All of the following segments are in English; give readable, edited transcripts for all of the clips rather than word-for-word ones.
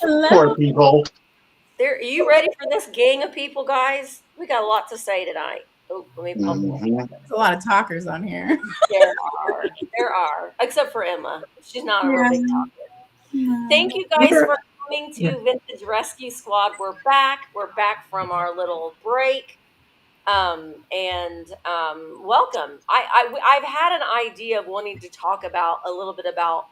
Hello. Poor people. Are you ready for this gang of people, guys? We got a lot to say tonight. Oh, let me pump. There's a lot of talkers on here. There are, except for Emma. She's not a real big talker. No. Thank you guys for coming to Vintage Rescue Squad. We're back. We're back from our little break. Welcome. I've had an idea of wanting to talk about a little bit about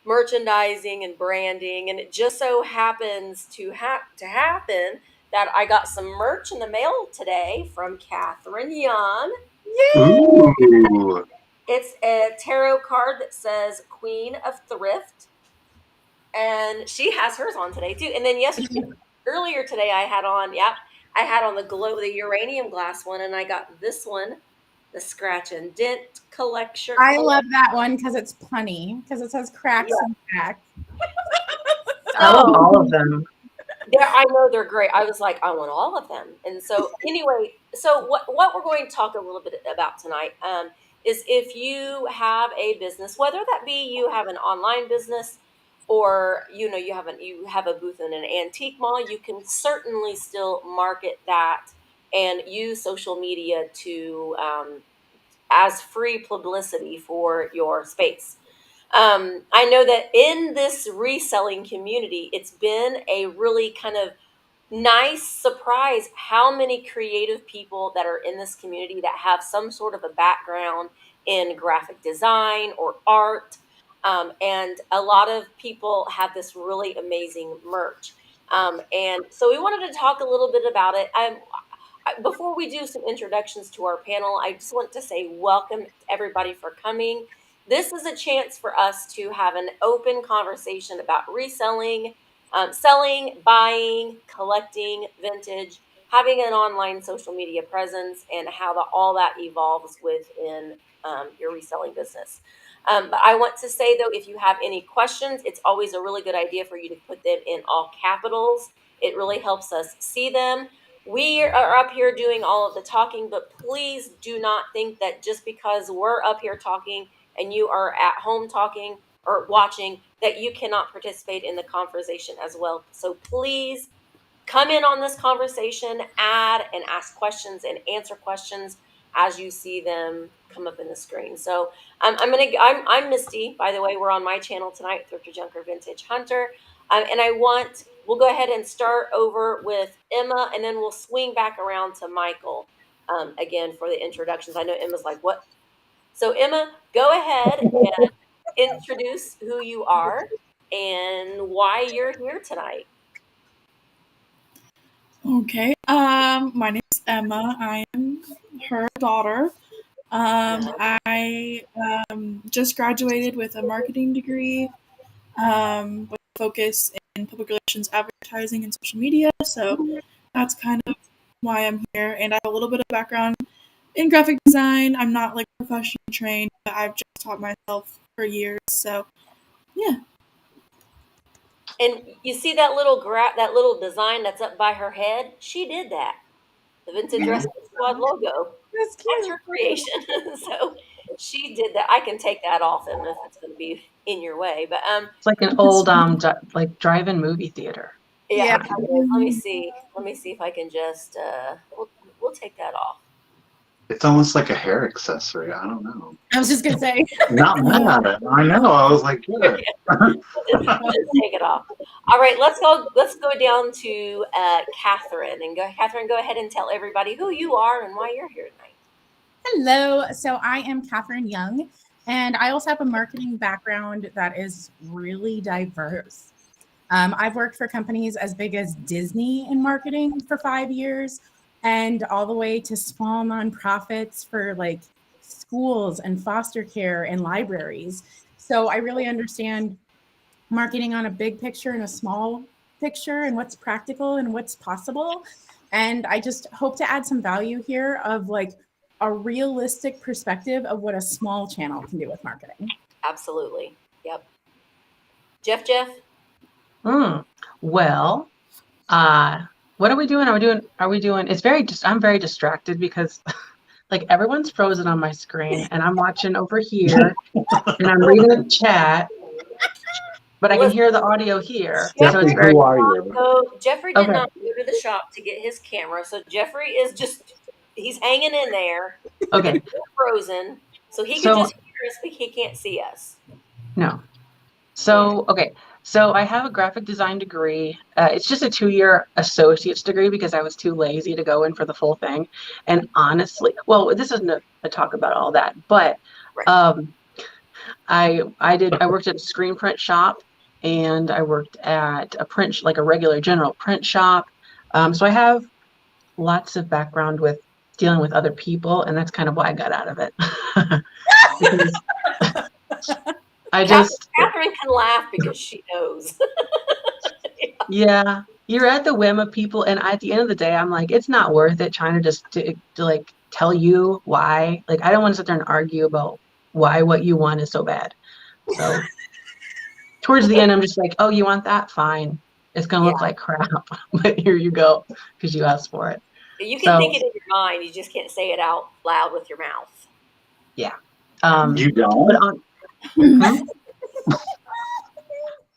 merchandising and branding, and it just so happens to happen that I got some merch in the mail today from Katherine Young. Ooh. It's a tarot card that says Queen of Thrift, and she has hers on today too. And then earlier today, I had on the uranium glass one, and I got this one, the Scratch and Dent collection. I love that one because it's punny, because it says cracks and cracks. I love all of them. Yeah, I know they're great. I was like, I want all of them. And so anyway, so what we're going to talk a little bit about tonight is if you have a business, whether that be you have an online business or you have a booth in an antique mall, you can certainly still market that and use social media to as free publicity for your space. I know that in this reselling community, it's been a really kind of nice surprise how many creative people that are in this community that have some sort of a background in graphic design or art. And a lot of people have this really amazing merch. And so we wanted to talk a little bit about it. Before we do some introductions to our panel, I just want to say welcome to everybody for coming. This is a chance for us to have an open conversation about reselling, selling, buying, collecting vintage, having an online social media presence, and how all that evolves within your reselling business. But I want to say, though, if you have any questions, it's always a really good idea for you to put them in all capitals. It really helps us see them. We are up here doing all of the talking, but please do not think that just because we're up here talking and you are at home talking or watching, that you cannot participate in the conversation as well. So please come in on this conversation, add and ask questions and answer questions as you see them come up in the screen. So I'm Misty, by the way. We're on my channel tonight, Thrifter Junker Vintage Hunter. We'll go ahead and start over with Emma, and then we'll swing back around to Michael again for the introductions. I know Emma's like, what? So Emma, go ahead and introduce who you are and why you're here tonight. Okay. My name is Emma. I am her daughter. I just graduated with a marketing degree with a focus in public relations, advertising, and social media. So that's kind of why I'm here. And I have a little bit of background in graphic design. I'm not like professionally trained, but I've just taught myself for years. So yeah. And you see that little design that's up by her head? She did that. The Vintage Rescue Squad logo. That's her creation. So she did that. I can take that off and if it's going to be in your way. But it's like an old like drive-in movie theater. Yeah. Let me see if I can just we'll take that off. It's almost like a hair accessory. I don't know. I was just gonna say. Not mad at it. I know. I was like, good. Just take it off. All right, let's go down to Katherine. And Katherine, go ahead and tell everybody who you are and why you're here tonight. Hello. So I am Katherine Young, and I also have a marketing background that is really diverse. I've worked for companies as big as Disney in marketing for 5 years, and all the way to small nonprofits for like schools and foster care and libraries. So I really understand marketing on a big picture and a small picture and what's practical and what's possible. And I just hope to add some value here of like a realistic perspective of what a small channel can do with marketing. Absolutely. Yep. Jeff? Well, what are we doing? I'm very distracted because like everyone's frozen on my screen and I'm watching over here and I'm reading the chat but I can Listen, hear the audio here. So Jeffrey it's Jeffrey, very who are you? Jeffrey did okay. not go to the shop to get his camera, so Jeffrey is he's hanging in there, Okay. frozen, so he could So just hear us, but he can't see us. no. All right. So, okay. So I have a graphic design degree. It's just a 2-year associate's degree because I was too lazy to go in for the full thing. And honestly, well, this isn't a talk about all that, but Right. I worked at a screen print shop, and I worked at like a regular general print shop. So I have lots of background with dealing with other people, and that's kind of why I got out of it. Because I just, Catherine can laugh because she knows. yeah, you're at the whim of people, and at the end of the day, I'm like, it's not worth it trying to just to like tell you why. Like, I don't want to sit there and argue about why what you want is so bad. So towards the end, I'm just like, oh, you want that? Fine. It's gonna Yeah, look like crap, but here you go because you asked for it. you can So think it in your mind, you just can't say it out loud with your mouth. yeah. You But don't? on, hmm?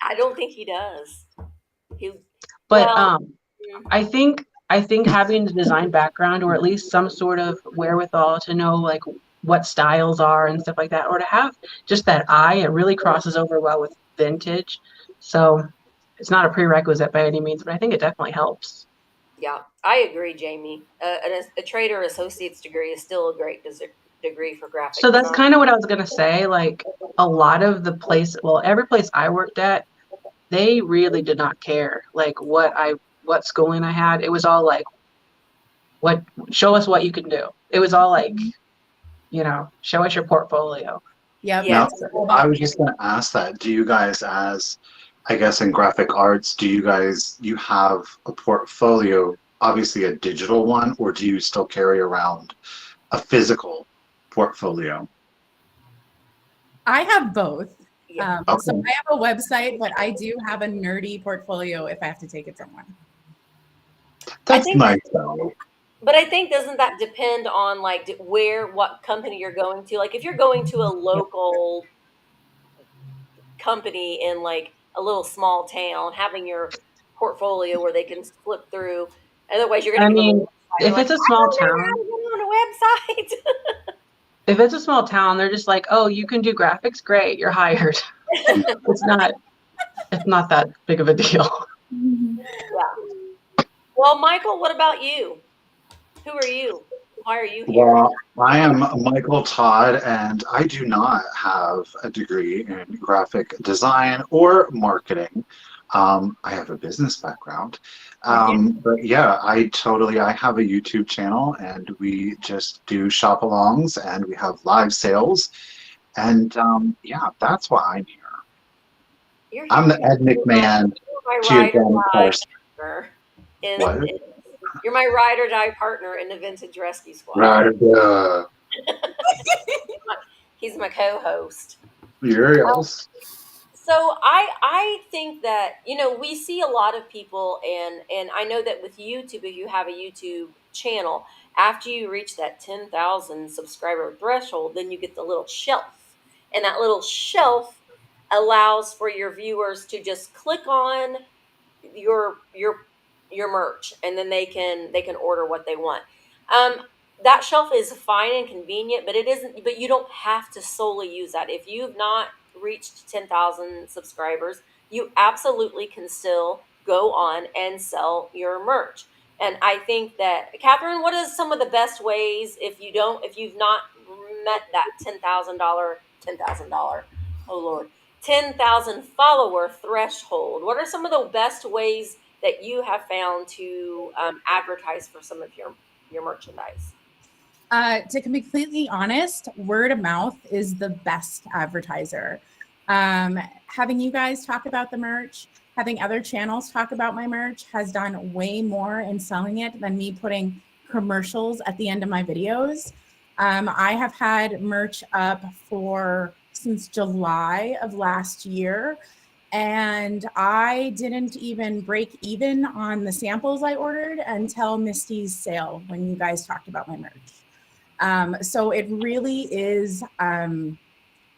I don't think he does. He But well, I think having the design background, or at least some sort of wherewithal to know like what styles are and stuff like that, or to have just that eye, it really crosses over well with vintage. So it's not a prerequisite by any means, but I think it definitely helps. yeah, I agree, Jamie. A trade or associate's degree is still a great degree for graphic So that's design. kind of what I was gonna say. Like a lot of every place I worked at, they really did not care like what schooling I had. It was all like, what show us what you can do. It was all like, show us your portfolio. Yep. Yes. Now, It's all I about was just going to ask that. Do you guys, as I guess in graphic arts, you have a portfolio, obviously a digital one, or do you still carry around a physical portfolio? I have both. Yeah. So Okay. I have a website, but I do have a nerdy portfolio if I have to take it somewhere. I That's think, nice, though. but I think doesn't that depend on like what company you're going to? Like if you're going to a local company in like a little small town, having your portfolio where they can flip through. Otherwise, you're going I to give them a mean, website. They're if like, it's a I small don't know how town, to get on a website. they're just like, oh, you can do graphics, great, you're hired. It's not that big of a deal. Yeah. Well, Michael, what about you? Who are you? Why are you here? Well, I am Michael Todd, and I do not have a degree in graphic design or marketing. I have a business background. But yeah, I have a YouTube channel, and we just do shop alongs, and we have live sales. And yeah, that's why I'm here. You're I'm here the because Ed McMahon you're my to your ride or Danny die Carson. partner in, What? you're my ride or die partner in the Vintage Rescue Squad. Right, He's my co-host. Uriel's. So I think that we see a lot of people, and I know that with YouTube, if you have a YouTube channel, after you reach that 10,000 subscriber threshold, then you get the little shelf, and that little shelf allows for your viewers to just click on your your your merch, and then they can order what they want. um that shelf is fine and convenient, but it isn't, but you don't have to solely use that. If you've not reached 10,000 subscribers, you absolutely can still go on and sell your merch. And I think that, Catherine, what is some of the best ways, if you've not met that $10,000, oh Lord, 10,000 follower threshold, what are some of the best ways that you have found to advertise for some of your merchandise? To be completely honest, word of mouth is the best advertiser. Having you guys talk about the merch, having other channels talk about my merch has done way more in selling it than me putting commercials at the end of my videos. I have had merch up since July of last year, and I didn't even break even on the samples I ordered until Misty's sale when you guys talked about my merch. So it really is,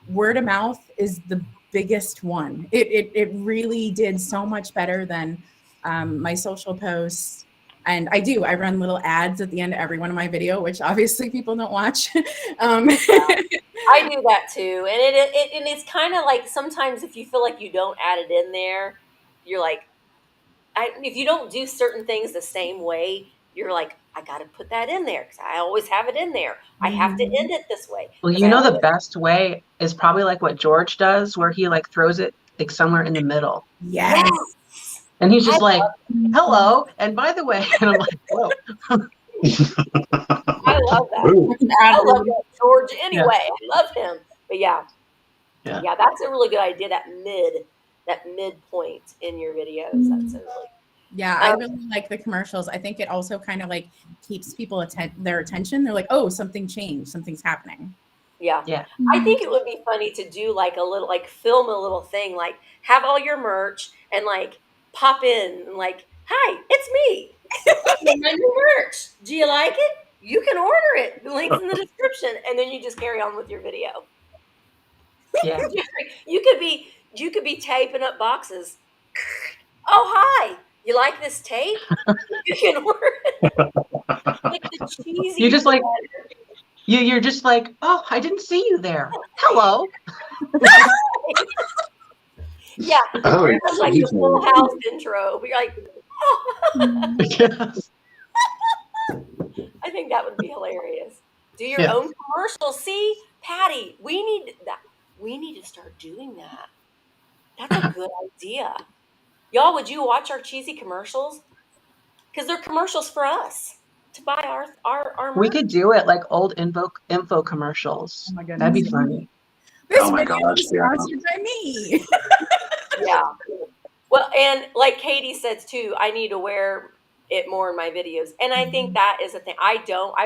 word of mouth is the biggest one. It really did so much better than my social posts. And I run little ads at the end of every one of my video, which obviously people don't watch. I do that too. And it's kind of like sometimes if you feel like you don't add it in there, you're like, if you don't do certain things the same way, you're like, I got to put that in there because I always have it in there. I have to end it this way. Well, you know, the best way is probably like what George does, where he like throws it like somewhere in the middle. Yes. And he's just like, hello. And by the way, and I'm like, whoa. I love that. Ooh. I love that George anyway. I love him. But yeah, that's a really good idea. That midpoint in your videos. That's a really I really like the commercials. I think it also kind of like keeps people their attention. They're like, oh, something changed, something's happening. Yeah. I think it would be funny to do like a little, like film a little thing, like have all your merch and like pop in and like, hi, it's me. My new merch. Do you like it? You can order it. The link's in the description. And then you just carry on with your video. Yeah. You could be taping up boxes. Oh, hi. You like this tape? You can order it. Like the cheesy. You're just like, you're just like, oh, I didn't see you there. Hello. Yeah. Oh, It's like the Full House intro. We're like, oh. Yes. I think that would be hilarious. Do your own commercials. See, Patty, we need that. We need to start doing that. That's a good idea. Y'all, would you watch our cheesy commercials? Because they're commercials for us to buy our We merch. could do it like old info commercials. Oh my goodness. That'd be funny. This Oh my video gosh, is sponsored by me. Yeah. Well, and like Katie says too, I need to wear it more in my videos. And I think that is a thing. I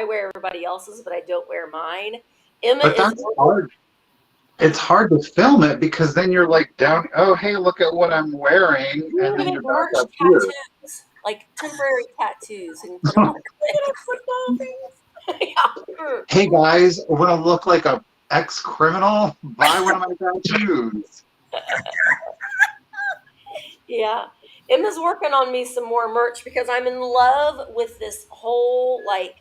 wear everybody else's, but I don't wear mine. Emma But that's hard. It's hard to film it because then you're like down, oh, hey, look at what I'm wearing. And then you're back up here. tattoos, like temporary tattoos. And put them on Football things. yeah. Hey guys, I want to look like a ex-criminal. Buy one of my tattoos. Yeah. Emma's working on me some more merch because I'm in love with this whole, like,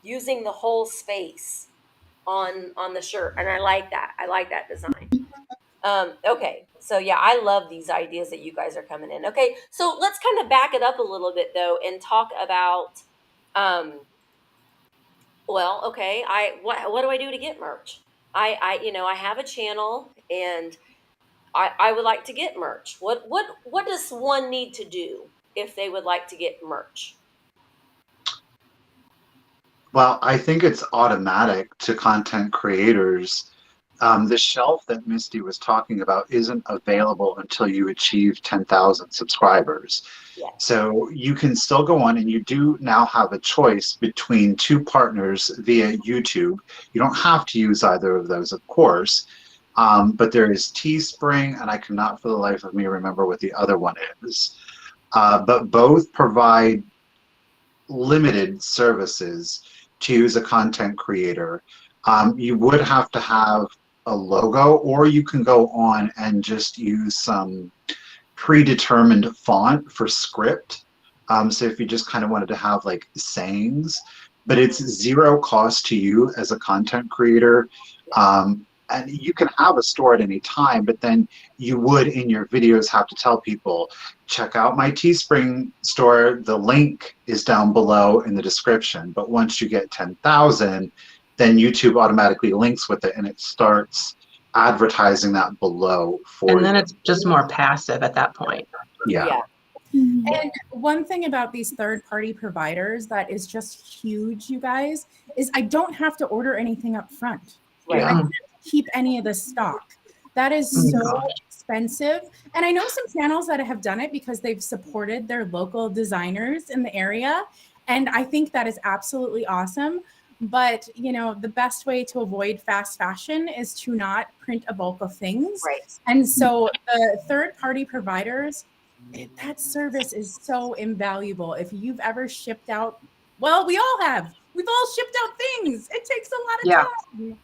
using the whole space on the shirt. And I like that. I like that design. Okay. So yeah, I love these ideas that you guys are coming in. Okay. So let's kind of back it up a little bit though and talk about, well, okay. What do I do to get merch? I have a channel and I would like to get merch. What does one need to do if they would like to get merch? Well, I think it's automatic to content creators. The shelf that Misty was talking about isn't available until you achieve 10,000 subscribers. Yeah. So you can still go on, and you do now have a choice between two partners via YouTube. You don't have to use either of those, of course, but there is Teespring, and I cannot for the life of me remember what the other one is. But both provide limited services to use a content creator. You would have to have a logo, or you can go on and just use some predetermined font for script. So if you just kind of wanted to have like sayings, but it's zero cost to you as a content creator. And you can have a store at any time, but then you would in your videos have to tell people, check out my Teespring store. The link is down below in the description. But once you get 10,000, then YouTube automatically links with it and it starts advertising that below for you. And then it's just more passive at that point. Yeah. And one thing about these third-party providers that is just huge, you guys, is I don't have to order anything up front. Right. I don't have to keep any of the stock. That is so expensive. And I know some channels that have done it because they've supported their local designers in the area. And I think that is absolutely awesome. But, you know, the best way to avoid fast fashion is to not print a bulk of things. Right. And so the third-party providers, that service is so invaluable. If you've ever shipped out, well, we all have. We've all shipped out things. It takes a lot of time.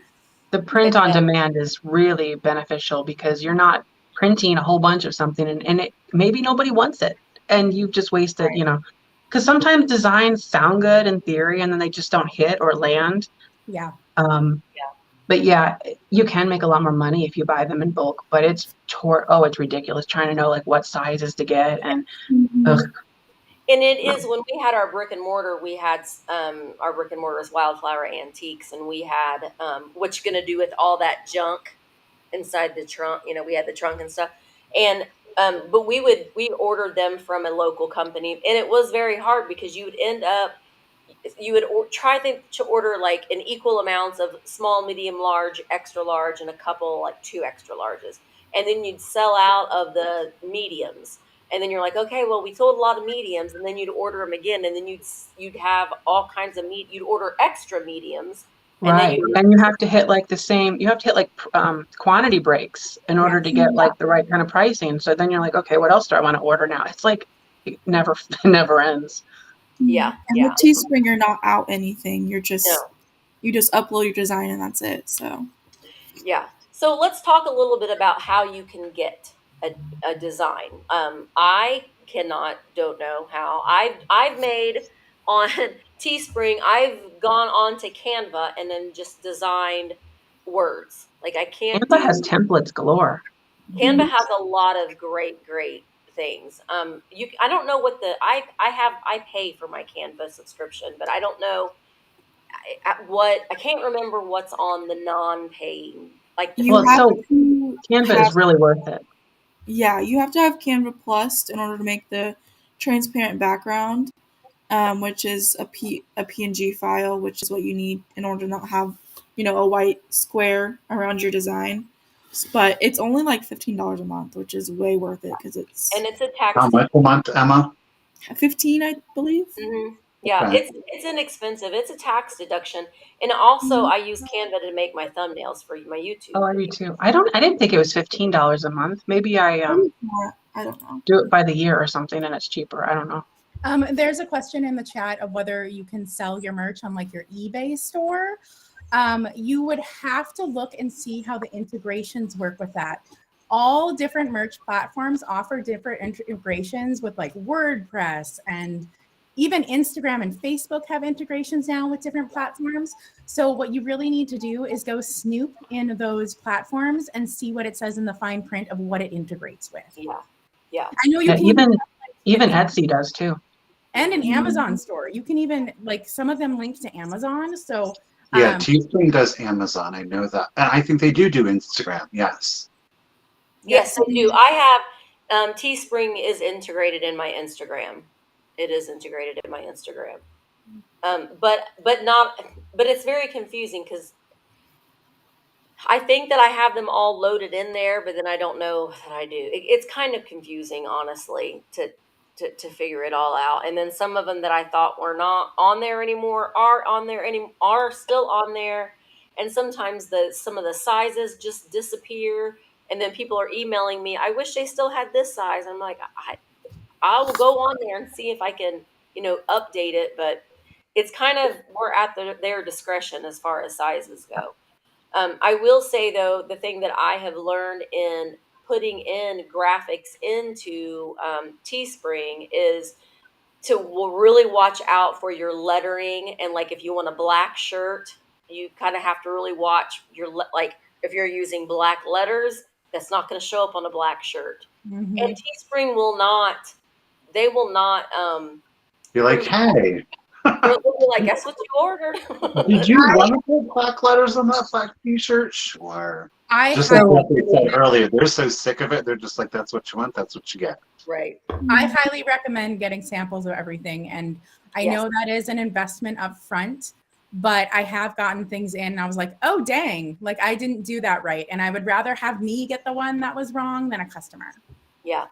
The print on demand is really beneficial because you're not printing a whole bunch of something and it maybe nobody wants it and you've just wasted, you know, because sometimes designs sound good in theory and then they just don't hit or land. Yeah. But yeah, you can make a lot more money if you buy them in bulk, but it's it's ridiculous trying to know like what sizes to get and ugh. And it is, when we had our brick and mortar, we had our brick and mortar is Wildflower Antiques, and we had what you're gonna do with all that junk inside the trunk. You know, we had the trunk and stuff, and but we ordered them from a local company, and it was very hard because you would end up try to order like an equal amounts of small, medium, large, extra large, and a couple like 2 extra larges, and then you'd sell out of the mediums. And then you're like, okay, well, we sold a lot of mediums, and then you'd order them again, and then you'd have all kinds of you'd order extra mediums, and then And you have to hit like you have to hit like quantity breaks in order to get like the right kind of pricing. So then you're like, okay, what else do I want to order now? It's like it never ends. Yeah. And with Teespring, you're not out anything. You just No. upload your design and that's it. So Yeah. So let's talk a little bit about how you can get a design. I don't know how. I've made on Teespring, I've gone on to Canva and then just designed words. Like I can't Canva has templates galore. Canva has a lot of great things. I don't know what I pay for my Canva subscription, but I don't know I can't remember what's on the non-paying. Like Canva is really worth it. Yeah, you have to have Canva Plus in order to make the transparent background, which is a PNG file, which is what you need in order to not have, a white square around your design. But it's only like $15 a month, which is way worth it because it's a tax. How much a month, Emma? 15, I believe. Mm-hmm. Yeah, Okay. it's inexpensive. It's a tax deduction, and also I use Canva to make my thumbnails for my YouTube. Oh, I do too. I didn't think it was $15 a month. Maybe I don't know. do it by the year or something, and it's cheaper. I don't know. There's a question in the chat of whether you can sell your merch on like your eBay store. You would have to look and see how the integrations work with that. All different merch platforms offer different integrations with like WordPress, and even Instagram and Facebook have integrations now with different platforms. So what you really need to do is go snoop in those platforms and see what it says in the fine print of what it integrates with. Yeah. I know you can even Etsy does too. And an Amazon store. You can even like some of them link to Amazon. So yeah, Teespring does Amazon. I know that. And I think they do Instagram. Yes. Yes, I do. I have Teespring is integrated in my Instagram. It is integrated in my Instagram. But it's very confusing because I think that I have them all loaded in there, but then I don't know that I do. It's kind of confusing, honestly, to figure it all out. And then some of them that I thought were not on there anymore are still on there. And sometimes some of the sizes just disappear. And then people are emailing me, I wish they still had this size. I'm like, I will go on there and see if I can, update it. But it's kind of more at their discretion as far as sizes go. I will say, though, the thing that I have learned in putting in graphics into Teespring is to really watch out for your lettering. And like if you want a black shirt, you kind of have to really watch like if you're using black letters, that's not going to show up on a black shirt. Mm-hmm. And Teespring will not. You're like, hey. They'll like, guess what you ordered? Did you want to put black letters on that black t-shirt? Sure. Just like what they said earlier, they're so sick of it. They're just like, that's what you want, that's what you get. Right. I highly recommend getting samples of everything. And I know that is an investment up front, but I have gotten things in and I was like, oh, dang, like I didn't do that right. And I would rather have me get the one that was wrong than a customer. Yeah.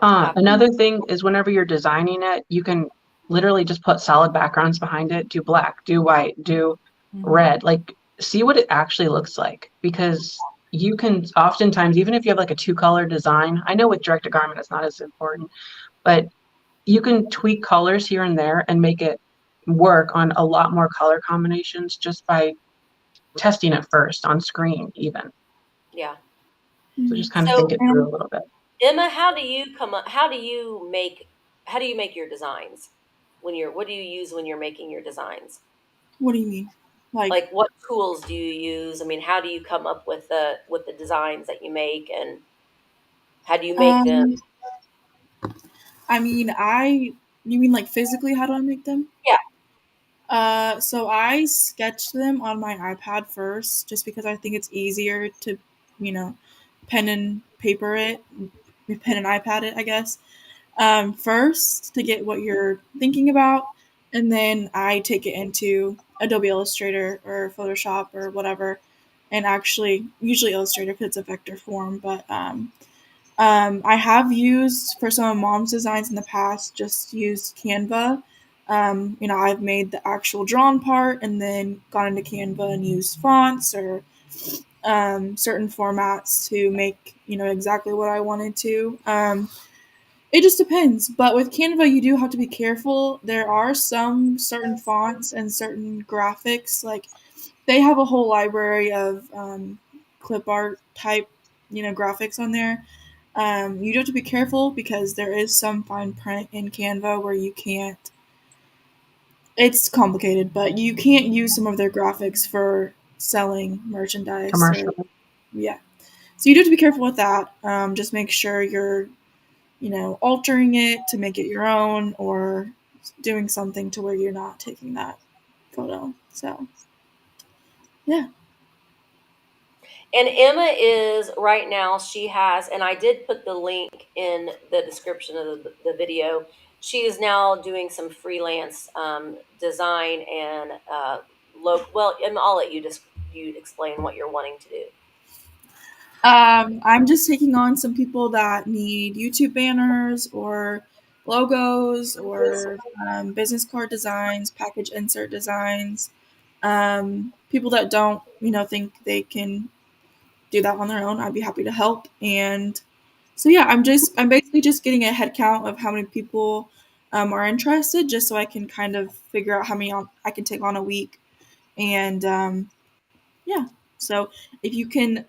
Another thing is whenever you're designing it, you can literally just put solid backgrounds behind it, do black, do white, do red, like see what it actually looks like, because you can oftentimes, even if you have like a 2-color design, I know with direct to garment it's not as important, but you can tweak colors here and there and make it work on a lot more color combinations just by testing it first on screen even. Yeah. So just kind of So, think it through a little bit. Emma, how do you make your designs what do you use when you're making your designs? What do you mean? Like what tools do you use? I mean, how do you come up with the designs that you make, and how do you make them? um, I mean, you mean like physically, how do I make them? Yeah. So I sketch them on my iPad first, just because I think it's easier to, you know, pen and paper it, pen and iPad it, I guess. First to get what you're thinking about, and then I take it into Adobe Illustrator or Photoshop or whatever, and actually usually Illustrator because it's a vector form. But I have used for some of Mom's designs in the past, just used Canva. I've made the actual drawn part and then gone into Canva and used fonts or certain formats to make exactly what I wanted to. It just depends. But with Canva, you do have to be careful. There are some certain fonts and certain graphics. Like they have a whole library of clip art type, graphics on there. You do have to be careful because there is some fine print in Canva where you can't. It's complicated, but you can't use some of their graphics for selling merchandise. Or Commercial. yeah, so you do have to be careful with that. Just make sure you're altering it to make it your own or doing something to where you're not taking that photo. So, yeah. And Emma is right now, she has, and I did put the link in the description of the video. She is now doing some freelance design and well, Emma, I'll let you explain what you're wanting to do. I'm just taking on some people that need YouTube banners or logos or business card designs, package insert designs. People that don't, think they can do that on their own, I'd be happy to help. And so yeah, I'm basically just getting a head count of how many people are interested, just so I can kind of figure out how many I can take on a week. And yeah, so if you can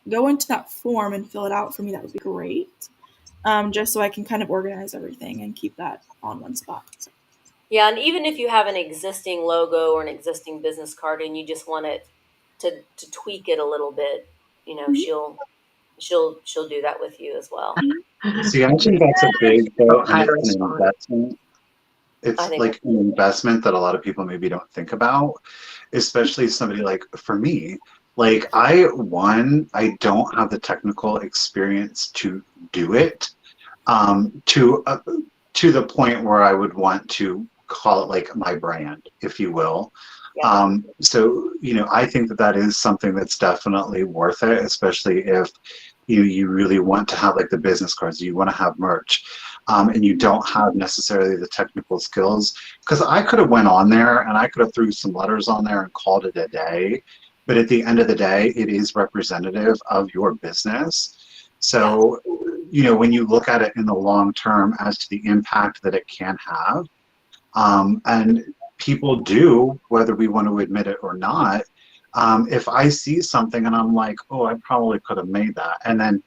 go into that form and fill it out for me, that would be great. Just so I can kind of organize everything and keep that on one spot. So. Yeah, and even if you have an existing logo or an existing business card and you just want it to tweak it a little bit, Mm-hmm. she'll do that with you as well. See, I think that's a big, though, and High it's an response. investment. I It's think like an investment that a lot of people maybe don't think about, especially somebody like for me. Like I don't have the technical experience to do it to the point where I would want to call it like my brand, if you will. Yeah. So I think that is something that's definitely worth it, especially if you really want to have like the business cards, you want to have merch. And you don't have necessarily the technical skills, because I could have went on there and I could have threw some letters on there and called it a day, but at the end of the day it is representative of your business. So when you look at it in the long term as to the impact that it can have, and people do, whether we want to admit it or not, if I see something and I'm like, oh, I probably could have made that, and then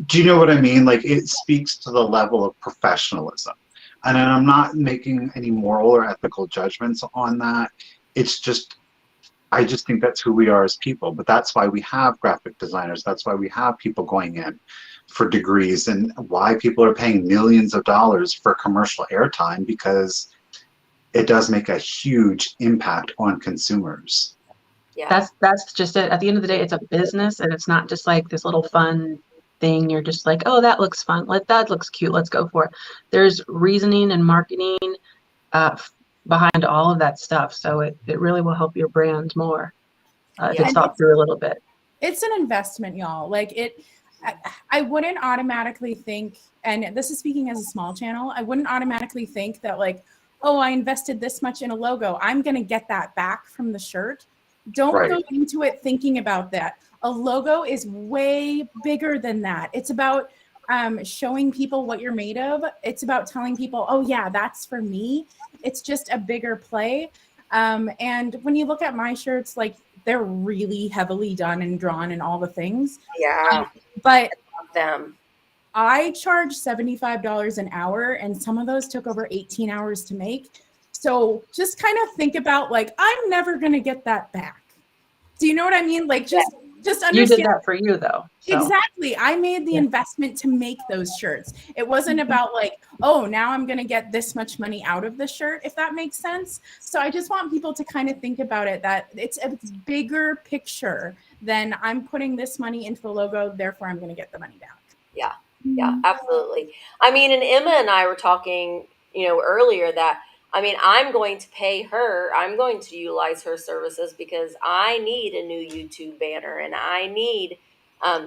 do you know what I mean? Like it speaks to the level of professionalism. And I'm not making any moral or ethical judgments on that. It's just, I just think that's who we are as people. But that's why we have graphic designers. That's why we have people going in for degrees, and why people are paying millions of dollars for commercial airtime, because it does make a huge impact on consumers. Yeah. That's just it. At the end of the day, it's a business, and it's not just like this little fun thing. You're just like, oh, that looks fun. That looks cute. Let's go for it. There's reasoning and marketing behind all of that stuff. So it really will help your brand more if it's thought through a little bit. It's an investment, y'all. Like I wouldn't automatically think, and this is speaking as a small channel, I wouldn't automatically think that like, oh, I invested this much in a logo, I'm going to get that back from the shirt. Don't go into it thinking about that. A logo is way bigger than that. It's about showing people what you're made of. It's about telling people, oh yeah, that's for me. It's just a bigger play. And when you look at my shirts, like they're really heavily done and drawn and all the things. Yeah. But Them. I charge $75 an hour, and some of those took over 18 hours to make. So just kind of think about, like, I'm never going to get that back. Do you know what I mean? Like, just understand. You did that for you, though. So. Exactly. I made the investment to make those shirts. It wasn't about like, oh, now I'm going to get this much money out of the shirt, if that makes sense. So I just want people to kind of think about it, that it's a bigger picture than I'm putting this money into the logo, therefore I'm going to get the money back. Yeah. Yeah, absolutely. I mean, and Emma and I were talking, earlier that, I mean, I'm going to pay her, I'm going to utilize her services because I need a new YouTube banner and I need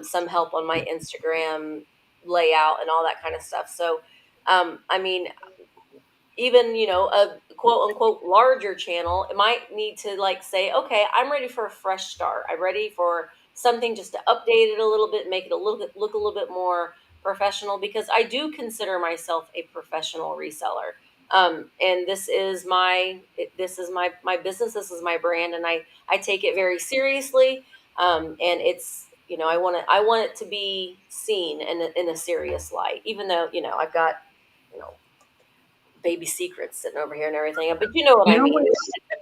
some help on my Instagram layout and all that kind of stuff. So, I mean, even, a quote unquote larger channel, it might need to like say, okay, I'm ready for a fresh start. I'm ready for something just to update it a little bit, make it look a little bit more professional, because I do consider myself a professional reseller. And this is my business. This is my brand. And I take it very seriously. And it's, I want it to be seen in a serious light, even though, I've got, baby secrets sitting over here and everything, but you know what I mean.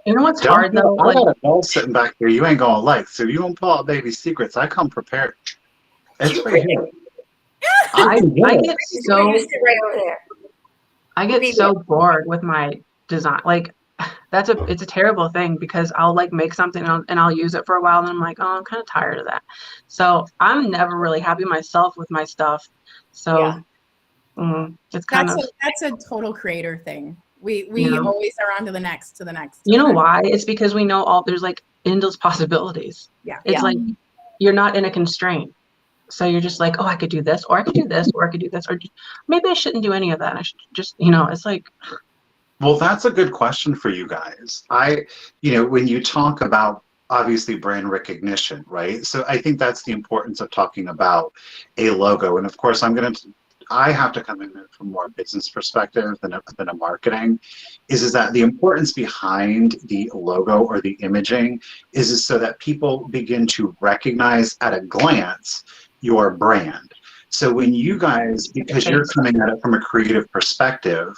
You know what's hard though? I got a doll sitting back here. You ain't gonna like. So you won't pull out baby secrets. I come prepared. It's right here. I get so right over there. I get so bored with my design. Like it's a terrible thing because I'll like make something and I'll use it for a while and I'm like, oh, I'm kind of tired of that. So I'm never really happy myself with my stuff. So it's kind that's a total creator thing. We always are on to the next. You know why? It's because we know there's like endless possibilities. Yeah. It's like you're not in a constraint. So you're just like, oh, I could do this, or I could do this, or I could do this, or maybe I shouldn't do any of that. I should just, it's like. Well, that's a good question for you guys. When you talk about obviously brand recognition, right? So I think that's the importance of talking about a logo. And of course, I have to come in from more business perspective than a marketing, is that the importance behind the logo or the imaging is so that people begin to recognize at a glance your brand. So when you guys, because you're coming at it from a creative perspective,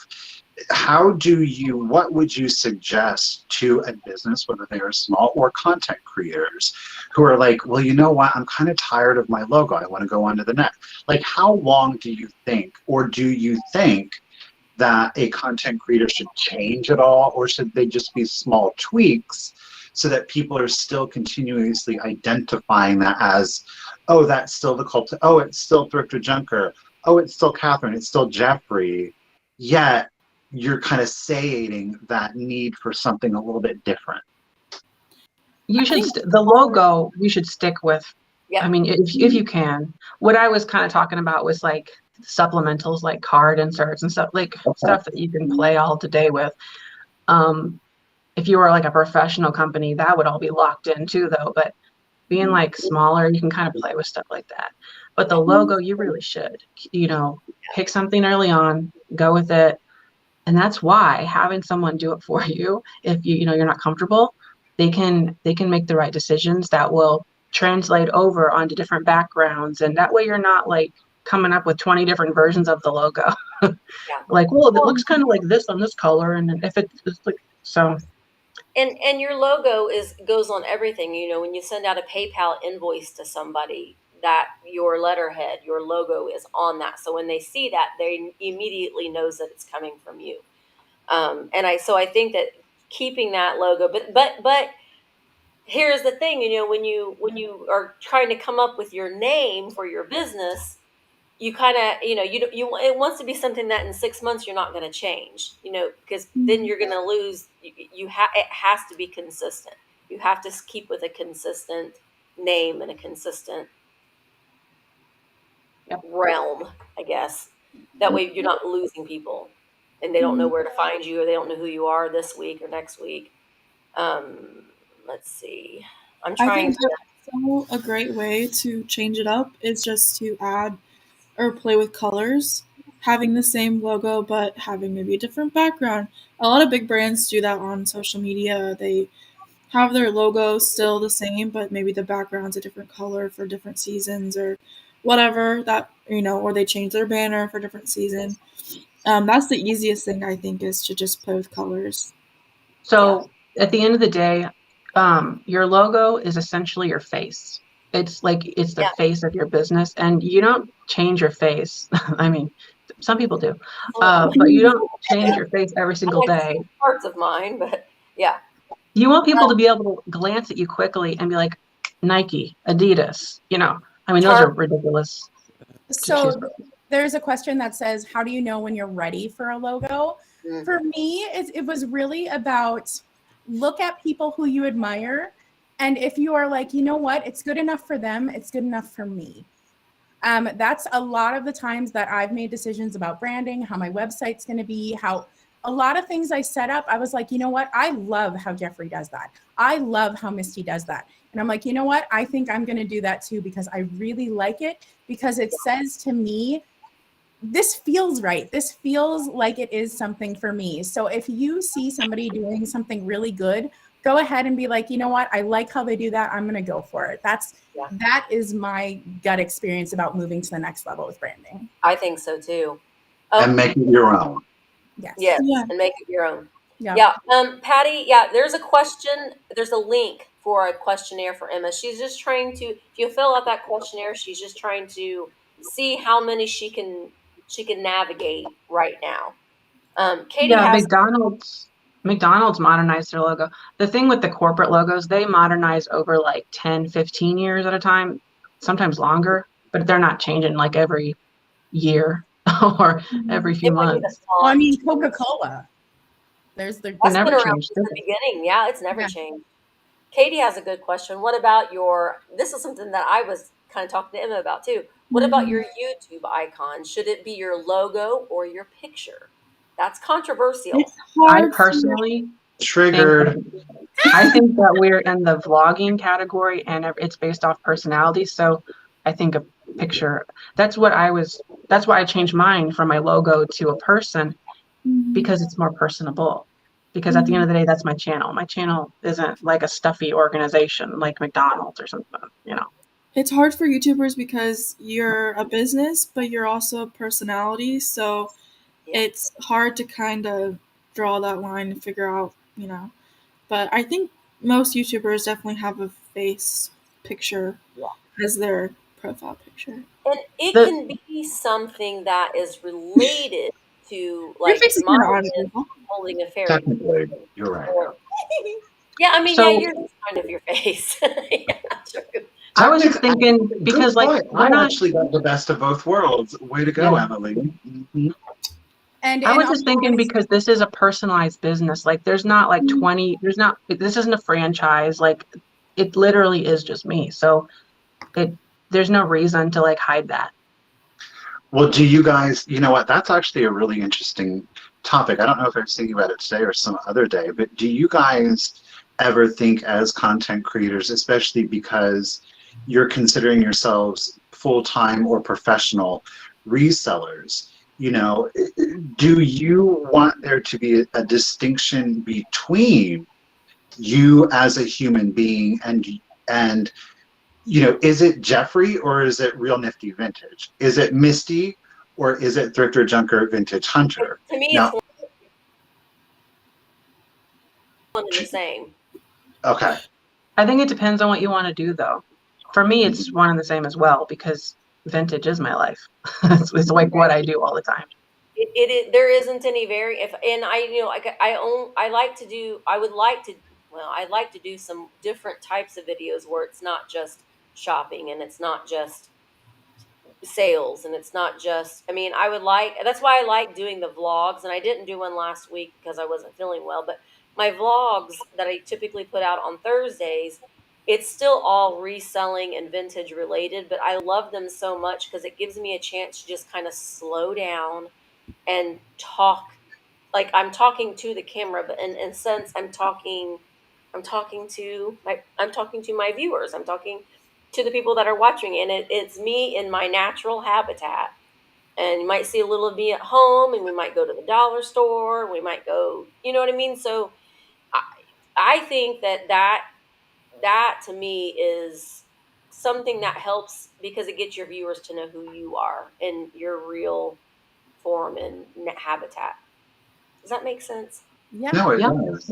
what would you suggest to a business, whether they are small or content creators, who are like, well, you know what, I'm kind of tired of my logo, I want to go on to the next. Like, how long do you think, or do you think that a content creator should change at all, or should they just be small tweaks so that people are still continuously identifying that as, oh, that's still the cult, oh, it's still Thrifter Junker, oh, it's still Katherine, it's still Jeffrey, yet you're kind of satiating that need for something a little bit different. You should the logo you should stick with. Yeah. I mean, if you can. What I was kind of talking about was like supplementals, like card inserts and stuff, like stuff that you can play all today with. If you were like a professional company, that would all be locked in too, though. But being like smaller, you can kind of play with stuff like that. But the logo, you really should, pick something early on, go with it. And that's why having someone do it for you, if you're not comfortable, they can make the right decisions that will translate over onto different backgrounds. And that way you're not like coming up with 20 different versions of the logo. Like, well, it looks kind of like this on this color. And if it's like, so. And your logo goes on everything. When you send out a PayPal invoice to somebody, that your letterhead, your logo is on that. So when they see that, they immediately knows that it's coming from you. So I think that keeping that logo, but here's the thing, when you are trying to come up with your name for your business, you kind of, it wants to be something that in 6 months you're not going to change, because then you're going to lose. It has to be consistent. You have to keep with a consistent name and a consistent realm, I guess. That way you're not losing people and they don't know where to find you, or they don't know who you are this week or next week. Let's see. I think that's a great way to change it up is just to add or play with colors, having the same logo but having maybe a different background. A lot of big brands do that on social media. They have their logo still the same, but maybe the background's a different color for different seasons or whatever that, or they change their banner for different season. That's the easiest thing I think is to just play with colors. So at the end of the day, your logo is essentially your face. It's the face of your business, and you don't change your face. I mean, some people do, but you don't change your face every single day. Parts of mine, but yeah. You want people to be able to glance at you quickly and be like, Nike, Adidas, I mean, those are ridiculous. So there's a question that says, how do you know when you're ready for a logo? Mm. For me, it was really about look at people who you admire. And if you are like, you know what, it's good enough for them, it's good enough for me. That's a lot of the times that I've made decisions about branding, how my website's going to be, how a lot of things I set up. I was like, you know what? I love how Jeffrey does that. I love how Misty does that. And I'm like, you know what? I think I'm going to do that too, because I really like it, because it says to me, this feels right. This feels like it is something for me. So if you see somebody doing something really good, go ahead and be like, you know what? I like how they do that. I'm going to go for it. That is my gut experience about moving to the next level with branding. I think so too. And make it your own. Yes. Yes, Yeah. and make it your own. Yeah. Patty, there's a question. There's a link for a questionnaire for Emma. She's just trying to, if you fill out that questionnaire, she's just trying to see how many she can navigate right now. Katie has McDonald's modernized their logo. The thing with the corporate logos, they modernize over like 10, 15 years at a time, sometimes longer, but they're not changing like every year or every few months. Well, I mean, Coca-Cola. That's never been around changed, since the beginning. Yeah, it's never changed. Katie has a good question. What about this is something that I was kind of talking to Emma about too. What about your YouTube icon? Should it be your logo or your picture? That's controversial. It's hard. I personally Triggered. I think that we're in the vlogging category and it's based off personality. So I think a picture, that's why I changed mine from my logo to a person, because it's more personable. Because at the end of the day, that's my channel. My channel isn't like a stuffy organization like McDonald's or something, It's hard for YouTubers because you're a business, but you're also a personality. So it's hard to kind of draw that line and figure out, But I think most YouTubers definitely have a face picture as their profile picture. And it can be something that is related to, like, Your face is mine not is holding a fairy. Technically, you're right. Yeah, I mean, So- you're just kind of your face. Yeah, true. I was just thinking, because like, I actually got the best of both worlds. Way to go, Emmalee. Mm-hmm. And I was just thinking, because this is a personalized business. Like, there's not like 20. This isn't a franchise. Like, it literally is just me. So, there's no reason to like hide that. Well, do you guys? You know what? That's actually a really interesting topic. I don't know if I'm thinking about it today or some other day, but do you guys ever think, as content creators, especially because you're considering yourselves full-time or professional resellers, do you want there to be a distinction between you as a human being and is it Jeffrey or is it Real Nifty Vintage? Is it Misty or is it Thrifter Junker Vintage Hunter? To me, it's one and the same. Okay. I think it depends on what you want to do, though. For me, it's one and the same as well, because vintage is my life. It's like what I do all the time. There isn't any I'd like to do some different types of videos where it's not just shopping and it's not just sales and it's not just, that's why I like doing the vlogs, and I didn't do one last week because I wasn't feeling well, but my vlogs that I typically put out on Thursdays, it's still all reselling and vintage related, but I love them so much because it gives me a chance to just kind of slow down and talk, like I'm talking to the camera, but in sense I'm talking to my viewers. I'm talking to the people that are watching, and it's me in my natural habitat. And you might see a little of me at home, and we might go to the dollar store. We might go, you know what I mean? So I think that to me is something that helps because it gets your viewers to know who you are and your real form and habitat. Does that make sense? Yeah. No, it Yep. does.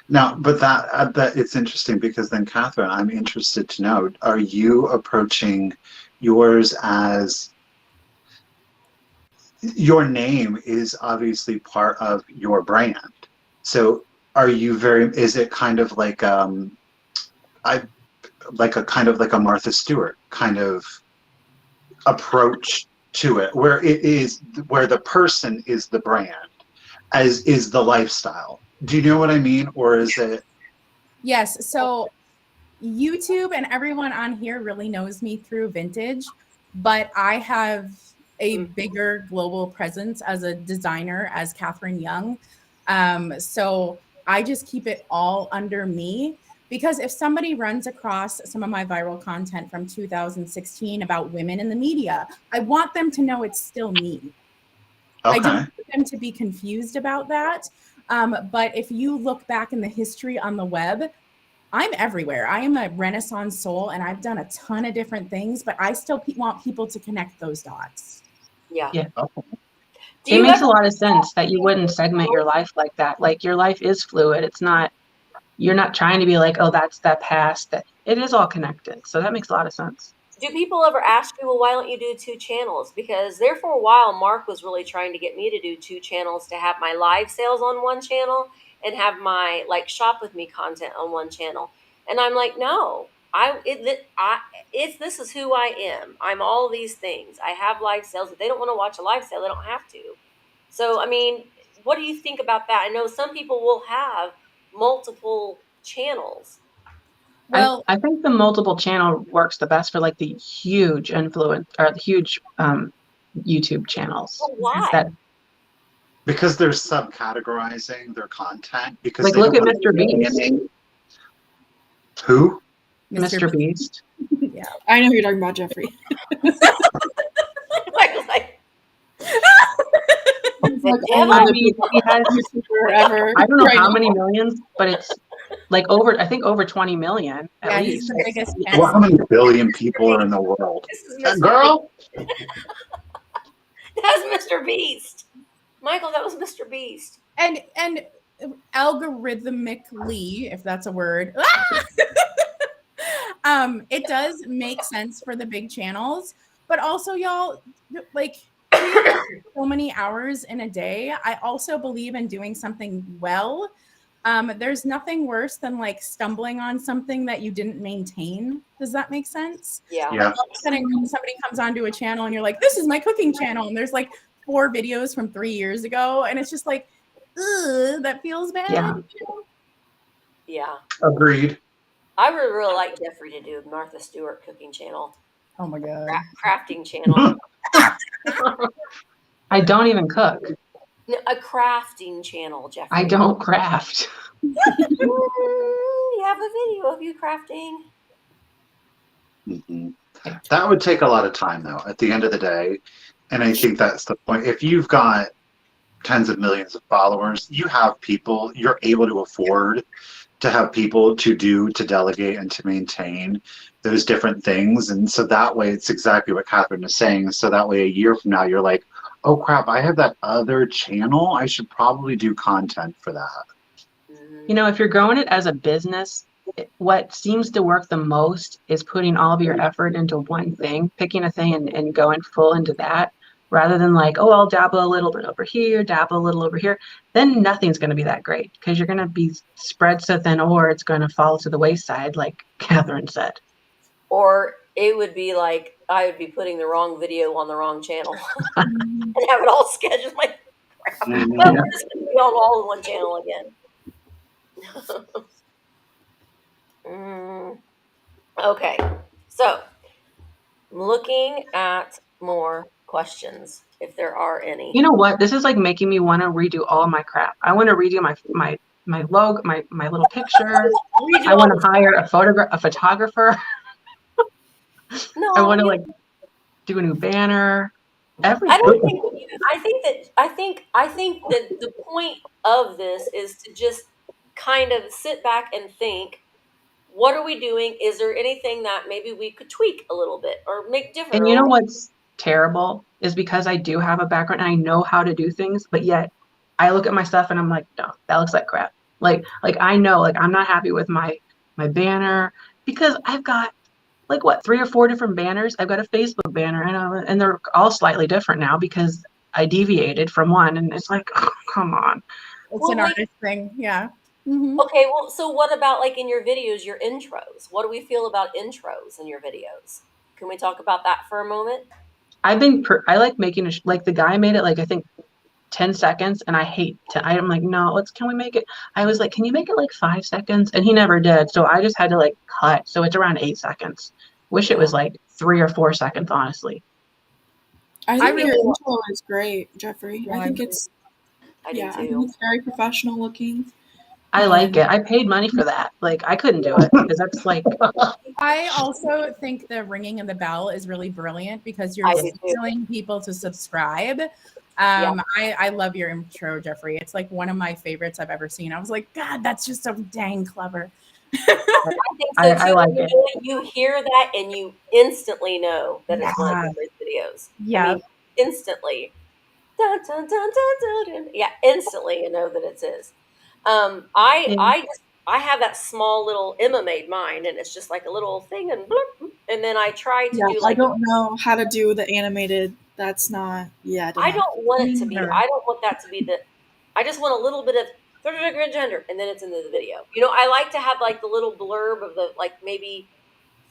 Now, but that it's interesting because then, Catherine, I'm interested to know: are you approaching yours as your name is obviously part of your brand? So, are you very? Is it kind of like I like a kind of like a Martha Stewart kind of approach to it, where it is where the person is the brand, as is the lifestyle? Do you know what I mean, or is it? Yes. So YouTube and everyone on here really knows me through vintage, but I have a bigger global presence as a designer as Katherine Young. So I just keep it all under me, because if somebody runs across some of my viral content from 2016 about women in the media, I want them to know it's still me. I don't Okay. want them to be confused about that. But if you look back in the history on the web, I'm everywhere. I am a Renaissance soul, and I've done a ton of different things, but I still want people to connect those dots. Yeah. Yeah. Okay. Do It you makes ever a lot of sense that you wouldn't segment your life like that. Like your life is fluid. It's not, you're not trying to be like, oh, that's that past. That it is all connected. So that makes a lot of sense. do people ever ask you, well, why don't you do 2 channels? Because there for a while, Mark was really trying to get me to do 2 channels, to have my live sales on one channel and have my like shop with me content on one channel. And I'm like, no, this is who I am. I'm all these things. I have live sales. If they don't want to watch a live sale, they don't have to. So, I mean, what do you think about that? I know some people will have multiple channels. Well, I think the multiple channel works the best for like the huge influence or the huge YouTube channels. Well, why? That Because they're subcategorizing their content because like they look don't at want to Mr. Beast. alienate. Who? Mr. Beast. Yeah. I know who you're talking about, Jeffrey. like, He's like devil? only I the mean, he has, YouTuber ever. I don't know right how now. many millions, but it's like over, I think over 20 million at Yeah, he's least. the biggest Well, how channel. many billion people are in the world? This is Mr. Girl? That's Mr. Beast. Michael, that was Mr. Beast. And algorithmically, if that's a word, it does make sense for the big channels, but also y'all, like, we have so many hours in a day. I also believe in doing something well. There's nothing worse than like stumbling on something that you didn't maintain. Does that make sense? Yeah. Yeah. All of a sudden, somebody comes onto a channel and you're like, this is my cooking channel. And there's like 4 videos from 3 years ago. And it's just like, ugh, that feels bad. Yeah. Yeah. Agreed. I would really like Jeffrey to do a Martha Stewart cooking channel, Oh my God. crafting channel. I don't even cook. No, a crafting channel, Jeffrey. I don't craft. You have a video of you crafting. Mhm. That would take a lot of time, though, at the end of the day. And I think that's the point. If you've got tens of millions of followers, you have people, you're able to afford to have people to delegate and to maintain those different things. And so that way, it's exactly what Catherine is saying. So that way, a year from now, you're like, oh crap, I have that other channel. I should probably do content for that. Mm-hmm. You know, if you're growing it as a business, what seems to work the most is putting all of your effort into one thing, picking a thing and going full into that, rather than like, oh, I'll dabble a little bit over here, dabble a little over here. Then nothing's going to be that great because you're going to be spread so thin, or it's going to fall to the wayside, like Catherine said. Or it would be like I would be putting the wrong video on the wrong channel and have it all scheduled. Like, crap. Mhm. No, we're just going to be on all in one channel again. Okay, so I'm looking at more questions if there are any. You know what? This is like making me want to redo all my crap. I want to redo my logo, my little picture. I want to hire a photographer. No, I want to like do a new banner. Everything. I don't think. I think that the point of this is to just kind of sit back and think, what are we doing? Is there anything that maybe we could tweak a little bit or make different? And you know what's terrible is because I do have a background and I know how to do things, but yet I look at my stuff and I'm like, no, that looks like crap. Like I know, like I'm not happy with my banner because I've got like what 3 or 4 different banners. I've got a Facebook banner and they're all slightly different now because I deviated from one, and it's like, oh, come on. It's an artist thing, yeah. Mm-hmm. Okay, well, so what about like in your videos, your intros? What do we feel about intros in your videos? Can we talk about that for a moment? I like making like the guy made it like I think 10 seconds, and I hate to. I'm like, no, can we make it? I was like, can you make it like 5 seconds? And he never did, so I just had to like cut. So it's around 8 seconds. Wish it was like 3 or 4 seconds, honestly. I think your intro is great, Jeffrey. Yeah, I think it's I do too. I think it's very professional looking. I like it. I paid money for that. Like I couldn't do it because that's like. I also think the ringing of the bell is really brilliant because you're telling people to subscribe. I love your intro, Jeffrey. It's like one of my favorites I've ever seen. I was like, God, that's just so dang clever. I think so too. I like it. You hear that and you instantly know that it's one of Jeffrey's videos. Yeah. I mean, instantly. Dun, dun, dun, dun, dun, dun. Yeah, instantly you know that it's his. I have that small little Emma made mine, and it's just like a little thing, and bloop, and then I try to do like. I don't know how to do the animated. That's not. Yeah. I don't want it to be. I don't want that to be the. I just want a little bit of gender, and then it's into the video. You know, I like to have like the little blurb of the like maybe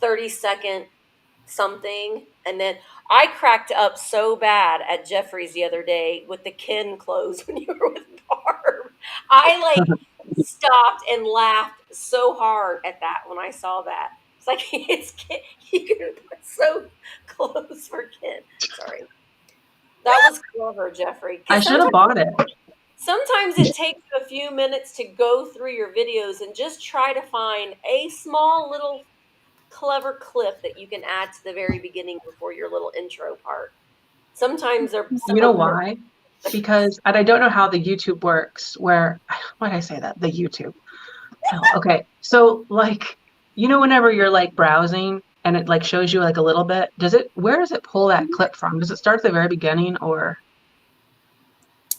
30-second something, and then I cracked up so bad at Jeffrey's the other day with the Ken clothes when you were with Barb. I like stopped and laughed so hard at that when I saw that. It's like you can put so close for Ken. Sorry, that was clever, Jeffrey. I should have bought it. Sometimes it takes a few minutes to go through your videos and just try to find a small little clever clip that you can add to the very beginning before your little intro part. Sometimes they're. You know why? Because and I don't know how the YouTube works. Why did I say that? The YouTube. Oh, okay, so like whenever you're like browsing and it like shows you like a little bit, where does it pull that clip from? Does it start at the very beginning or?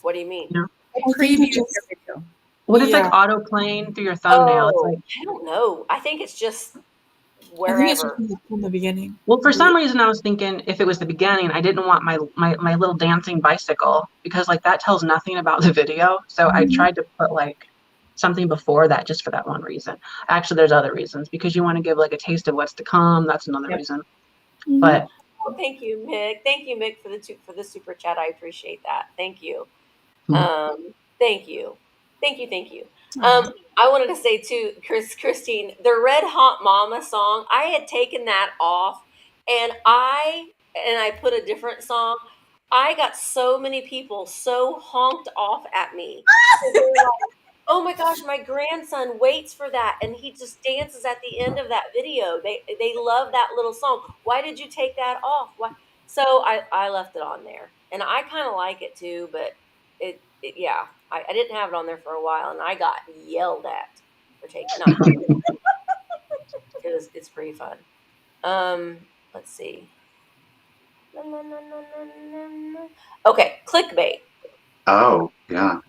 What do you mean? When it's like auto playing through your thumbnail, it's like I don't know. I think it's just wherever. I think it's just from the beginning. Well, for some reason, I was thinking if it was the beginning, I didn't want my little dancing bicycle because like that tells nothing about the video. So I tried to put like something before that just for that one reason. Actually, there's other reasons because you want to give like a taste of what's to come. That's another reason. But thank you, Mick. Thank you, Mick, for the super chat. I appreciate that. Thank you. Thank you. I wanted to say too, Christine, the Red Hot Mama song, I had taken that off and I put a different song. I got so many people so honked off at me. They were like, oh my gosh, my grandson waits for that and he just dances at the end of that video. They love that little song. Why did you take that off? Why? So I left it on there. And I kind of like it too, but I didn't have it on there for a while, and I got yelled at for taking it. It's pretty fun. Let's see. Okay, clickbait. Oh yeah,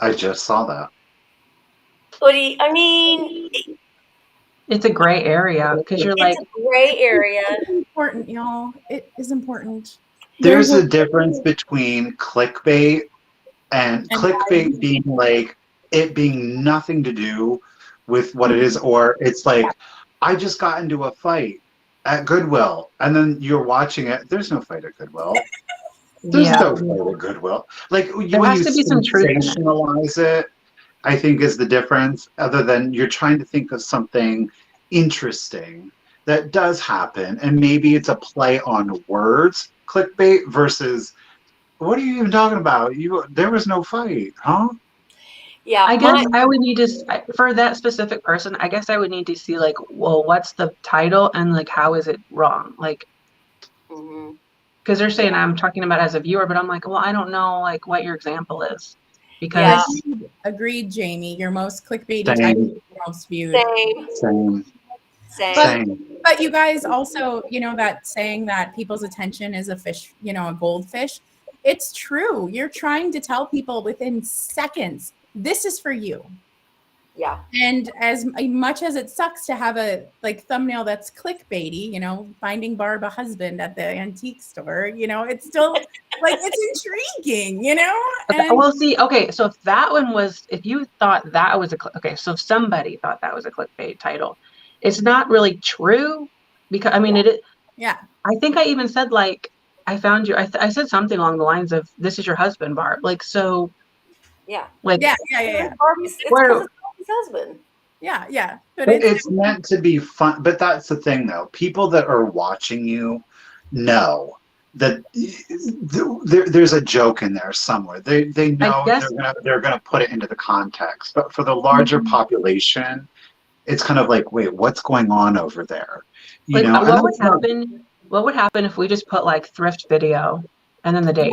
I just saw that. I mean, it's a gray area because you're like a gray area. It's important, y'all. It is important. There's a difference between clickbait and clickbait being like it being nothing to do with what it is, or it's like I just got into a fight at Goodwill, and then you're watching it. There's no fight at Goodwill. There's no fight at Goodwill. Like there has to be some truth. Sensationalize it, I think, is the difference. Other than you're trying to think of something interesting that does happen, and maybe it's a play on words. Clickbait versus. What are you even talking about? There was no fight, huh? Yeah, I guess I would need to for that specific person. I guess I would need to see like, well, what's the title and like how is it wrong? Like, because they're saying I'm talking about as a viewer, but I'm like, well, I don't know like what your example is. because Agreed, Jamie. Your most clickbaity Same. title is your most viewed. Same. But you guys also, that saying that people's attention is a fish, a goldfish. It's true. You're trying to tell people within seconds, this is for you. Yeah. And as much as it sucks to have a thumbnail that's clickbaity, finding Barb a husband at the antique store, it's still it's intriguing, And well, see, okay, so if you thought that was so if somebody thought that was a clickbait title, it's not really true, because yeah. I think I even said I found you. I said something along the lines of, "This is your husband, Barb." Yeah. Yeah. It's because it's his husband. Yeah. But it's meant to be fun. But that's the thing, though. People that are watching you know that there's a joke in there somewhere. They know they're gonna put it into the context. But for the larger population, it's kind of like, wait, what's going on over there? What would happen if we just put thrift video and then the date?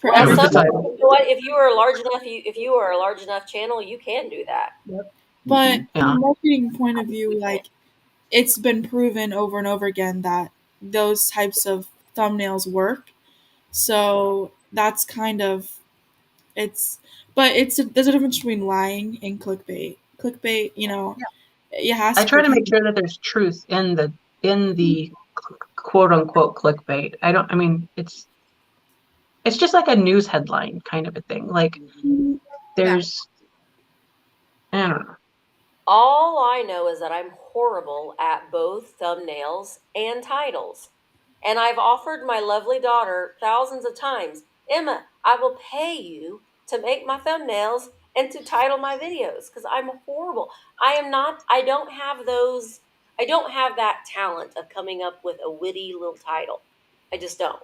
Well, you know what? If you are a large enough channel, you can do that. Yep. But from a marketing point of view, it's been proven over and over again that those types of thumbnails work. So that's kind of there's a difference between lying and clickbait. Clickbait, it has to. I try to make sure that there's truth in the quote unquote clickbait. It's just like a news headline kind of a thing. There's, I don't know. All I know is that I'm horrible at both thumbnails and titles. And I've offered my lovely daughter thousands of times, Emma, I will pay you to make my thumbnails and to title my videos, because I'm horrible. I don't have that talent of coming up with a witty little title. I just don't.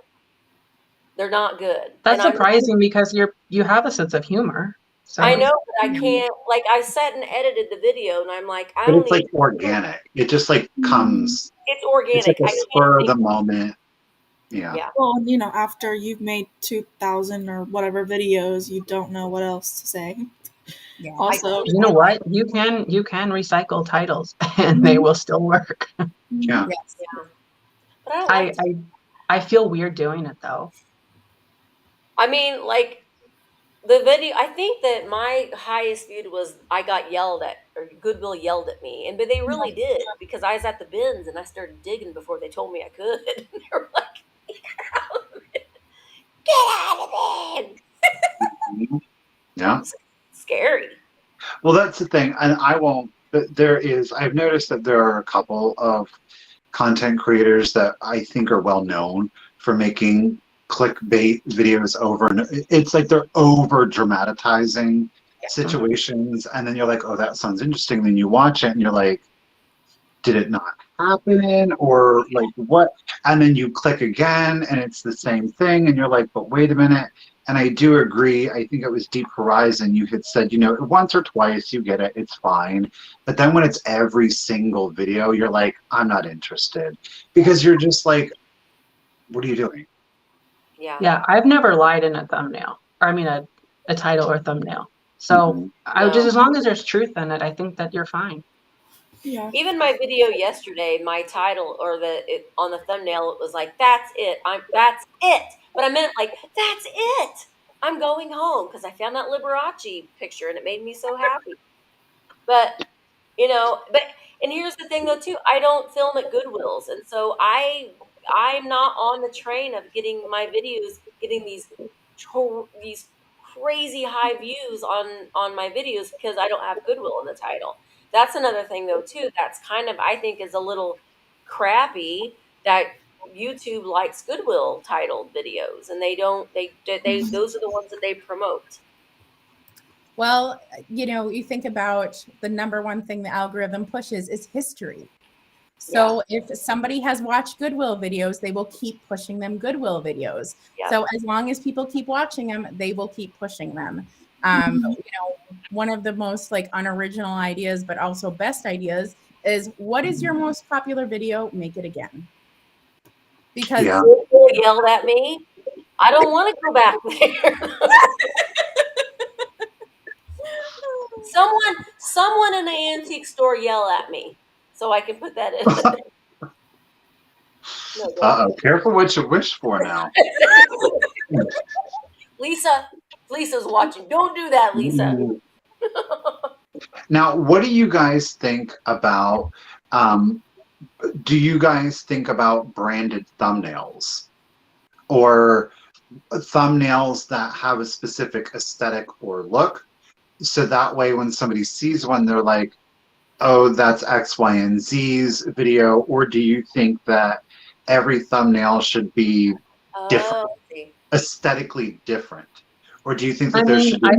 They're not good. That's surprising because you have a sense of humor. So. I know, but I can't. I sat and edited the video, and I'm like, it's organic. It just comes. It's organic. It's like a spur of the moment. Yeah. Well, after you've made 2,000 or whatever videos, you don't know what else to say. Yeah. Also, you know what? You can recycle titles, and they will still work. Yeah. Yes. Yeah. But I feel weird doing it though. I mean, the video, I think that my highest viewed was I got yelled at, or Goodwill yelled at me, but they really did, because I was at the bins and I started digging before they told me I could. And they were like, "Get out of it!" Yeah. It's scary. Well, that's the thing, and I've noticed that there are a couple of content creators that I think are well known for making clickbait videos over, and it's like they're over dramatizing situations, and then you're like, oh, that sounds interesting. Then you watch it and you're like, did it not happen, or what? And then you click again and it's the same thing, and you're like, but wait a minute. And I do agree. I think it was Deep Horizon. You had said, once or twice you get it, it's fine. But then when it's every single video, you're like, I'm not interested, because you're just like, what are you doing? Yeah, I've never lied in a thumbnail, or a title or thumbnail. So as long as there's truth in it, I think that you're fine. Yeah. Even my video yesterday, my title on the thumbnail, it was like, "That's it. That's it." But I meant "That's it. I'm going home," because I found that Liberace picture and it made me so happy. But and here's the thing though too, I don't film at Goodwills, and so I'm not on the train of getting my videos getting these crazy high views on my videos, because I don't have Goodwill in the title. That's another thing though too, that's kind of, I think, is a little crappy, that YouTube likes Goodwill titled videos, and they those are the ones that they promote. Well, you think about the number one thing the algorithm pushes is history. So if somebody has watched Goodwill videos, they will keep pushing them Goodwill videos. Yeah. So as long as people keep watching them, they will keep pushing them. One of the most unoriginal ideas, but also best ideas, is what is your most popular video? Make it again. Because people yelled at me. I don't want to go back there. someone in an antique store yell at me so I can put that in. No, Uh-oh, careful what you wish for now. Lisa's watching. Don't do that, Lisa. Now, what do you guys think about, do you guys think about branded thumbnails or thumbnails that have a specific aesthetic or look? So that way when somebody sees one, they're like, oh, that's X, Y, and Z's video. Or do you think that every thumbnail should be different, aesthetically different? Or do you think that there should be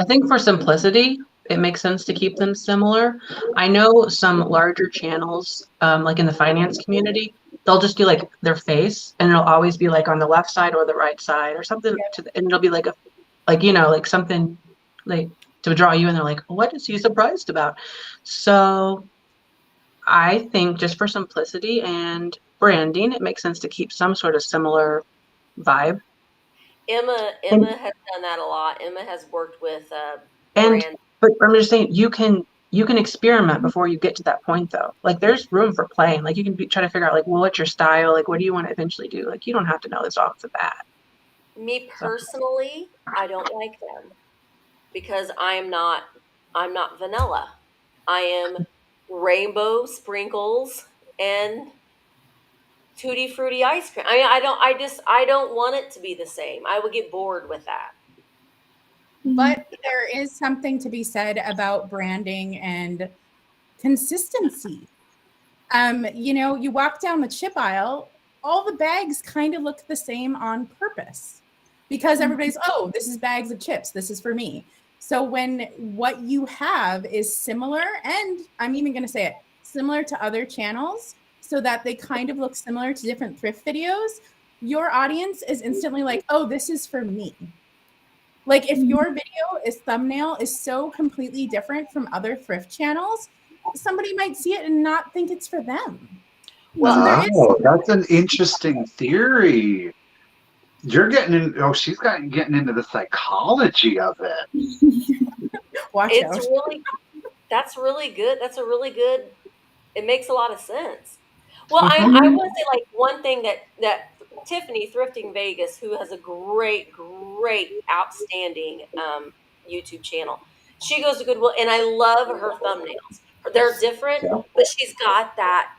I think for simplicity, it makes sense to keep them similar. I know some larger channels, like in the finance community, they'll just do like their face, and it'll always be like on the left side or the right side or something, and it'll be like like something like to draw you in. They're like, what is he surprised about? So I think just for simplicity and branding, it makes sense to keep some sort of similar vibe. Emma has done that a lot. Emma has worked with brand. But I'm just saying, you can experiment before you get to that point, though. Like, there's room for playing. Like, you can try to figure out, like, well, what's your style? Like, what do you want to eventually do? Like, you don't have to know this off the bat. Me personally, I don't like them because I'm not vanilla. I am rainbow sprinkles and tutti frutti ice cream. I mean, I don't want it to be the same. I would get bored with that. But there is something to be said about branding and consistency. You walk down the chip aisle, all the bags kind of look the same on purpose because everybody's, oh, this is bags of chips. This is for me. So when what you have is similar, and I'm even going to say it, similar to other channels, so that they kind of look similar to different thrift videos, your audience is instantly like, oh, this is for me. Like if your thumbnail is so completely different from other thrift channels, somebody might see it and not think it's for them. Well, that's an interesting theory. You're getting in. Oh, she's getting into the psychology of it. That's really good. That's a really good. It makes a lot of sense. Well, I want to say like one thing that Tiffany Thrifting Vegas, who has a great, outstanding YouTube channel. She goes to Goodwill, and I love her thumbnails. They're different, but she's got that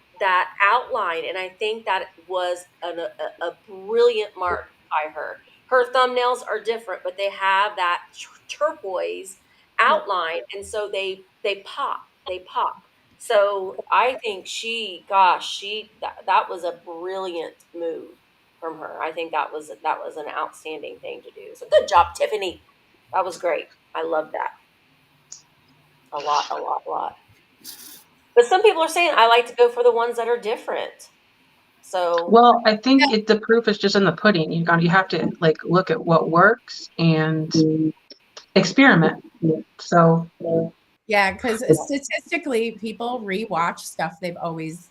outline, and I think that was a brilliant mark by her. Her thumbnails are different, but they have that turquoise outline, and so they pop. So I think that was a brilliant move from her. I think that was an outstanding thing to do. So good job, Tiffany. That was great. I love that. A lot. But some people are saying I like to go for the ones that are different. So well, I think the proof is just in the pudding. You have to like look at what works and experiment. So yeah, because statistically, people rewatch stuff they've always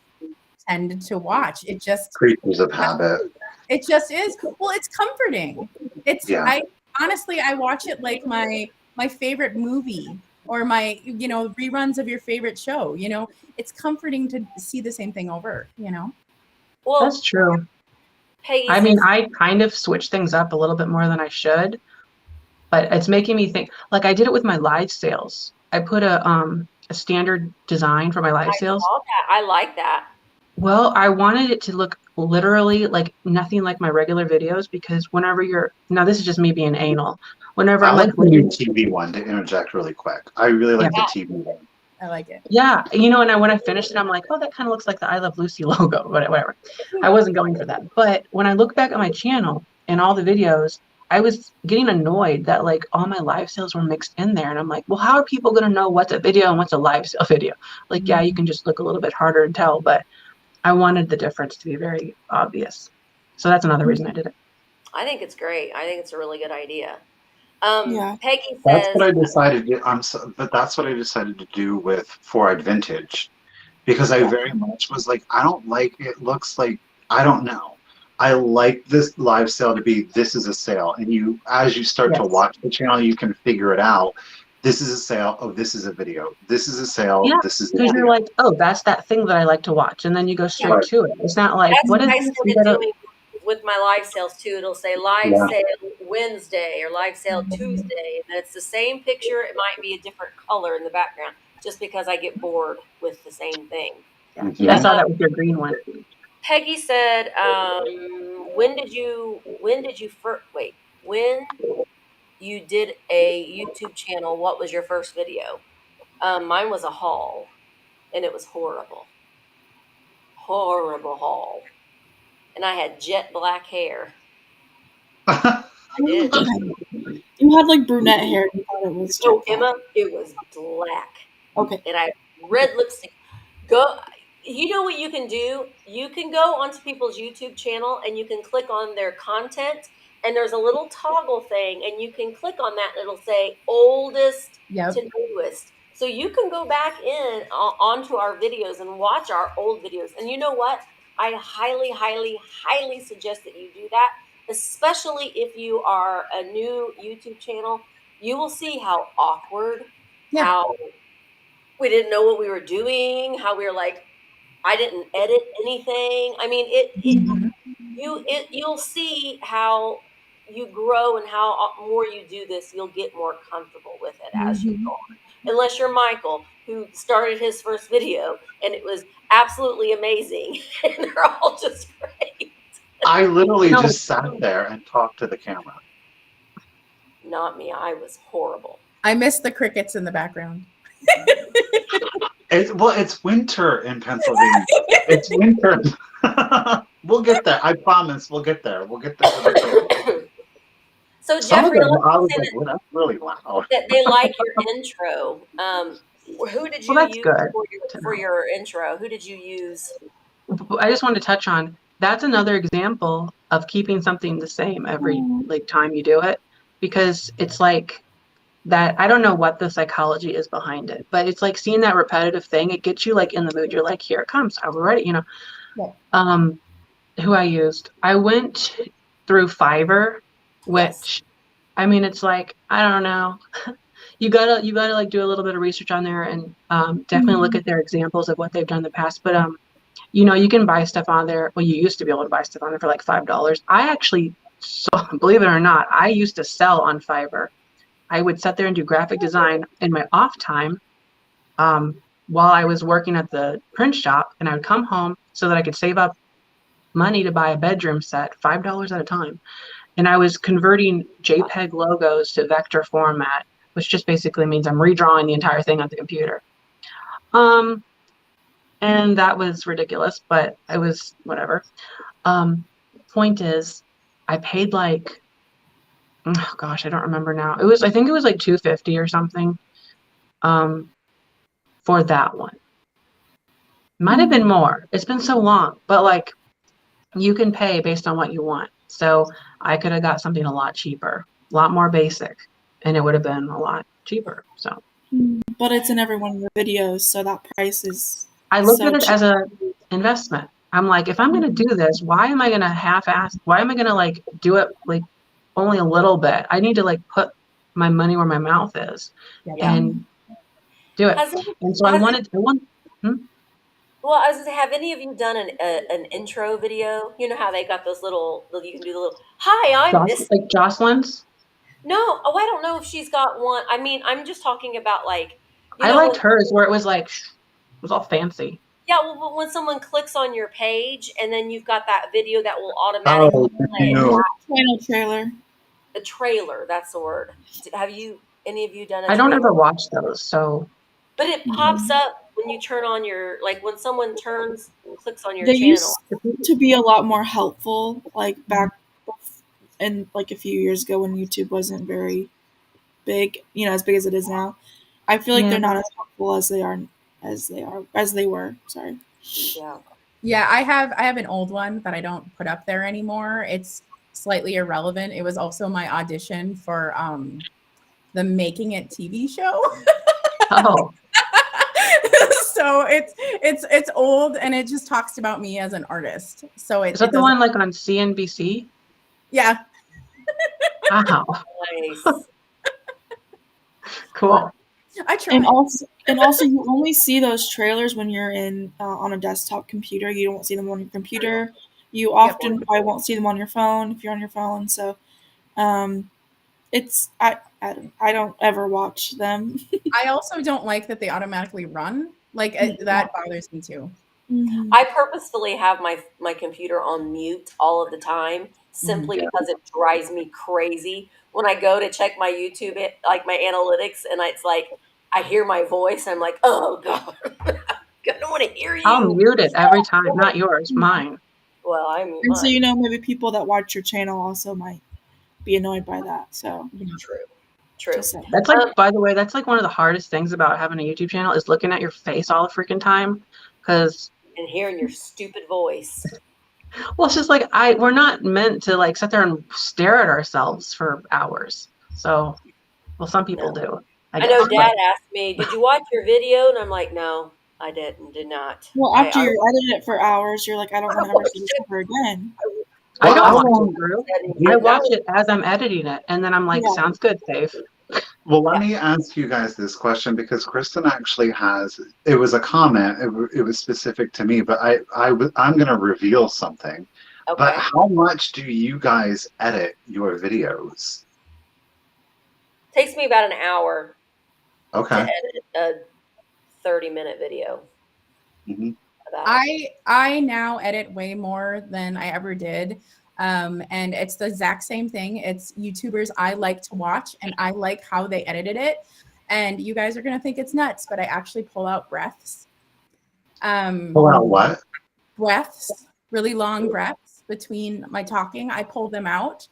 tended to watch. It just creatures of habit. It just is. Well, it's comforting. I honestly watch it like my favorite movie or my reruns of your favorite show. It's comforting to see the same thing over. Well, that's true. Peggy I mean, I kind of switch things up a little bit more than I should, but it's making me think. Like I did it with my live sales. I put a standard design for my live sales. I like that. Well, I wanted it to look literally like nothing like my regular videos because whenever now this is just me being anal. Whenever I'm like the new TV one to interject really quick. I really like the TV one. I like it. Yeah, and when I finished it, I'm like, oh, that kind of looks like the I Love Lucy logo, whatever. I wasn't going for that. But when I look back at my channel and all the videos, I was getting annoyed that like all my live sales were mixed in there. And I'm like, well, how are people going to know what's a video and what's a live sale video? Like, yeah, you can just look a little bit harder and tell, but I wanted the difference to be very obvious. So that's another reason I did it. I think it's great. I think it's a really good idea. Peggy says that's what I decided to, but that's what I decided to do with 4-Vintage because I very much was like, I don't like it looks like, I don't know. I like this live sale to be, this is a sale. And as you start to watch the channel, you can figure it out. this is a sale. Oh, this is a video. This is a sale. Yeah, This is a because you're video. like, oh, that's that thing that I like to watch, and then you go straight Right. to it. It's not like, That's what what is I this? You started gotta, doing with my live sales too. It'll say live Yeah. sale Wednesday or live sale Tuesday. And it's the same picture. It might be a different color in the background just because I get bored with the same thing. yeah, I saw Um, that with your green one. Peggy said, when did you first, wait, when you did a YouTube channel, what was your first video? Mine was a haul and it was horrible. Horrible haul. And I had jet black hair. I did. You had like brunette hair. You thought it was jet Oh, black. Emma, it was black. Okay. And I had red lipstick. Go. You know what you can do? You can go onto people's YouTube channel and you can click on their content, and there's a little toggle thing, and you can click on that, and it'll say oldest Yep. to newest. So you can go back onto our videos and watch our old videos. And you know what? I highly, highly, highly suggest that you do that, especially if you are a new YouTube channel. You will see how awkward, Yeah. how we didn't know what we were doing, how we were like, I didn't edit anything. I mean, Mhm. you'll see how you grow and how more you do this, you'll get more comfortable with it as you Mhm. go on. Unless you're Michael, who started his first video and it was absolutely amazing, and they're all just great. I literally No, just sat there and talked to the camera. Not me. I was horrible. I miss the crickets in the background. It's winter in Pennsylvania. It's winter. We'll get there. I promise. We'll get there. We'll get there eventually. So Some of Jeffrey, them, let's I was say like, well, that's really loud. that they like your intro. Who did you well, that's use good. for your intro? Who did you use? I just want to touch on, that's another example of keeping something the same every like time you do it, because it's like that. I don't know what the psychology is behind it, but it's like seeing that repetitive thing. It gets you like in the mood. You're like, here it comes. I'm ready. You know. Yeah. Who I used. I went through Fiverr, Yes. which I mean, it's like, I don't know. You gotta like do a little bit of research on there and definitely look at their examples of what they've done in the past. But you know, you can buy stuff on there. Well, you used to be able to buy stuff on there for like $5. I actually, so believe it or not, I used to sell on Fiverr. I would sit there and do graphic design in my off time while I was working at the print shop, and I would come home so that I could save up money to buy a bedroom set, $5 at a time. And I was converting JPEG logos to vector format, which just basically means I'm redrawing the entire thing on the computer. And that was ridiculous, but it was whatever. Point is, I paid like, oh gosh, I don't remember now. I think it was like $250 or something for that one. Might have been more. It's been so long, but like you can pay based on what you want. So I could have got something a lot cheaper, a lot more basic, and it would have been a lot cheaper. So, But it's in every one of your videos, so that price is I looked so at it cheap. as an investment. I'm like, if I'm going to do this, why am I going to half-ass? Why am I going to like do it like only a little bit? I need to like put my money where my mouth is and do it. And so I wanted. Well, I was gonna say, have any of you done an intro video? You know how they got those little, you can do the little, hi, I'm this. Like Jocelyn's. No, oh, I don't know if she's got one. I mean, I'm just talking about like, I liked hers where it was like, it was all fancy. Yeah, well, when someone clicks on your page and then you've got that video that will automatically play Channel trailer. a trailer. That's the word. Have you, any of you done a I trailer? don't ever watch those, so. But it pops up when you turn on your, like when someone clicks on your They channel. used to be a lot more helpful, like back in like a few years ago when YouTube wasn't very big, as big as it is now. I feel like they're not as helpful as they were. Sorry. Yeah. Yeah, I have an old one that I don't put up there anymore. It's slightly irrelevant. It was also my audition for the Making It TV show. Oh. So it's old and it just talks about me as an artist. So is that the one like on CNBC? Yeah. Nice. Cool. I try. And also, you only see those trailers when you're in on a desktop computer. You don't see them on your computer. You often probably won't see them on your phone if you're on your phone. So, it's I don't ever watch them. I also don't like that they automatically run. Like that bothers me too. Mhm. I purposefully have my computer on mute all of the time simply because it drives me crazy when I go to check my YouTube, like my analytics, and it's like I hear my voice. I'm like, oh God, I don't want to hear I'll you. mute it every time. Not yours, mine. Well, I mute And so mine. maybe people that watch your channel also might be annoyed by that. So True. just saying. That's like, by the way, that's like one of the hardest things about having a YouTube channel is looking at your face all the freaking time. Because, And hearing your stupid voice. well, it's just like we're not meant to like sit there and stare at ourselves for hours. So, well, some people do. I know guess, Dad asked me, "Did you watch your video?" And I'm like, "No, I did not." Well, after you're editing it for hours, you're like, I don't want to ever see this ever again. I Well, don't how watch long- it through. Yeah. I watch it as I'm editing it, and then I'm like, Yeah. sounds good, Dave. Well, let me ask you guys this question because Kristen actually has. It was a comment. It was specific to me, but I'm going to reveal something. Okay. But how much do you guys edit your videos? Takes me about an hour to Okay. edit a 30-minute video. hmm I now edit way more than I ever did. And it's the exact same thing. It's YouTubers I like to watch and I like how they edited it. And you guys are going to think it's nuts, but I actually pull out breaths. Pull out what? Breaths, really long breaths between my talking. I pull them out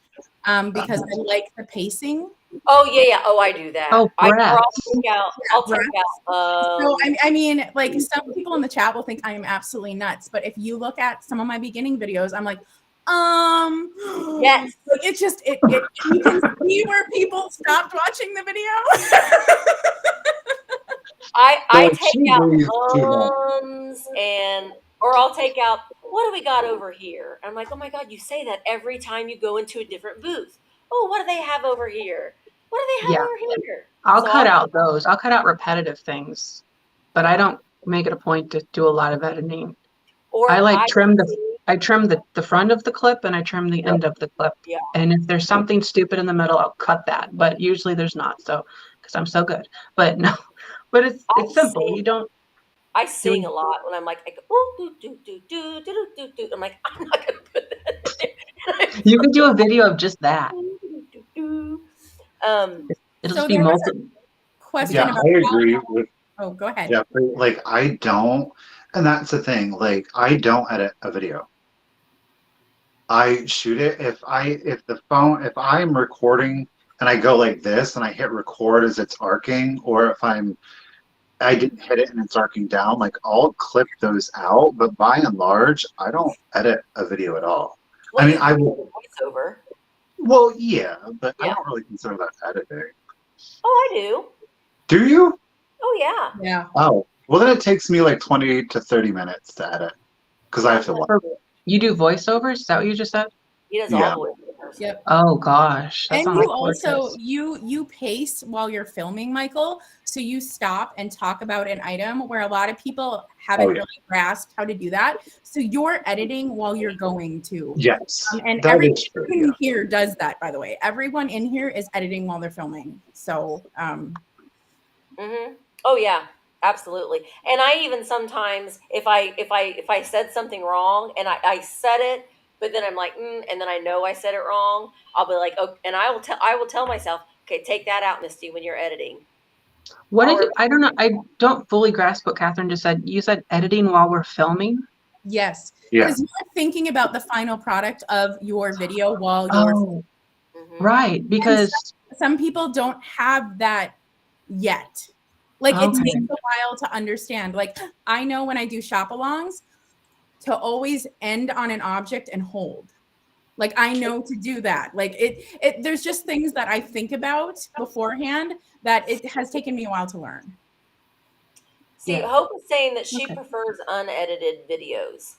because I like the pacing. Oh yeah. Oh, I do that. Oh, I'll breaths. take out. So I mean, like some people in the chat will think I am absolutely nuts, but if you look at some of my beginning videos, I'm like, yes. like it's just you can see where people stopped watching the video. I she take out breathes too much. or I'll take out, what do we got over here? I'm like, oh my God, you say that every time you go into a different booth. Oh, what do they have over here? What do they have Yeah. over here? I'll cut out those. I'll cut out repetitive things, but I don't make it a point to do a lot of editing. Or I trim the front of the clip and I trim the end of the clip. Yeah. And if there's something stupid in the middle, I'll cut that. But usually there's not. So, because I'm so good. But no, but it's simple. You don't. I sing a lot when I'm like, I go, oh, do, do, do, do, do, do, do. I'm like, I'm not going to put that in there. You could do a video of just that. It'll just be multiple. Question Yeah, about I agree with. Oh, go ahead. Yeah, like I don't, and that's the thing. Like I don't edit a video. I shoot it if I'm recording and I go like this and I hit record as it's arcing, or if I didn't hit it and it's arcing down, like I'll clip those out. But by and large, I don't edit a video at all. Well, I mean, I will. Voiceover. Well, yeah, but I don't really consider that editing. Oh, I do. Do you? Oh, yeah. Yeah. Oh, well, then it takes me like 20 to 30 minutes to edit because I have to watch. You do voiceovers? Is that what you just said? He does all voiceovers. Yep. Oh gosh. And you also you pace while you're filming, Michael. So you stop and talk about an item where a lot of people haven't really grasped how to do that. So you're editing while you're going to. Yes. And everyone in here does that, by the way. Everyone in here is editing while they're filming. So Oh yeah, absolutely. And I even sometimes if I said something wrong and I said it, but then I'm like, and then I know I said it wrong, I'll be like, oh, and I will tell myself, okay, take that out, Misty, when you're editing. What did I don't know. I don't fully grasp what Catherine just said. You said editing while we're filming? Yes. Yeah. Because you're thinking about the final product of your video while you're right. Because some people don't have that yet. Like it takes a while to understand. Like I know when I do shop-alongs to always end on an object and hold. Like I know to do that. Like it there's just things that I think about beforehand that it has taken me a while to learn. See, Hope is saying that she prefers unedited videos.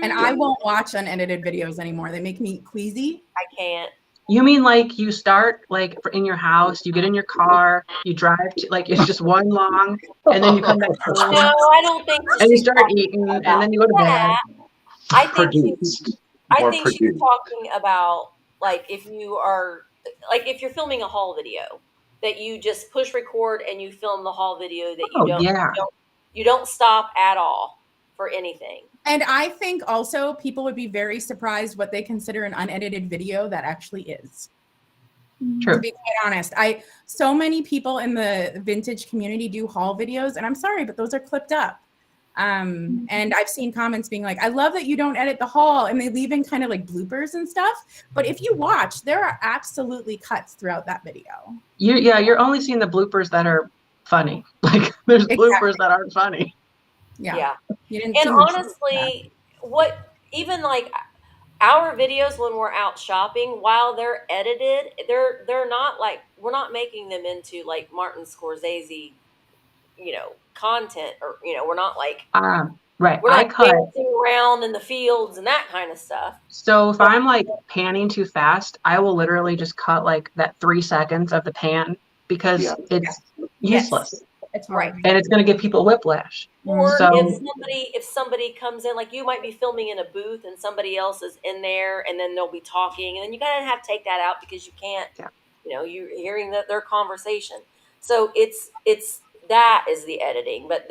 And I won't watch unedited videos anymore. They make me queasy. I can't. You mean like you start like in your house, you get in your car, you drive to, like it's just one long, and then you come back home No, I don't think that and you she's start talking eating, and about then you go to bed. that. I think Produced. I More think she's produced. talking about like if you are like if you're filming a haul video that you just push record and you film the haul video that Oh yeah. you don't stop at all for anything. And I think also people would be very surprised what they consider an unedited video that actually is. True. To be quite honest, so many people in the vintage community do haul videos, and I'm sorry, but those are clipped up. And I've seen comments being like, I love that you don't edit the haul, and they leave in kind of like bloopers and stuff. But if you watch, there are absolutely cuts throughout that video. You're only seeing the bloopers that are funny. Like there's bloopers that aren't funny. Yeah. And honestly, what even like our videos when we're out shopping, while they're edited, they're not like we're not making them into like Martin Scorsese, content, or we're not like Right. we're I not cut. dancing around in the fields and that kind of stuff. So if I'm like panning too fast, I will literally just cut like that 3 seconds of the pan because it's useless. It's right. And it's going to give people whiplash. Or So, if somebody comes in, like you might be filming in a booth and somebody else is in there, and then they'll be talking, and then you gotta have to take that out because you can't, you're hearing their conversation. So it's that is the editing, but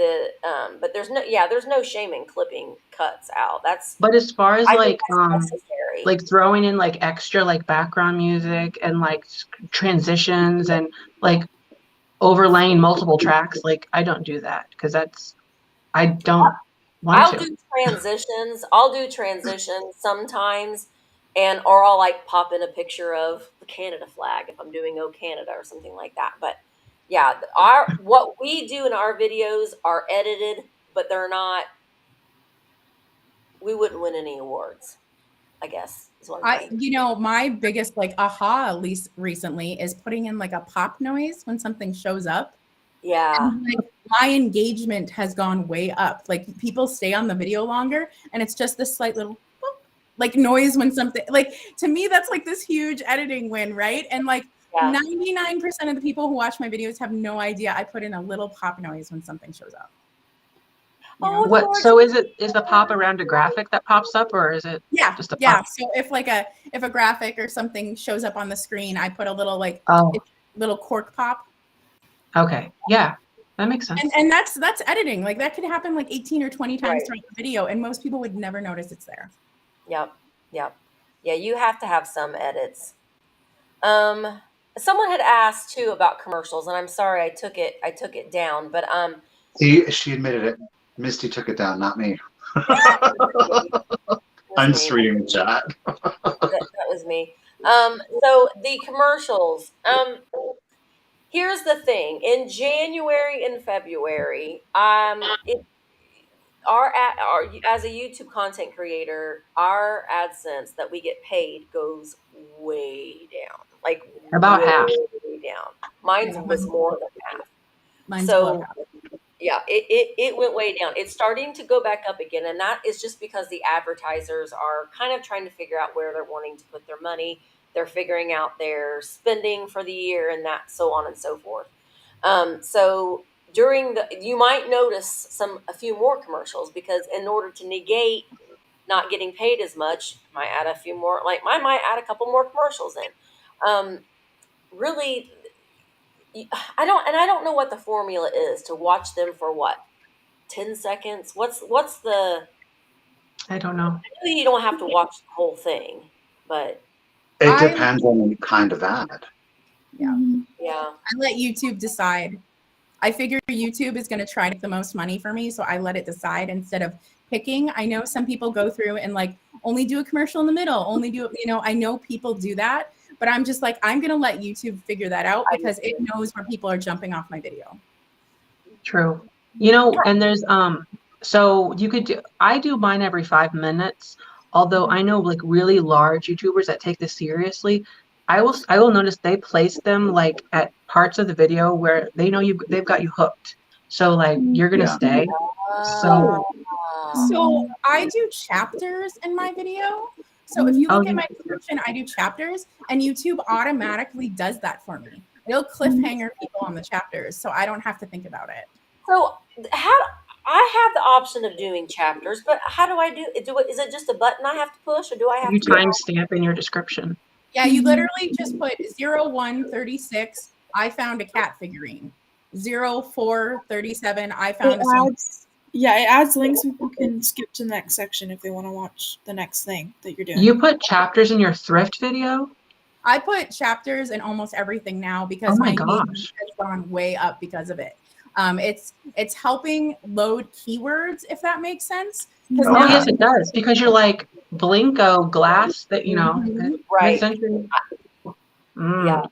but there's no shame in clipping cuts out. but as far as necessary. like throwing in like extra like background music and like transitions and like overlaying multiple tracks, like I don't do that because I don't want to. I'll do transitions sometimes, or I'll like pop in a picture of the Canada flag if I'm doing Oh Canada or something like that. But yeah, what we do in our videos are edited, but they're not. We wouldn't win any awards, I guess. Is what I'm saying. My biggest like aha, at least recently, is putting in like a pop noise when something shows up. Yeah. And, like, my engagement has gone way up. Like people stay on the video longer, and it's just this slight little boop, like noise when something, like, to me that's like this huge editing win, right? And like 99% of the people who watch my videos have no idea I put in a little pop noise when something shows up. So is the pop around a graphic that pops up, or is it just a pop? So if a graphic or something shows up on the screen, I put a little little cork pop. Okay. Yeah. That makes sense. And that's editing. Like that could happen like 18 or 20 times throughout the video, and most people would never notice it's there. Yep. Yeah, you have to have some edits. Someone had asked too about commercials, and I'm sorry I took it down, but See, she admitted it. Misty took it down, not me. I'm just reading the chat. that was me. So the commercials. Here's the thing: in January and February, as a YouTube content creator, our AdSense that we get paid goes way down, like about half. Way down. Mine was more than half. Mine's below half. Yeah, it went way down. It's starting to go back up again, and that is just because the advertisers are kind of trying to figure out where they're wanting to put their money. They're figuring out their spending for the year and that, so on and so forth. So you might notice a few more commercials, because in order to negate not getting paid as much, might add a few more. Like I might add a couple more commercials in. Really. I don't know what the formula is to watch them for 10 seconds. What's the? I don't know. Maybe you don't have to watch the whole thing, but it depends on the kind of ad. Yeah. I let YouTube decide. I figure YouTube is going to try to get the most money for me, so I let it decide instead of picking. I know some people go through and like only do a commercial in the middle, only do, I know people do that. But I'm just like, I'm going to let YouTube figure that out because it knows where people are jumping off my video. True. And there's, so I do mine every 5 minutes, although I know like really large YouTubers that take this seriously. I will notice they place them like at parts of the video where they know they've got you hooked. So like you're going to stay. So I do chapters in my video. So if you Oh, look at my description, I do chapters, and YouTube automatically does that for me. It'll cliffhanger people on the chapters, so I don't have to think about it. So how I have the option of doing chapters, but how do I do it? Is it just a button I have to push, or do I have you to timestamp in your description. Yeah, you literally just put 0136. I found a cat figurine. 0437. I found a song. It adds links so people can skip to the next section if they want to watch the next thing that you're doing. You put chapters in your thrift video? I put chapters in almost everything now because Oh my engagement gosh. has gone way up because of it. It's helping load keywords, if that makes sense. Because Oh, now yes, it does. Because you're like Blinko glass that, you know, Right. mid-century. Yeah.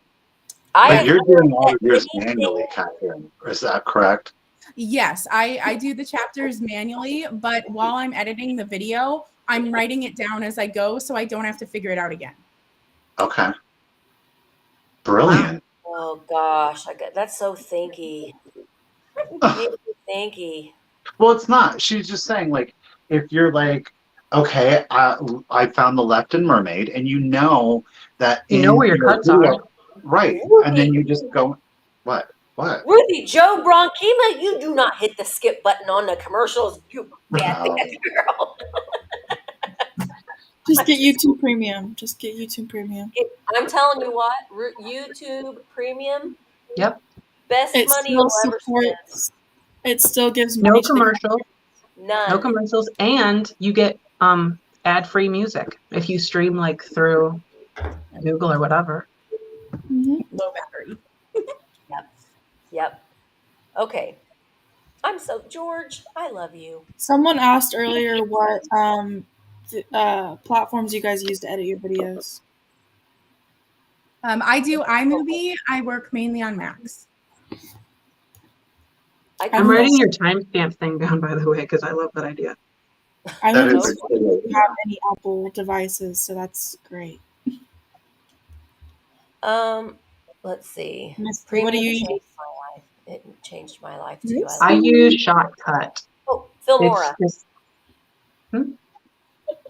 But you're doing all of yours manually, Katherine. Is that correct? Yes, I do the chapters manually, but while I'm editing the video, I'm writing it down as I go so I don't have to figure it out again. Okay. Brilliant. Oh gosh, that's so thinky. Thinky. Well, it's not. She's just saying, like, if you're like, okay, I found the Lepton mermaid, and you know that You know where your cuts are. Right. And then you just go, what? What? Ruthie Joe Bronchima, you do not hit the skip button on the commercials, you bad girl. Just get YouTube Premium. Just get YouTube Premium. I'm telling you what, YouTube Premium. Yep. Best It money still you'll ever supports. spend. It still gives No money to the commercials. None. No commercials. And you get ad-free music if you stream like through Google or whatever. Low battery. Yep. Okay. I'm so George, I love you. Someone asked earlier what platforms you guys use to edit your videos. I do iMovie. I work mainly on Macs. I'm writing your timestamp thing down, by the way, because I love that idea. I That don't is have any Apple devices, so that's great. Let's see. What do you use? changed my life. It changed my life too. I use Shotcut. Oh, Filmora.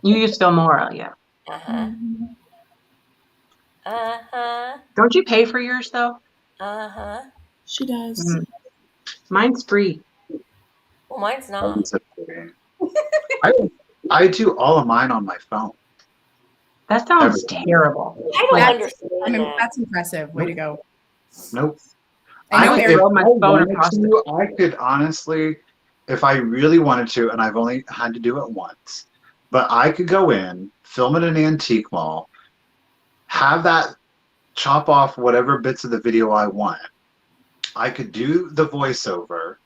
You use Filmora, yeah. Don't you pay for yours though? She does. Mine's free. Well, mine's not. I do all of mine on my phone. That sounds terrible. I don't understand that. That's impressive. Way to go. Nope. I know I could honestly, if I really wanted to, and I've only had to do it once, but I could go in, film at an antique mall, have that chop off whatever bits of the video I want. I could do the voiceover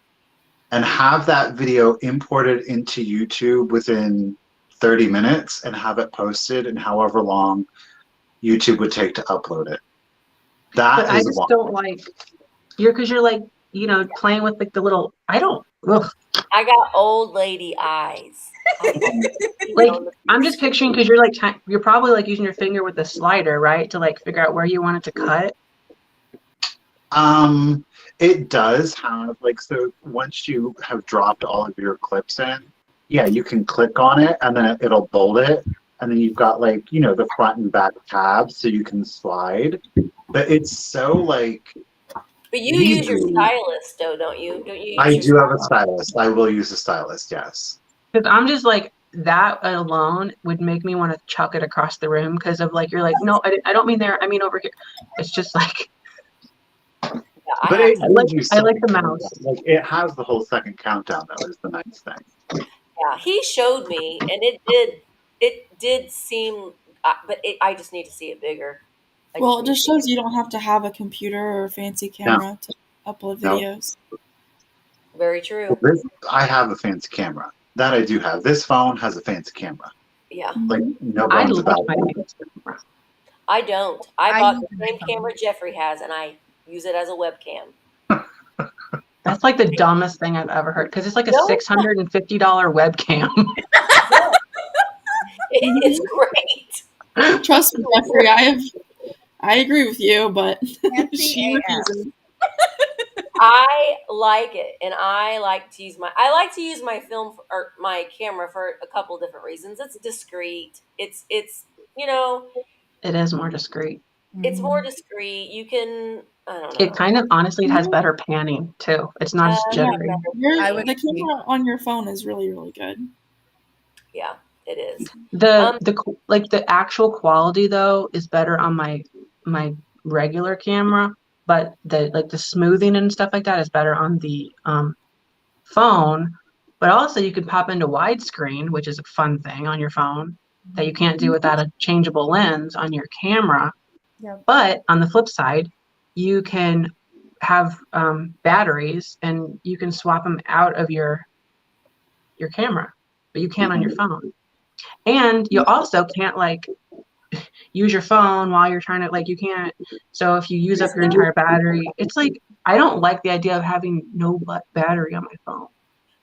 and have that video imported into YouTube within 30 minutes and have it posted in however long YouTube would take to upload it. But I just don't like because you're like, you know, playing with like the little I got old lady eyes. Like I'm just picturing because you're like you're probably like using your finger with the slider, right, to like figure out where you want it to cut. It does have like, so once you have dropped all of your clips in, yeah, you can click on it and then it'll bold it, and then you've got like, you know, the front and back tabs so you can slide. But it's so like. But you use your stylist, though, don't you? I do have a stylist. I will use a stylist, yes. Because I'm just like that alone would make me want to chuck it across the room because of like you're like, no, I don't mean there. I mean over here. It's just like. But I like the mouse. Like it has the whole second countdown. That was the nice thing. Yeah, he showed me, and it did seem, but I just need to see it bigger. Well, it just shows you don't have to have a computer or a fancy camera to upload videos. Very true. Well, I have a fancy camera. That I do have. This phone has a fancy camera. Yeah. Like no bones about it. I don't. I bought the same camera Jeffrey has, and I use it as a webcam. That's like the dumbest thing I've ever heard because it's like a $650 webcam. It's great. Trust me, Jeffrey. I agree with you, but she refuses. I like it, and I like to use my film or my camera for a couple of different reasons. It's discreet. It's you know, It is more discreet. it's more Mhm. discreet. You can, I don't It know. kind of, honestly, it has better panning too. It's not as Yeah, jittery. I would the agree. camera on your phone is really, really good. Yeah, it is. Like the actual quality though is better on my regular camera, but the smoothing and stuff like that is better on the phone. But also you can pop into widescreen, which is a fun thing on your phone that you can't do without a changeable lens on your camera. Yep. But on the flip side, you can have batteries and you can swap them out of your camera, but you can't on your phone. And you also can't like use your phone while you're trying to like you can't. So if you use up your entire battery, it's like I don't like the idea of having no battery on my phone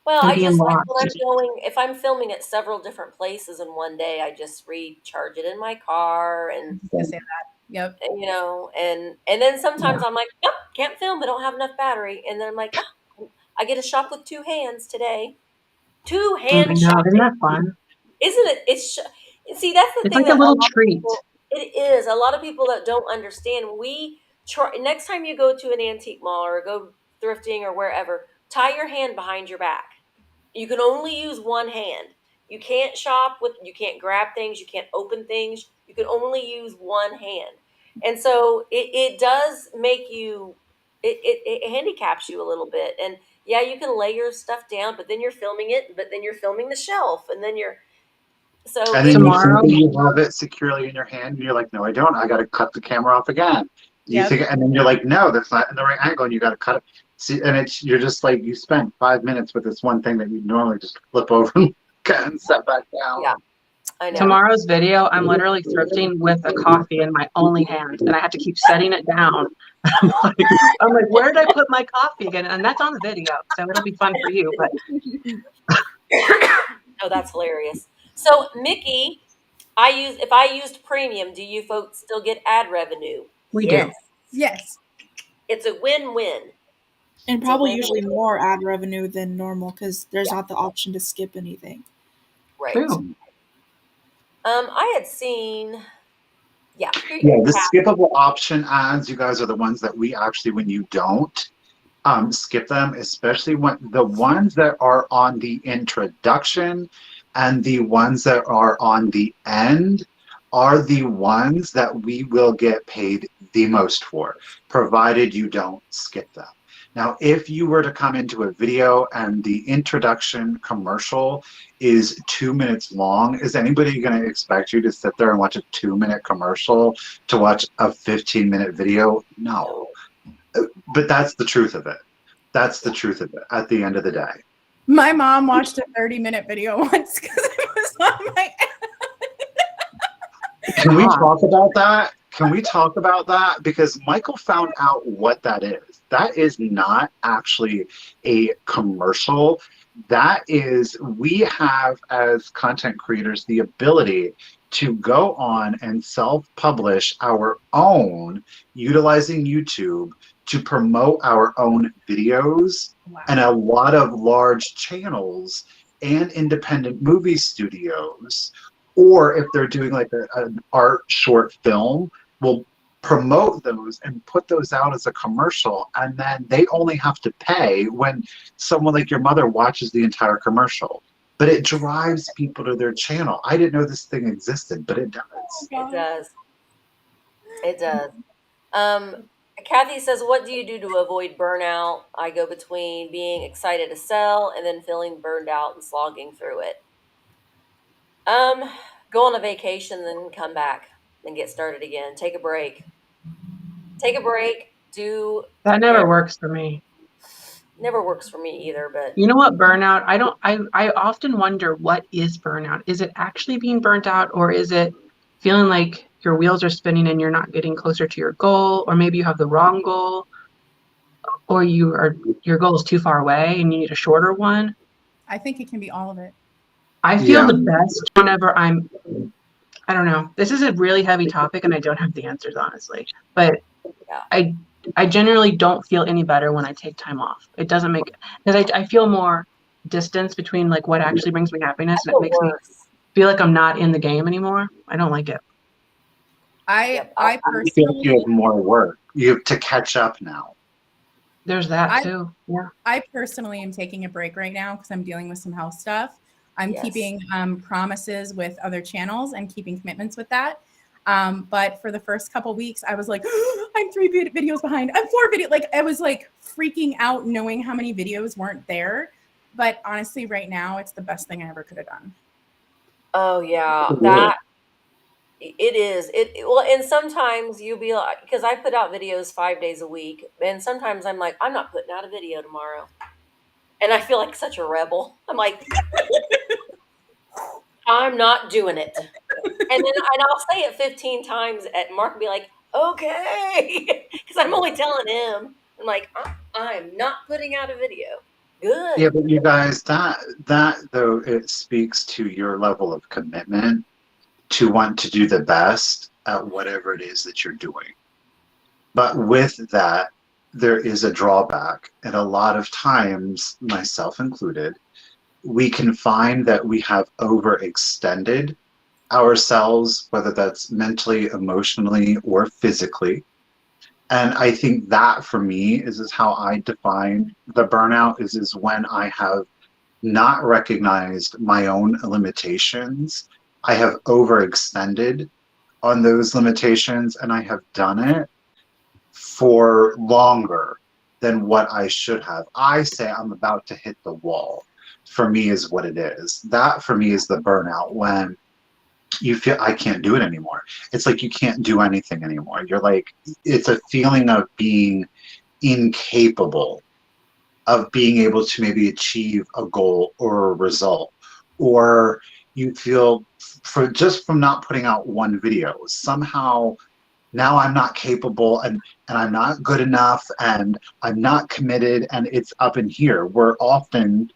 Well, and I being just like when lost. I'm going, if I'm filming at several different places in one day, I just recharge it in my car I and was gonna say that. Yep. and then Yeah. sometimes I'm like, nope, can't film. I don't have enough battery. And then I'm like, oh, I get to shop with two hands today. Two I hand know, isn't shopping. that fun? Isn't it? See, that's the It's thing like a that a little lot of treat. people, it is. A lot of people that don't understand, we try, next time you go to an antique mall or go thrifting or wherever, tie your hand behind your back. You can only use one hand. You can't grab things, you can't open things. You can only use one hand. And so it does make you, it handicaps you a little bit. And yeah, you can lay your stuff down, but then you're filming it, but then you're filming the shelf, and then so And then you think Tomorrow, that you have it securely in your hand, and you're like, no, I don't. I got to cut the camera off again. You Yep. think, and then you're like, no, that's not in the right angle, and you got to cut it. See, and you're just like, you spent 5 minutes with this one thing that you normally just flip over and set back down. yeah, I know. tomorrow's video, I'm literally thrifting with a coffee in my only hand, and I have to keep setting it down. I'm like, where did I put my coffee again? And that's on the video, so it'll be fun for you. But Oh, that's hilarious. So Mickey, if I used premium, do you folks still get ad revenue? we Yes. do. Yes. It's a win-win. And It's a probably win-win. usually more ad revenue than normal because there's Yeah. not the option to skip anything. Right. True. I had seen, yeah. Yeah, the skippable option ads, you guys are the ones that we actually, when you don't skip them, especially when the ones that are on the introduction and the ones that are on the end are the ones that we will get paid the most for, provided you don't skip them. Now, if you were to come into a video and the introduction commercial is 2 minutes long, is anybody going to expect you to sit there and watch a 2-minute commercial to watch a 15-minute video? No. But that's the truth of it. That's the truth of it at the end of the day. My mom watched a 30-minute video once because it was on my. Can we talk about that? Can we talk about that? Because Michael found out what that is. That is not actually a commercial. That is, we have as content creators the ability to go on and self-publish our own, utilizing YouTube to promote our own videos. Wow. And a lot of large channels and independent movie studios, or if they're doing like an art short film, will promote those and put those out as a commercial, and then they only have to pay when someone like your mother watches the entire commercial. But it drives people to their channel. I didn't know this thing existed, but it does. It does. It does. Kathy says, what do you do to avoid burnout? I go between being excited to sell and then feeling burned out and slogging through it. Go on a vacation, then come back and get started again. Take a break. Take a break. That never works for me. Never works for me either, but You know what, burnout? I often wonder, what is burnout? Is it actually being burnt out, or is it feeling like your wheels are spinning and you're not getting closer to your goal, or maybe you have the wrong goal, or your goal is too far away and you need a shorter one? I think it can be all of it. I feel Yeah. the best whenever I don't know. This is a really heavy topic and I don't have the answers, honestly. But yeah. I generally don't feel any better when I take time off. It doesn't make, because I feel more distance between like what actually brings me happiness, and it makes me feel like I'm not in the game anymore. I don't like it. Yep. I I feel like personally you have more work. You have to catch up now. There's that I too. Yeah. I personally am taking a break right now because I'm dealing with some health stuff. I'm Yes. keeping promises with other channels and keeping commitments with that. But for the first couple weeks, I was like, I'm 3 videos behind. I'm 4 videos. Like I was like freaking out knowing how many videos weren't there. But honestly, right now, it's the best thing I ever could have done. Oh yeah, Really? it is. Well, and sometimes you'll be like, because I put out videos 5 days a week, and sometimes I'm like, I'm not putting out a video tomorrow, and I feel like such a rebel. I'm like, I'm not doing it, and I'll say it 15 times, and Mark will be like, okay, because I'm only telling him. I'm like, I'm not putting out a video. Good. Yeah, but you guys, that though, it speaks to your level of commitment to want to do the best at whatever it is that you're doing. But with that, there is a drawback. And a lot of times, myself included, we can find that we have overextended ourselves, whether that's mentally, emotionally, or physically. And I think that for me is how I define the burnout is when I have not recognized my own limitations. I have overextended on those limitations and I have done it for longer than what I should have. I say I'm about to hit the wall. For me is what it is. That for me is the burnout, when you feel I can't do it anymore. It's like you can't do anything anymore. You're like, it's a feeling of being incapable of being able to maybe achieve a goal or a result, or you feel from not putting out one video somehow now I'm not capable, and I'm not good enough, and I'm not committed, and it's up in here. We're often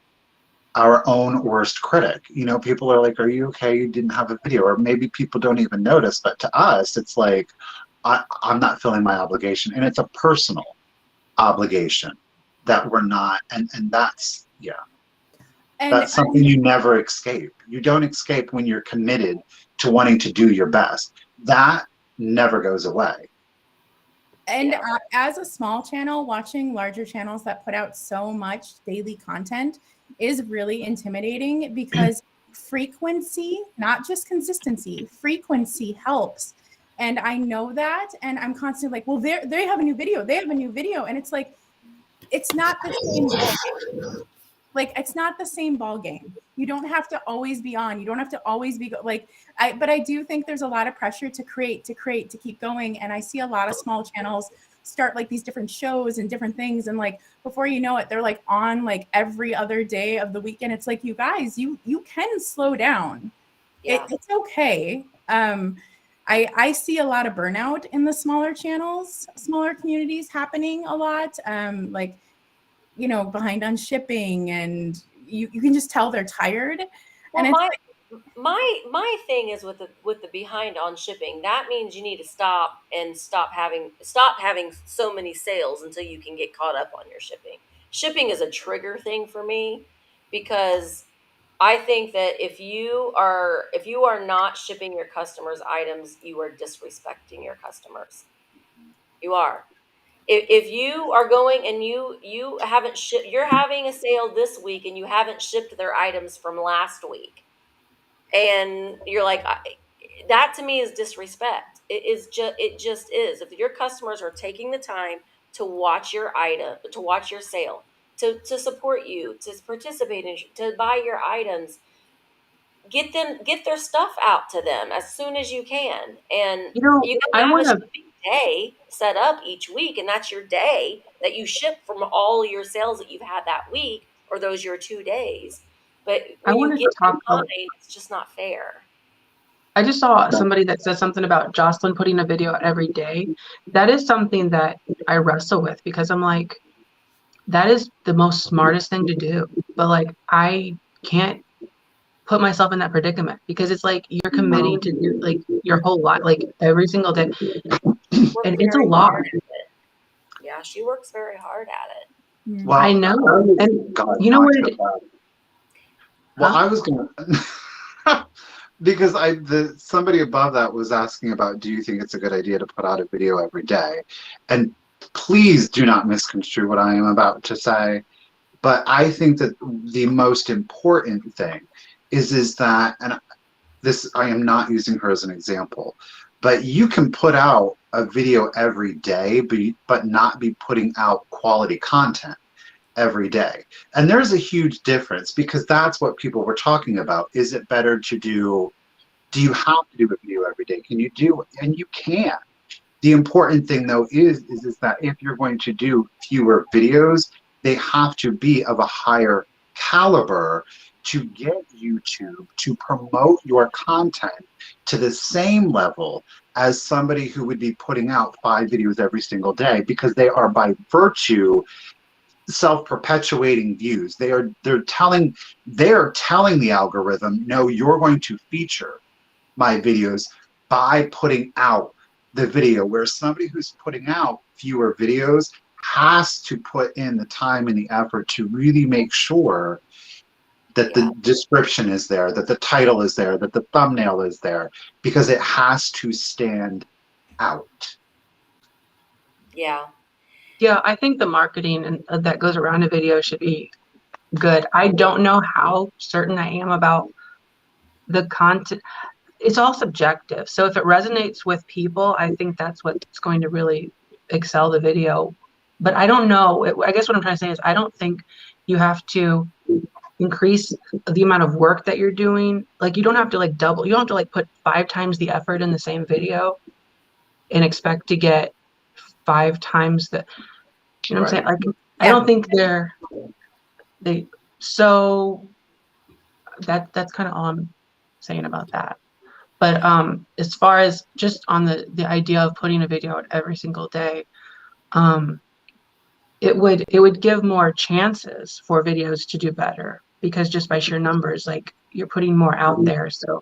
our own worst critic. You know, people are like, are you okay? You didn't have a video. Or maybe people don't even notice, but to us, it's like, I'm not feeling my obligation. And it's a personal obligation that we're not, and that's, yeah, And that's something you never escape. You don't escape when you're committed to wanting to do your best. That never goes away. And Yeah. as a small channel, watching larger channels that put out so much daily content is really intimidating, because frequency, not just consistency, frequency helps. And I know that. And I'm constantly like, well, they have a new video. They have a new video. And it's like, it's not the same ball. Like, it's not the same ball game. You don't have to always be on. You don't have to always be like, but I do think there's a lot of pressure to create, to keep going. And I see a lot of small channels start like these different shows and different things. And like, before you know it, they're like on like every other day of the weekend. It's like, you guys, you can slow down. Yeah. It's okay. I see a lot of burnout in the smaller channels, smaller communities happening a lot. Like, you know, behind on shipping, and you can just tell they're tired. Well, And it's my thing is with the behind on shipping. That means you need to stop having so many sales until you can get caught up on your shipping. Shipping is a trigger thing for me, because I think that if you are not shipping your customers items, you are disrespecting your customers. You are. If you are going and you haven't shipped, you're having a sale this week and you haven't shipped their items from last week, and you're like, that to me is disrespect. It just is. If your customers are taking the time to watch your item, to watch your sale, to support you, to participate in, to buy your items, get their stuff out to them as soon as you can. And You know, you I can have want a to, shipping day set up each week, and that's your day that you ship from all your sales that you've had that week, or those your 2 days. But I when you want get to talk behind, it's just not fair. I just saw somebody that said something about Jocelyn putting a video out every day. That is something that I wrestle with, because I'm like, that is the most smartest thing to do. But like, I can't put myself in that predicament, because it's like you're committing to do like your whole life, like every single day. Work And it's a very lot. hard at it. Yeah, she works very hard at it. Well, I know. And God, you know now I what feel it, bad. Well, huh? I was gonna. because somebody above that was asking about, do you think it's a good idea to put out a video every day? And please do not misconstrue what I am about to say. But I think that the most important thing is that, and this, I am not using her as an example, but you can put out a video every day, but not be putting out quality content every day. And there's a huge difference, because that's what people were talking about. Is it better to do you have to do a video every day? Can you do it? And you can. The important thing though is that if you're going to do fewer videos, they have to be of a higher caliber to get YouTube to promote your content to the same level as somebody who would be putting out 5 videos every single day, because they are by virtue self-perpetuating views. They're telling the algorithm, no, you're going to feature my videos by putting out the video, where somebody who's putting out fewer videos has to put in the time and the effort to really make sure that the description is there, that the title is there, that the thumbnail is there, because it has to stand out. Yeah. Yeah, I think the marketing that goes around a video should be good. I don't know how certain I am about the content. It's all subjective. So if it resonates with people, I think that's what's going to really excel the video. But I don't know. I guess what I'm trying to say is I don't think you have to increase the amount of work that you're doing. Like, you don't have to like double. You don't have to like put 5 times the effort in the same video and expect to get 5 times the, you know what I'm saying? Like, I don't think so that's kind of all I'm saying about that. But as far as just on the idea of putting a video out every single day, it would give more chances for videos to do better, because just by sheer numbers, like, you're putting more out there. So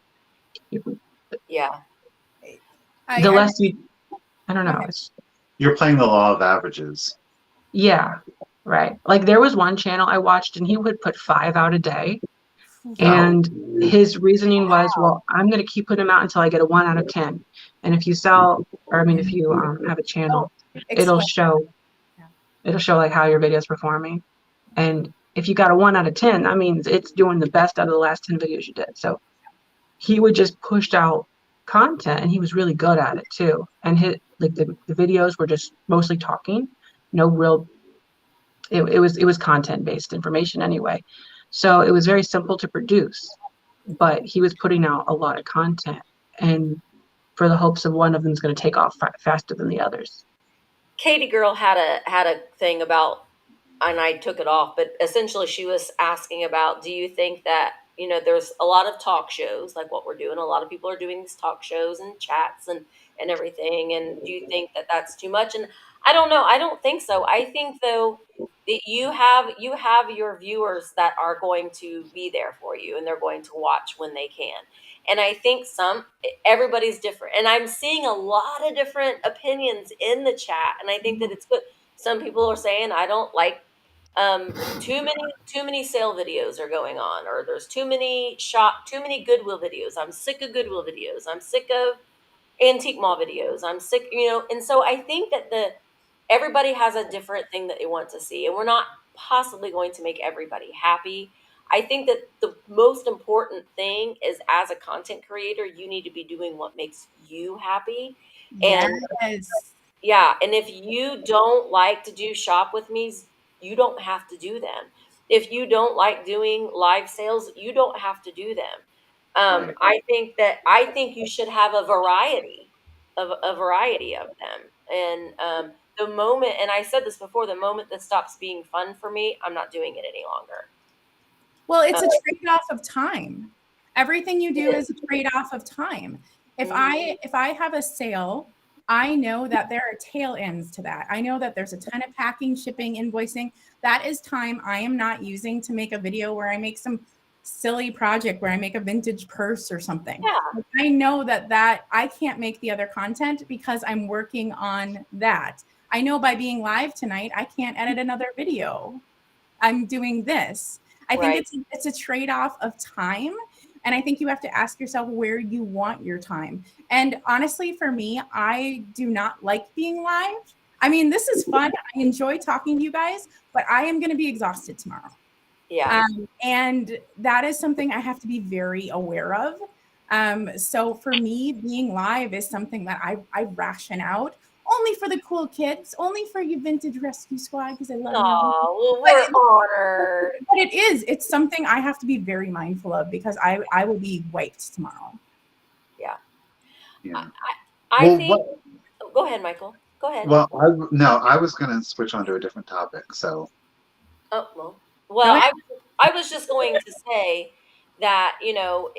Yeah. the less you, I don't know. You're playing the law of averages. Yeah, right. Like, there was one channel I watched and he would put 5 out a day. And his reasoning was, well, I'm going to keep putting them out until I get a 1 out of 10. And if you sell, or I mean, if you have a channel, it'll show like how your video is performing. And if you got a 1 out of 10, that means it's doing the best out of the last 10 videos you did. So he would just push out content, and he was really good at it too. And the videos were just mostly talking, no real, it was content based information anyway. So it was very simple to produce, but he was putting out a lot of content, and for the hopes of one of them is going to take off faster than the others. Katie Girl had a thing about, and I took it off, but essentially she was asking about, do you think that, there's a lot of talk shows like what we're doing. A lot of people are doing these talk shows and chats and everything. And do you think that that's too much? And I don't know. I don't think so. I think though that you have your viewers that are going to be there for you, and they're going to watch when they can. And I think everybody's different. And I'm seeing a lot of different opinions in the chat. And I think that it's good. Some people are saying, I don't like too many sale videos are going on, or there's too many Goodwill videos. I'm sick of Goodwill videos. I'm sick of antique mall videos. I'm sick, and so I think that everybody has a different thing that they want to see, and we're not possibly going to make everybody happy. I think that the most important thing is, as a content creator, you need to be doing what makes you happy. And yeah, and if you don't like to do shop with me's, you don't have to do them. If you don't like doing live sales, you don't have to do them. Right. I think you should have a variety of them. And the moment, and I said this before, the moment that stops being fun for me, I'm not doing it any longer. Well, it's a trade-off of time. Everything you do is a trade-off of time. If I have a sale, I know that there are tail ends to that. I know that there's a ton of packing, shipping, invoicing. That is time I am not using to make a video where I make some silly project where I make a vintage purse or something. Yeah. I know that I can't make the other content because I'm working on that. I know by being live tonight, I can't edit another video. I'm doing this. I think it's a trade-off of time, And I think you have to ask yourself where you want your time. And honestly, for me, I do not like being live. I mean, this is fun. I enjoy talking to you guys, but I am going to be exhausted tomorrow. Yeah. And that is something I have to be very aware of. So for me, being live is something that I ration out only for the cool kids, only for you vintage rescue squad, because I love you. Oh, well, we're honored. But it's something I have to be very mindful of because I will be wiped tomorrow. Yeah. Yeah. I Well, think, go ahead, Michael. Go ahead. Well, I was going to switch on to a different topic. So, Oh, well, I was just going to say that, you know,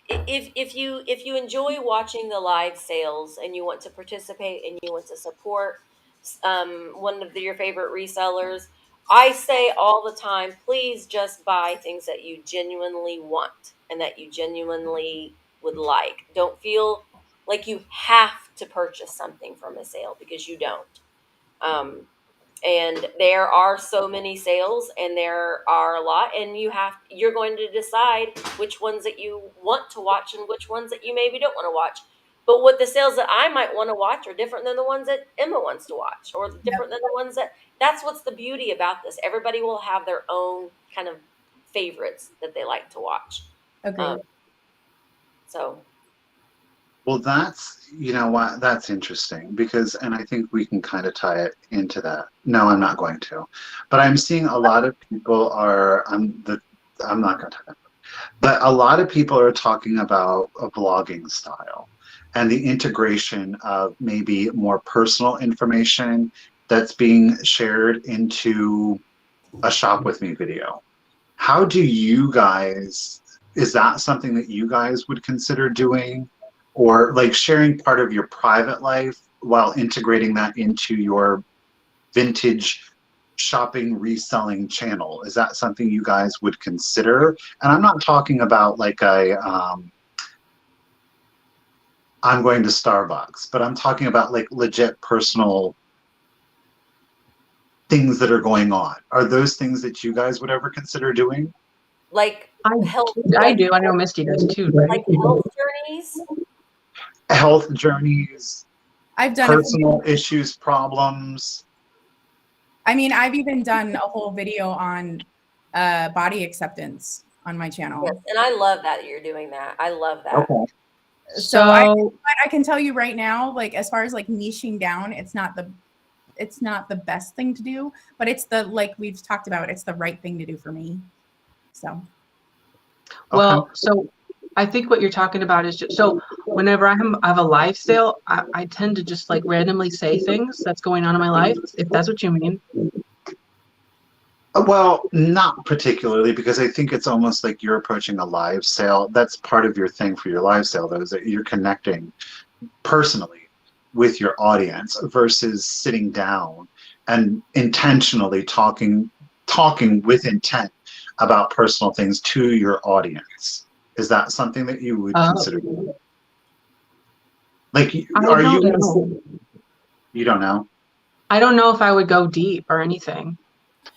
if you enjoy watching the live sales and you want to participate and you want to support one of your favorite resellers, I say all the time, please just buy things that you genuinely want and that you genuinely would like. Don't feel like you have to purchase something from a sale, because you don't. Um, and there are so many sales, and there are a lot, and you're going to decide which ones that you want to watch and which ones that you maybe don't want to watch. But what the sales that I might want to watch are different than the ones that Emma wants to watch, or different than the ones that's what's the beauty about this. Everybody will have their own kind of favorites that they like to watch. Okay. So well, you know what, that's interesting because, and I think we can kind of tie it into that. No, I'm not going to, but I'm seeing a lot of people I'm not going to, but a lot of people are talking about a blogging style and the integration of maybe more personal information that's being shared into a shop with me video. How do you guys, is that something that you guys would consider doing? Or like sharing part of your private life while integrating that into your vintage shopping reselling channel? Is that something you guys would consider? And I'm not talking about like I'm going to Starbucks, but I'm talking about like legit personal things that are going on. Are those things that you guys would ever consider doing? like health, I do. I know Misty does too, right? like health journeys. Health journeys, I've done personal issues, problems. I mean, I've even done a whole video on body acceptance on my channel. Yes, and I love that you're doing that. I love that. Okay. So I can tell you right now, like as far as like niching down, it's not the best thing to do, but it's like we've talked about, it's the right thing to do for me. So well, so I think what you're talking about is just, so whenever I have a live sale, I tend to just like randomly say things that's going on in my life, if that's what you mean. Well, not particularly, because I think it's almost like you're approaching a live sale. That's part of your thing for your live sale, though, is that you're connecting personally with your audience versus sitting down and intentionally talking with intent about personal things to your audience. Is that something that you would consider doing? Like, you don't know? I don't know if I would go deep or anything.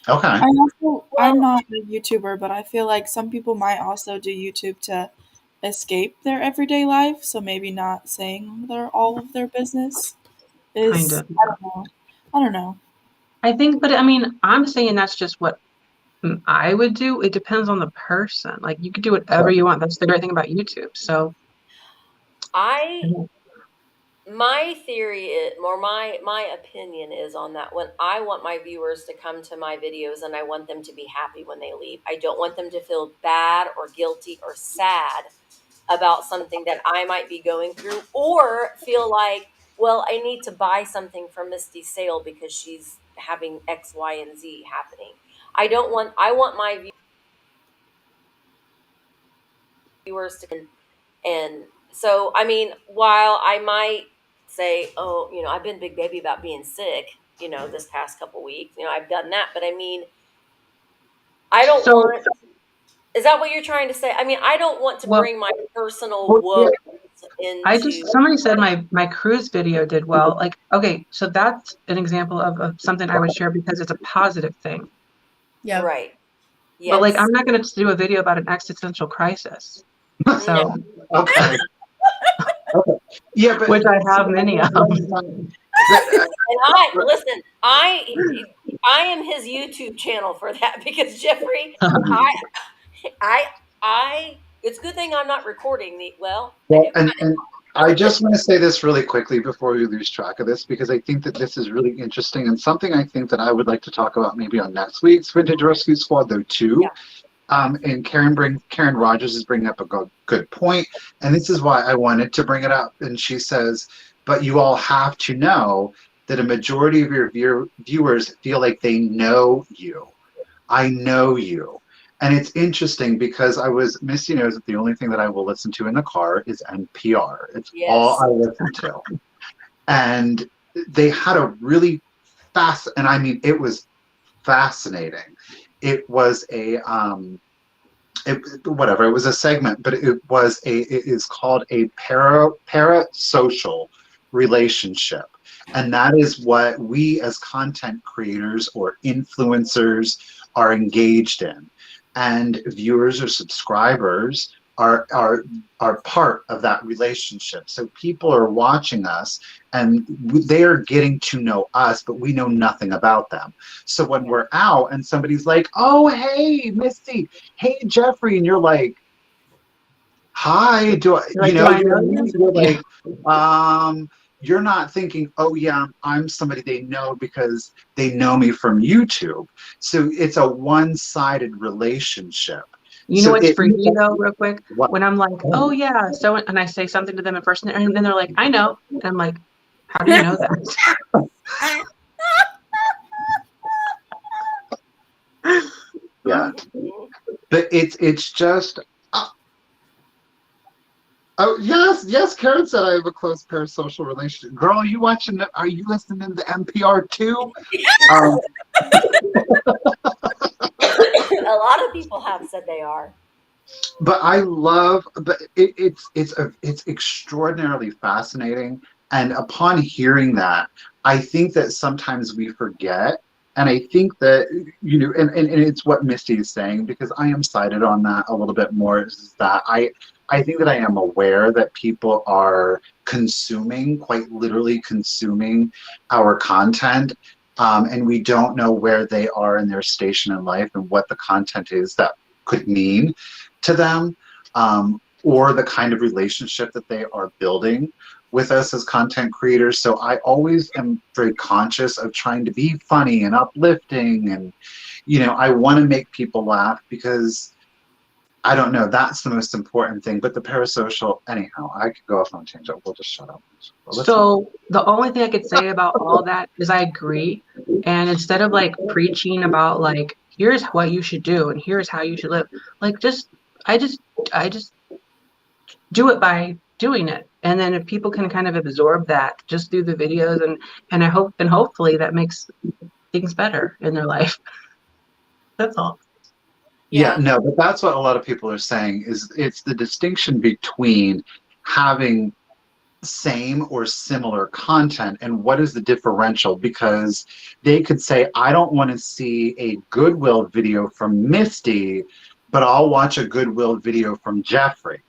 Okay. I'm not a YouTuber, but I feel like some people might also do YouTube to escape their everyday life. So maybe not saying all of their business is, Kind of. I don't know. I think, but I mean, I'm saying that's just what I would do. It depends on the person. Like you could do whatever you want. That's the great thing about YouTube. So my theory is, or my opinion is on that one. I want my viewers to come to my videos and I want them to be happy when they leave. I don't want them to feel bad or guilty or sad about something that I might be going through, or feel like, well, I need to buy something from Misty's sale because she's having X, Y, and Z happening. I want my viewers to, and so, I mean, while I might say, oh, I've been big baby about being sick, this past couple weeks, I've done that, but I mean, I don't want, is that what you're trying to say? I mean, I don't want to bring my personal woes into. Somebody said my cruise video did well. Like, okay, so that's an example of something I would share because it's a positive thing. Yeah. Right. But like, Yes. I'm not going to do a video about an existential crisis. So, Okay. Okay. Yeah, but which I have many of. And I am his YouTube channel for that because Jeffrey, I it's a good thing I'm not recording the I Well, do. and I just want to say this really quickly before we lose track of this, because I think that this is really interesting and something I think that I would like to talk about maybe on next week's Vintage Rescue Squad, though, too. Yeah. And Karen Rogers is bringing up a good point, and this is why I wanted to bring it up. And she says, but you all have to know that a majority of your viewers feel like they know you. I know you. And it's interesting because Misty knows that the only thing that I will listen to in the car is NPR. It's all Yes. I listen to. And they had a really and I mean, it was fascinating. It was whatever, it was a segment, but it is called a parasocial relationship. And that is what we as content creators or influencers are engaged in. And viewers or subscribers are part of that relationship. So people are watching us and they are getting to know us, but we know nothing about them. So when we're out and somebody's like, oh, hey, Misty, hey, Jeffrey, and you're like, hi, Do I know you? you're like, you're not thinking, oh yeah, I'm somebody they know because they know me from YouTube. So it's a one-sided relationship. You know So what's freaky though, real quick? what? When I'm like, oh yeah, so, and I say something to them in person, and then they're like, I know. And I'm like, how do you know that? Yeah. But it's just oh yes, Karen said I have a close parasocial relationship. Girl, are you listening to NPR too? A lot of people have said they are. But it's extraordinarily fascinating. And upon hearing that, I think that sometimes we forget. And I think that, and it's what Misty is saying, because I am sided on that a little bit more, is that I think that I am aware that people are quite literally consuming our content. And we don't know where they are in their station in life and what the content is that could mean to them, or the kind of relationship that they are building with us as content creators. So I always am very conscious of trying to be funny and uplifting, and I want to make people laugh, because I don't know, that's the most important thing. But the parasocial, anyhow, I could go off on a tangent. We'll just shut up. So the only thing I could say about all that is I agree. And instead of like preaching about like, here's what you should do and here's how you should live, like I just do it by doing it. And then if people can kind of absorb that just through the videos, and I hope, and hopefully that makes things better in their life. That's all. Yeah, no, but that's what a lot of people are saying, is it's the distinction between having same or similar content and what is the differential, because they could say, I don't want to see a Goodwill video from Misty, but I'll watch a Goodwill video from Jeffrey.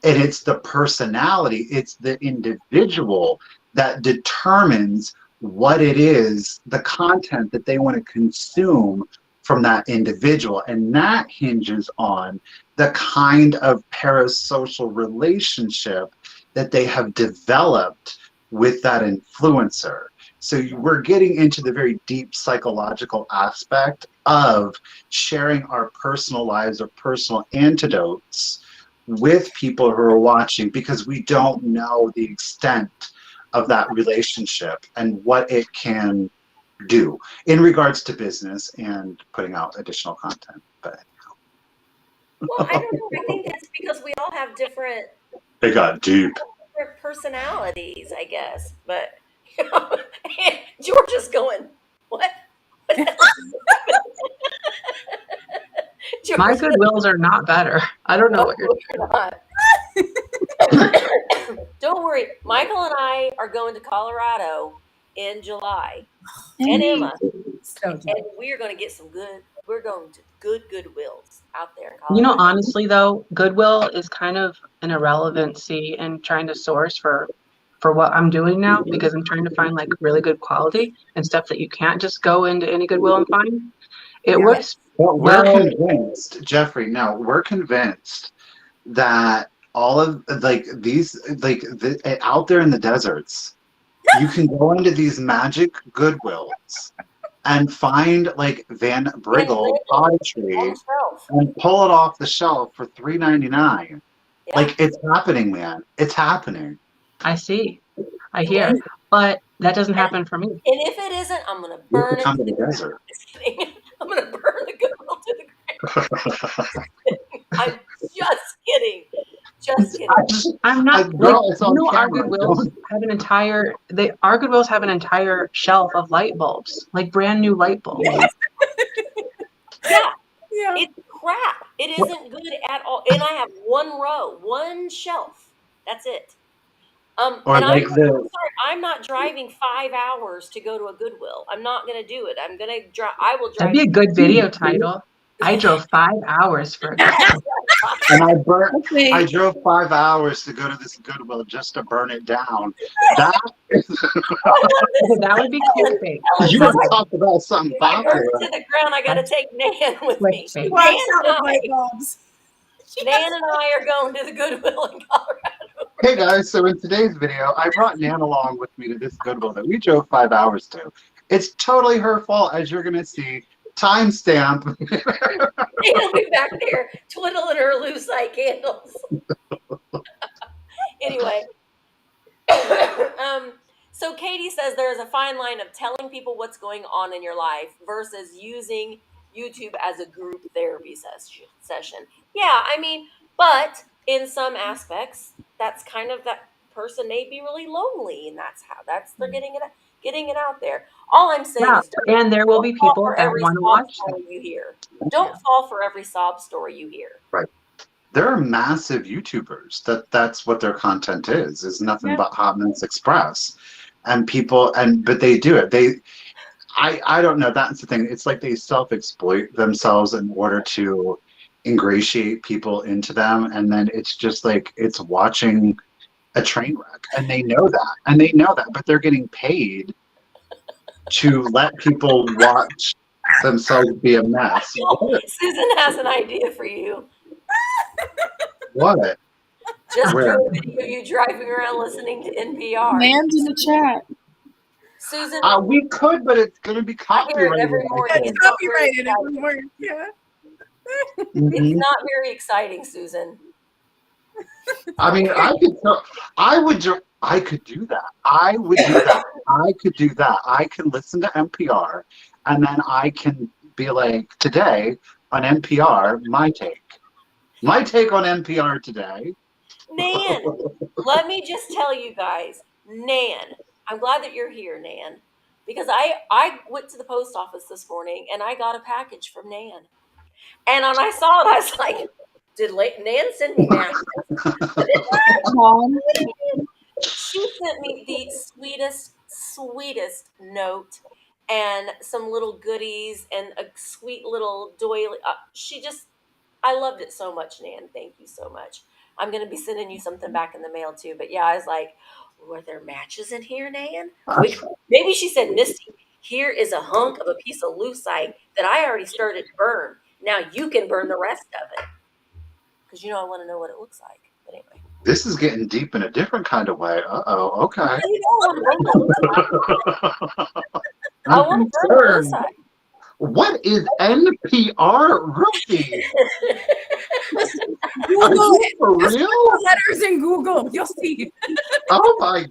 And it's the personality, it's the individual that determines what it is, the content that they want to consume from that individual. And that hinges on the kind of parasocial relationship that they have developed with that influencer. So we're getting into the very deep psychological aspect of sharing our personal lives or personal antidotes with people who are watching, because we don't know the extent of that relationship and what it can do in regards to business and putting out additional content. But well, I don't know. I think it's because we all have different it got deep. personalities, I guess. But George is going, what? My Goodwills are not better. I don't know what you're doing. Don't worry. Michael and I are going to Colorado in July. And Emma. And we are going to get some good We're going to good Goodwills out there in You know, Colorado. honestly though, Goodwill is kind of an irrelevancy in trying to source for what I'm doing now, because I'm trying to find like really good quality and stuff that you can't just go into any Goodwill and find. It Yeah. works But we're well. convinced, Jeffrey, no, we're convinced that all of like these, out there in the deserts, you can go into these magic Goodwills and find like Van Briggle pottery On the shelf. and pull it off the shelf for $3.99. Yeah. Like, it's happening, man. It's happening. I see. I hear. But that doesn't happen for me. And if it isn't, I'm going to You burn come to it. the desert. Just kidding. I'm going to burn the Goodwill to the ground. I'm just kidding. Just kidding. I'm not girl, it's on our camera. Goodwills have an entire our Goodwills have an entire shelf of light bulbs, like brand new light bulbs. Yeah. Yeah. It's crap. It isn't good at all. And I have one row, one shelf. That's it. Or and like I'm not driving 5 hours to go to a Goodwill. I'm not going to do it. I'm going to drive. I will drive. That'd be a good video title. I drove 5 hours for a Goodwill. And I drove 5 hours to go to this Goodwill just to burn it down. That would be clickbait. you want to talk about something If I burn popular. it to the ground, I got to take Nan with me. Clickbait. Wax out with light bulbs. Nan and I are going to the Goodwill in Colorado. Hey guys, so in today's video, I brought Nan along with me to this Goodwill that we drove 5 hours to. It's totally her fault, as you're going to see. Timestamp. She'll be back there twiddling her lucite candles. Anyway, so Katie says there is a fine line of telling people what's going on in your life versus using YouTube as a group therapy session. Yeah, I mean, but in some aspects, that's kind of that person may be really lonely, and they're getting it out there. All I'm saying is, and there will be people that want to watch them. You hear. Don't fall for every sob story you hear. Right. There are massive YouTubers that's what their content is nothing but Hot Minutes Express, and but they do it. I don't know. That's the thing. It's like they self-exploit themselves in order to ingratiate people into them, and then it's just like it's watching a train wreck, and they know that, but they're getting paid to let people watch themselves be a mess. Susan has an idea for you. What? Just do a video of you driving around listening to NPR. Nan's in the chat. Susan, we could, but it's going to be copyrighted. Every morning. It's copyrighted. It wouldn't work. Yeah. It's not very exciting, Susan. I mean, I could do that. I would do that. I could do that. I can listen to NPR, and then I can be like, today on NPR, my take on NPR today. Nan, let me just tell you guys, Nan, I'm glad that you're here, Nan, because I went to the post office this morning and I got a package from Nan. And when I saw it, I was like, did Nan send me that? She sent me the sweetest note and some little goodies and a sweet little doily. I loved it so much, Nan. Thank you so much. I'm going to be sending you something back in the mail too. But yeah, I was like, were there matches in here, Nan? Maybe she said, Misty, here is a hunk of a piece of lucite that I already started to burn. Now you can burn the rest of it. Because I want to know what it looks like. But anyway. This is getting deep in a different kind of way. Uh-oh, okay. I want to burn the lucite. What is NPR Ruthie? Google it. For Just real? put the letters in Google. You'll see. Oh my!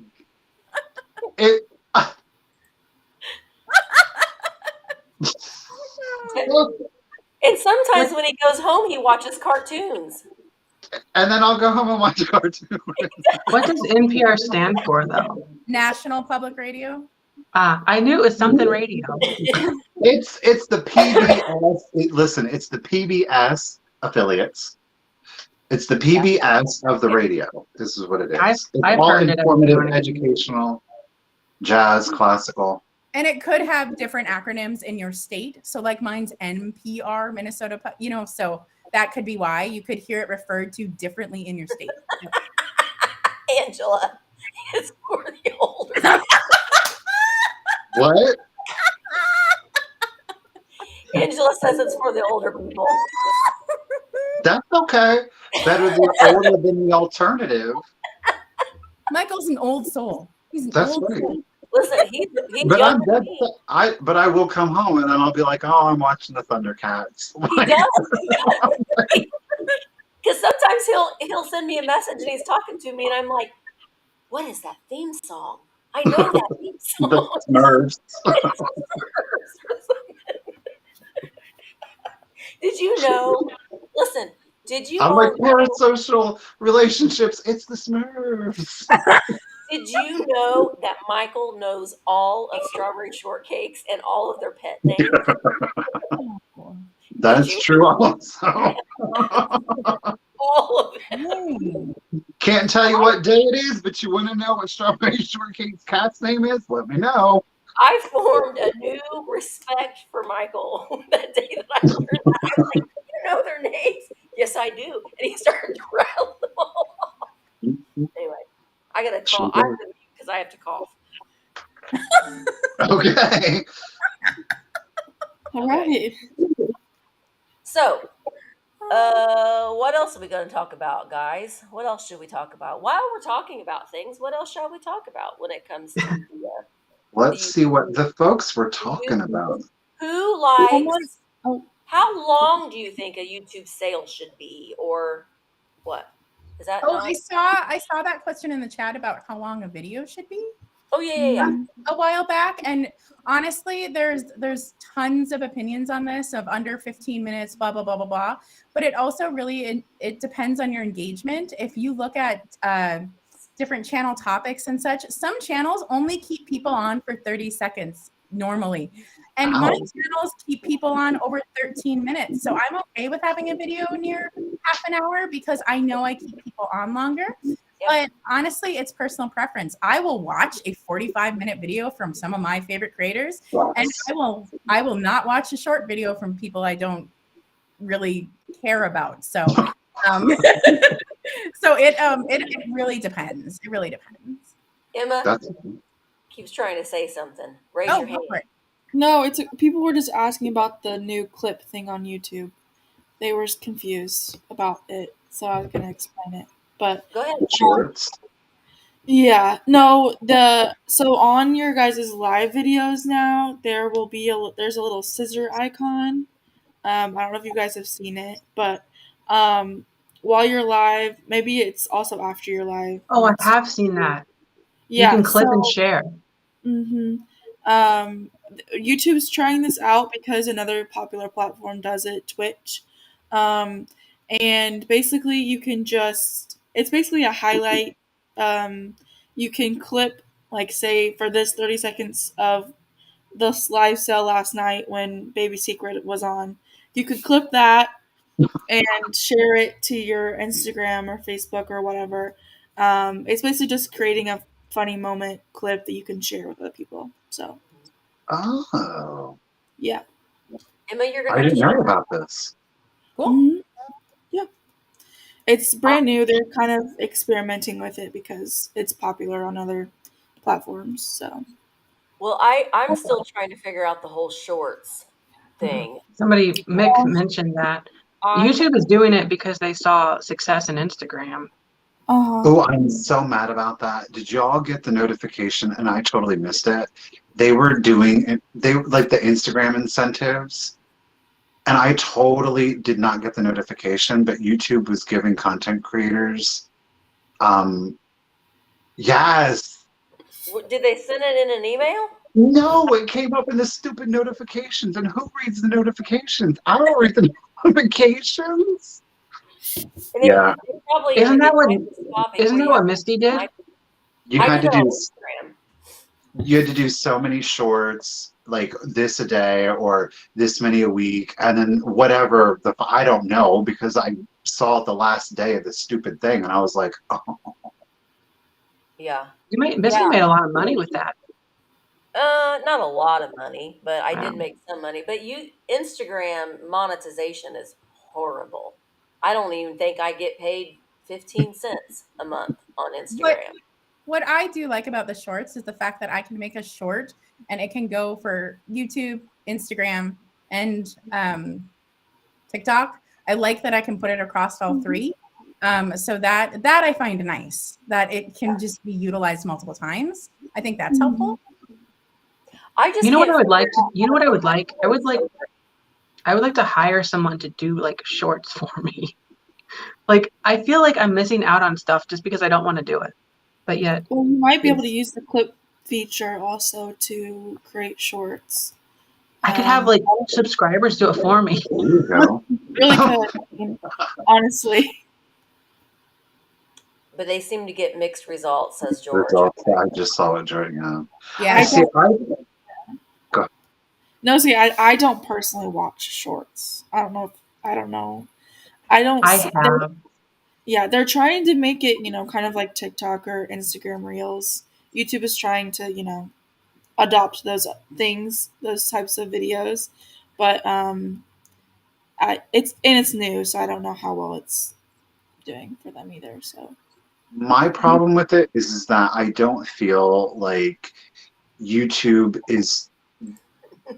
And sometimes when he goes home, he watches cartoons. And then I'll go home and watch a cartoon. What does NPR stand for, though? National Public Radio. I knew it was something radio. It's the PBS. Listen, it's the PBS affiliates. It's the PBS of the radio. This is what it is. It's I've all heard it. informative, educational, jazz, classical. And it could have different acronyms in your state. So like mine's NPR, Minnesota, so that could be why you could hear it referred to differently in your state. Angela, it's for the older. What? Angela says it's for the older people. That's okay. Better the older than the alternative. Michael's an old soul. He's an That's old right. soul. Listen, he's But I'm younger dead. than me. But I will come home and then I'll be like, oh, I'm watching the Thundercats. He does. Because sometimes he'll send me a message and he's talking to me and I'm like, what is that theme song? I know that theme The song. Smurfs. Did you know? Listen, did you I'm all like, know? parasocial relationships. It's the Smurfs. Did you know that Michael knows all of Strawberry Shortcakes and all of their pet names? That's true also. All of it. Can't tell you what day it is, but you want to know what Strawberry Shortcake's cat's name is? Let me know. I formed a new respect for Michael that day that I learned that. I was like, you know their names? Yes, I do. And he started to rattle them all off. Anyway, I got to call. I have to mute because I have to cough. Okay. All right. So, what else are we going to talk about, guys? What else should we talk about? While we're talking about things, what else shall we talk about when it comes to Let's see what the folks were talking about. who likes? Oh. How long do you think a YouTube sale should be, or what? Is that? Oh, not? I saw that question in the chat about how long a video should be. Oh yeah. A while back, and honestly, there's tons of opinions on this of under 15 minutes, blah blah blah blah blah. But it also really it depends on your engagement. If you look at different channel topics and such, some channels only keep people on for 30 seconds normally, and my channels keep people on over 13 minutes. So I'm okay with having a video near half an hour because I know I keep people on longer. But honestly, it's personal preference. I will watch a 45-minute video from some of my favorite creators, and I will not watch a short video from people I don't really care about. So, so it really depends. It really depends. Emma keeps trying to say something. Raise your hand. No, people were just asking about the new clip thing on YouTube. They were confused about it, so I was gonna explain it. But go ahead. Shorts. Yeah, no. So on your guys' live videos now, there's a little scissor icon. I don't know if you guys have seen it, but while you're live, maybe it's also after you're live. Oh, I have seen that. Yeah, you can clip and share. YouTube's trying this out because another popular platform does it, Twitch. And basically you can it's basically a highlight. You can clip, like, say, for this 30 seconds of this live sale last night when Baby Secret was on. You could clip that and share it to your Instagram or Facebook or whatever. It's basically just creating a funny moment clip that you can share with other people. So. Oh. Yeah. Emma, you're gonna. I didn't know about this. Cool. Mm-hmm. Yeah. It's brand new. They're kind of experimenting with it because it's popular on other platforms. So. Well, I'm still trying to figure out the whole shorts thing. Somebody, Mick, mentioned that YouTube is doing it because they saw success in Instagram. Oh, I'm so mad about that. Did y'all get the notification? And I totally missed it. They were doing it. They like the Instagram incentives. And I totally did not get the notification, but YouTube was giving content creators. Yes. Did they send it in an email? No, it came up in the stupid notifications. And who reads the notifications? I don't read the notifications. Yeah. Isn't that what Misty did? You had to do so many shorts, like this a day or this many a week, and then whatever I don't know, because I saw it the last day of the stupid thing, and I was like, oh. Yeah. Misty made a lot of money with that. Not a lot of money, but I did make some money. But Instagram monetization is horrible. I don't even think I get paid 15 cents a month on What Instagram. what I do like about the shorts is the fact that I can make a short and it can go for YouTube, Instagram, and TikTok. I like that I can put it across all three. So that I find nice that it can just be utilized multiple times. I think that's helpful. I just You know what can't I would like figure to, you know what I would like? I would like to hire someone to do like shorts for me. Like I feel like I'm missing out on stuff just because I don't want to do it. But yet Well, you might be able to it's, use the clip feature also to create shorts. I could have like subscribers do it for me. There you go. Really could, I mean, honestly. but they seem to get mixed results, says George. Results. I just saw it during. Yeah. I see. No, see, I don't personally watch shorts. I don't know. I don't. I have. Yeah, they're trying to make it, kind of like TikTok or Instagram Reels. YouTube is trying to, adopt those things, those types of videos, but it's new, so I don't know how well it's doing for them either. So My problem with it is that I don't feel like YouTube is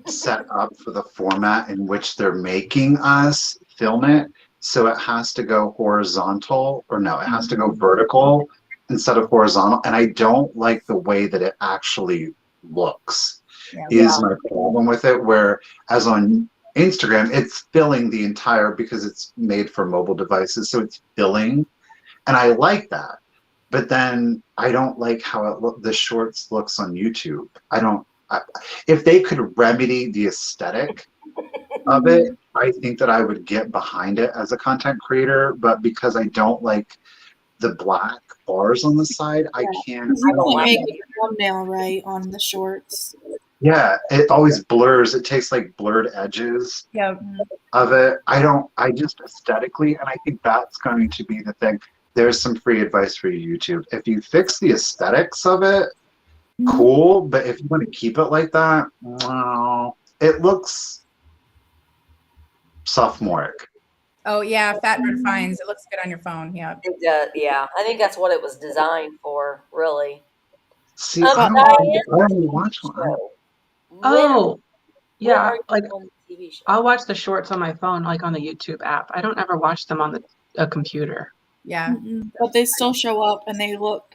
set up for the format in which they're making us film it. So it has to go horizontal, or no, it has to go vertical instead of horizontal. And I don't like the way that it actually looks, is my problem with it. Whereas on Instagram, it's filling the entire, because it's made for mobile devices. So it's filling. And I like that. But then I don't like how the shorts looks on YouTube. If they could remedy the aesthetic of it, I think that I would get behind it as a content creator. But because I don't like the black bars on the side, I can't. you don't can't like make it. a thumbnail right on the shorts. Yeah, it always blurs. It takes like blurred edges Yeah. of it. I just aesthetically, and I think that's going to be the thing. There's some free advice for you, YouTube. If you fix the aesthetics of it, cool. But if you want to keep it like that, well, it looks sophomoric. Oh yeah, fat bird finds. It looks good on your phone. Yeah. Yeah, I think that's what it was designed for, really. See, I don't even watch one. Oh, When are yeah. you Like on the TV show? I'll watch the shorts on my phone, like on the YouTube app. I don't ever watch them on a computer. Yeah. But they still show up and they look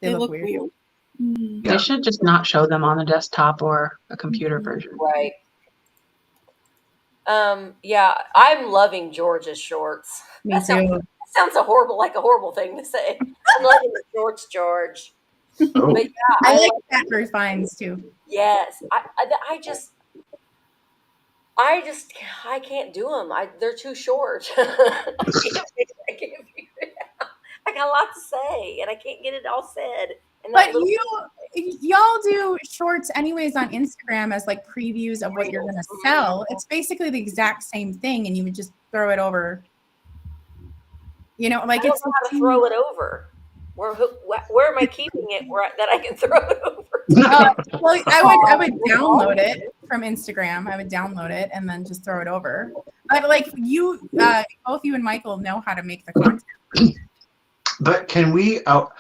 weird. Yeah. They should just not show them on the desktop or a computer version. Right. Yeah, I'm loving George's shorts. Me too. Sounds like a horrible thing to say. I'm loving the shorts, George. Oh. But yeah, I like fat bird finds too. yes, I can't do them. They're too short. I can't figure it out. I got a lot to say, and I can't get it all said. But y'all do shorts anyways on Instagram as like previews of what you're going to sell. It's basically the exact same thing, and you would just throw it over. Like I don't know how to throw it over. Where am I keeping it that I can throw it over? Well, I would download it from Instagram. I would download it and then just throw it over. But like both you and Michael know how to make the content. But can we? Oh,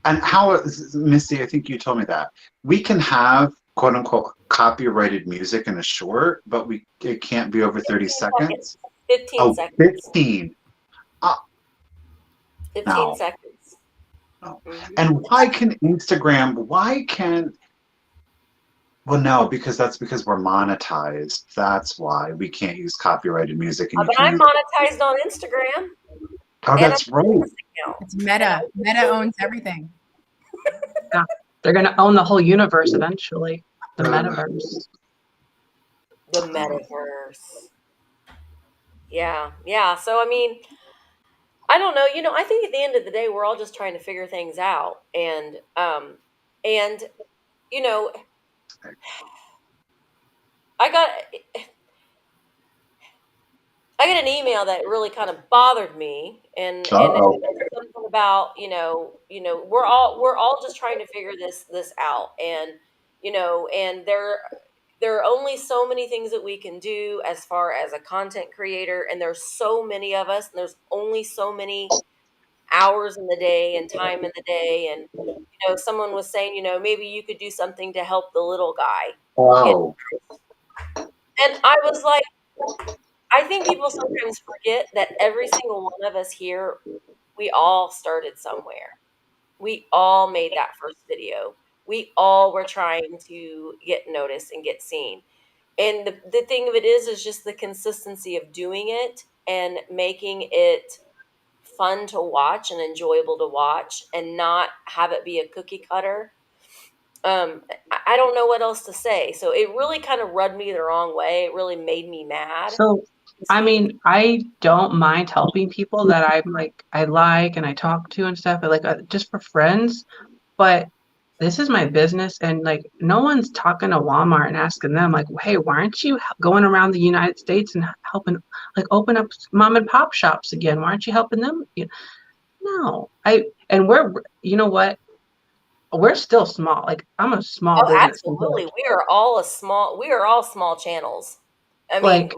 and how, Misty? I think you told me that we can have quote unquote copyrighted music in a short, but it can't be over 30 seconds. 15 seconds. 15. 15 No. seconds. No. And why can Instagram? Well, no, because we're monetized. That's why we can't use copyrighted music. But I'm monetized on Instagram. Oh, that's right. It's Meta. Meta owns everything. Yeah, they're going to own the whole universe eventually. The metaverse. The metaverse. Yeah. So I mean, I don't know. I think at the end of the day, we're all just trying to figure things out, and I got an email that really kind of bothered me, and it's something about we're all just trying to figure this out, and and there are only so many things that we can do as far as a content creator, and there's so many of us, and there's only so many hours in the day and time in the day. And someone was saying, maybe you could do something to help the little guy get. Oh, And I was like, I think people sometimes forget that every single one of us here, we all started somewhere. We all made that first video. We all were trying to get noticed and get seen. And the thing of it is just the consistency of doing it and making it fun to watch and enjoyable to watch, and not have it be a cookie cutter. I don't know what else to say. So it really kind of rubbed me the wrong way. It really made me mad. So, I mean, I don't mind helping people that I like and I talk to and stuff, but just for friends. But this is my business, and no one's talking to Walmart and asking them hey, why aren't you going around the United States and helping open up mom and pop shops again? Why aren't you helping them? No, and we're you know what? We're still small. I'm a small Oh, business. absolutely. We are all small channels. I mean, Like,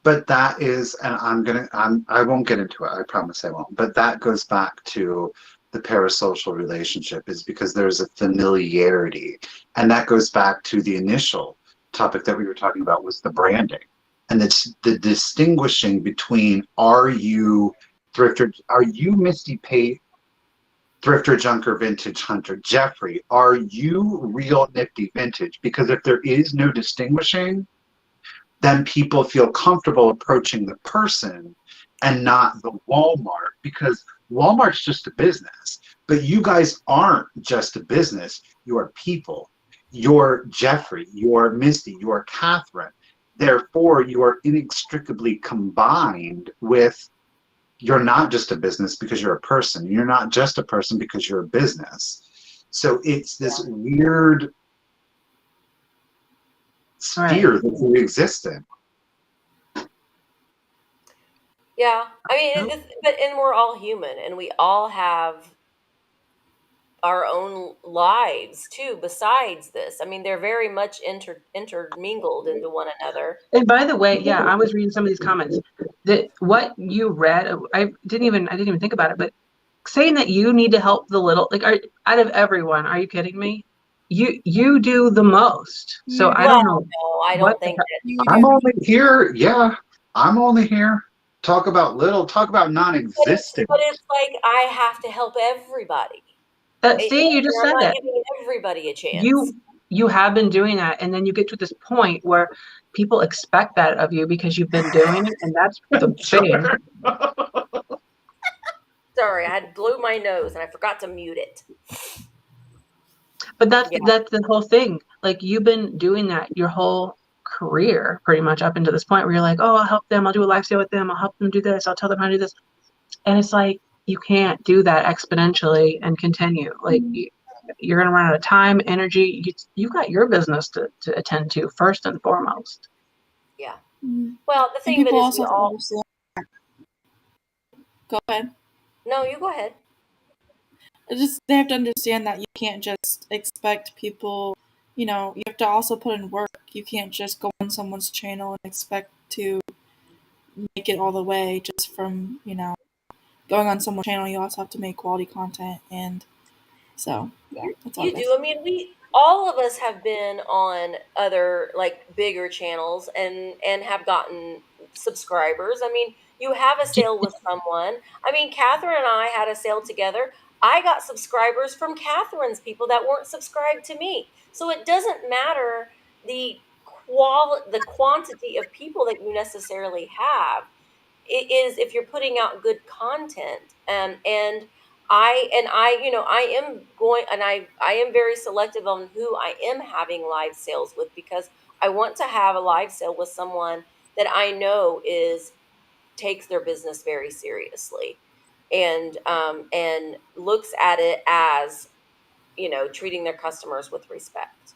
but that is, and I won't get into it. I promise I won't. But that goes back to the parasocial relationship, is because there's a familiarity, and that goes back to the initial topic that we were talking about, was the branding, and it's the distinguishing between, are you Thrifter, are you Misty Pate, Thrifter, Junker, Vintage Hunter, Jeffrey, are you real Nifty Vintage? Because if there is no distinguishing, then people feel comfortable approaching the person and not the Walmart, because Walmart's just a business. But you guys aren't just a business. You are people. You're Jeffrey, you're Misty, you're Catherine. Therefore, you are inextricably combined with, you're not just a business because you're a person. You're not just a person because you're a business. So it's this weird sphere that we exist in. yeah. I mean, and we're all human, and we all have our own lives too. Besides this, I mean, they're very much intermingled into one another. and by the way, yeah, I was reading some of these comments that what you read, I didn't even think about it, but saying that you need to help the little, out of everyone, are you kidding me? You do the most. So I don't know. No, I don't think that. I'm only here. Yeah, I'm only here. Talk about little, talk about non-existent. But it's like, I have to help everybody. See, you just said I'm not it. giving everybody a chance. You have been doing that, and then you get to this point where people expect that of you because you've been doing it, and that's the thing. Sorry, I blew my nose and I forgot to mute it. But that's the whole thing. You've been doing that your whole career, pretty much up until this point where you're like, oh, I'll help them. I'll do a live sale with them. I'll help them do this. I'll tell them how to do this. And it's like, you can't do that exponentially and continue. You're going to run out of time, energy. You've got your business to attend to first and foremost. Yeah. Well, the thing of it is, we all. Go ahead. No, you go ahead. They have to understand that you can't just expect people, you have to also put in work. You can't just go on someone's channel and expect to make it all the way just from, going on someone's channel. You also have to make quality content. And so, that's all You do. I mean, all of us have been on other bigger channels and have gotten subscribers. I mean, you have a sale with someone. I mean, Catherine and I had a sale together. I got subscribers from Catherine's people that weren't subscribed to me. So it doesn't matter the quantity of people that you necessarily have. It is if you're putting out good content. And I am going, and I am very selective on who I am having live sales with, because I want to have a live sale with someone that I know takes their business very seriously, and looks at it as, treating their customers with respect.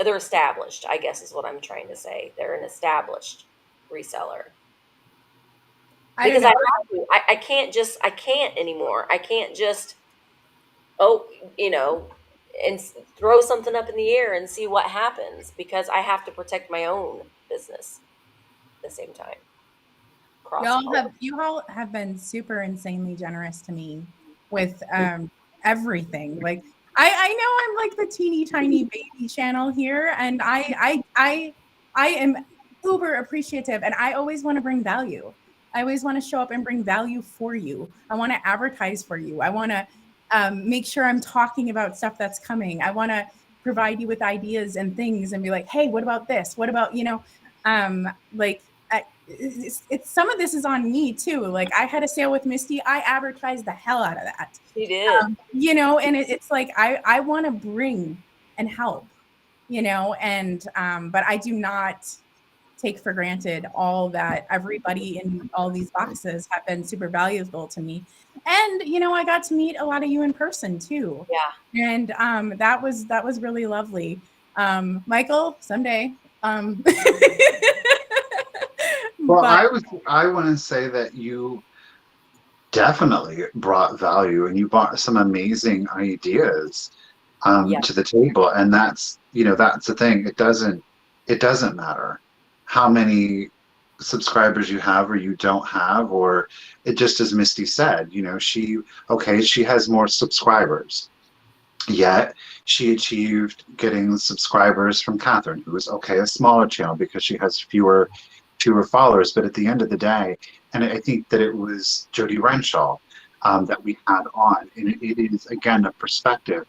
They're established, I guess is what I'm trying to say. They're an established reseller. Because I can't anymore. I can't just, and throw something up in the air and see what happens, because I have to protect my own business at the same time. You all have been super insanely generous to me with everything. Like I know I'm like the teeny tiny baby channel here, and I am uber appreciative, and I always want to bring value. I always want to show up and bring value for you. I want to advertise for you. I want to make sure I'm talking about stuff that's coming. I want to provide you with ideas and things and be like, hey, what about this? What about, like it's some of this is on me too. Like I had a sale with Misty. I advertised the hell out of that. She did. And it's like I want to bring and help, and but I do not take for granted all that everybody in all these boxes have been super valuable to me. And I got to meet a lot of you in person too. Yeah. And that was really lovely. Michael, someday. Well, I want to say that you definitely brought value, and you brought some amazing ideas to the table. And that's the thing. It doesn't matter how many subscribers you have or you don't have, or it just, as Misty said, she has more subscribers, yet she achieved getting subscribers from Katherine, who is a smaller channel because she has fewer followers. But at the end of the day, and I think that it was Jody Renshaw that we had on, and it is again a perspective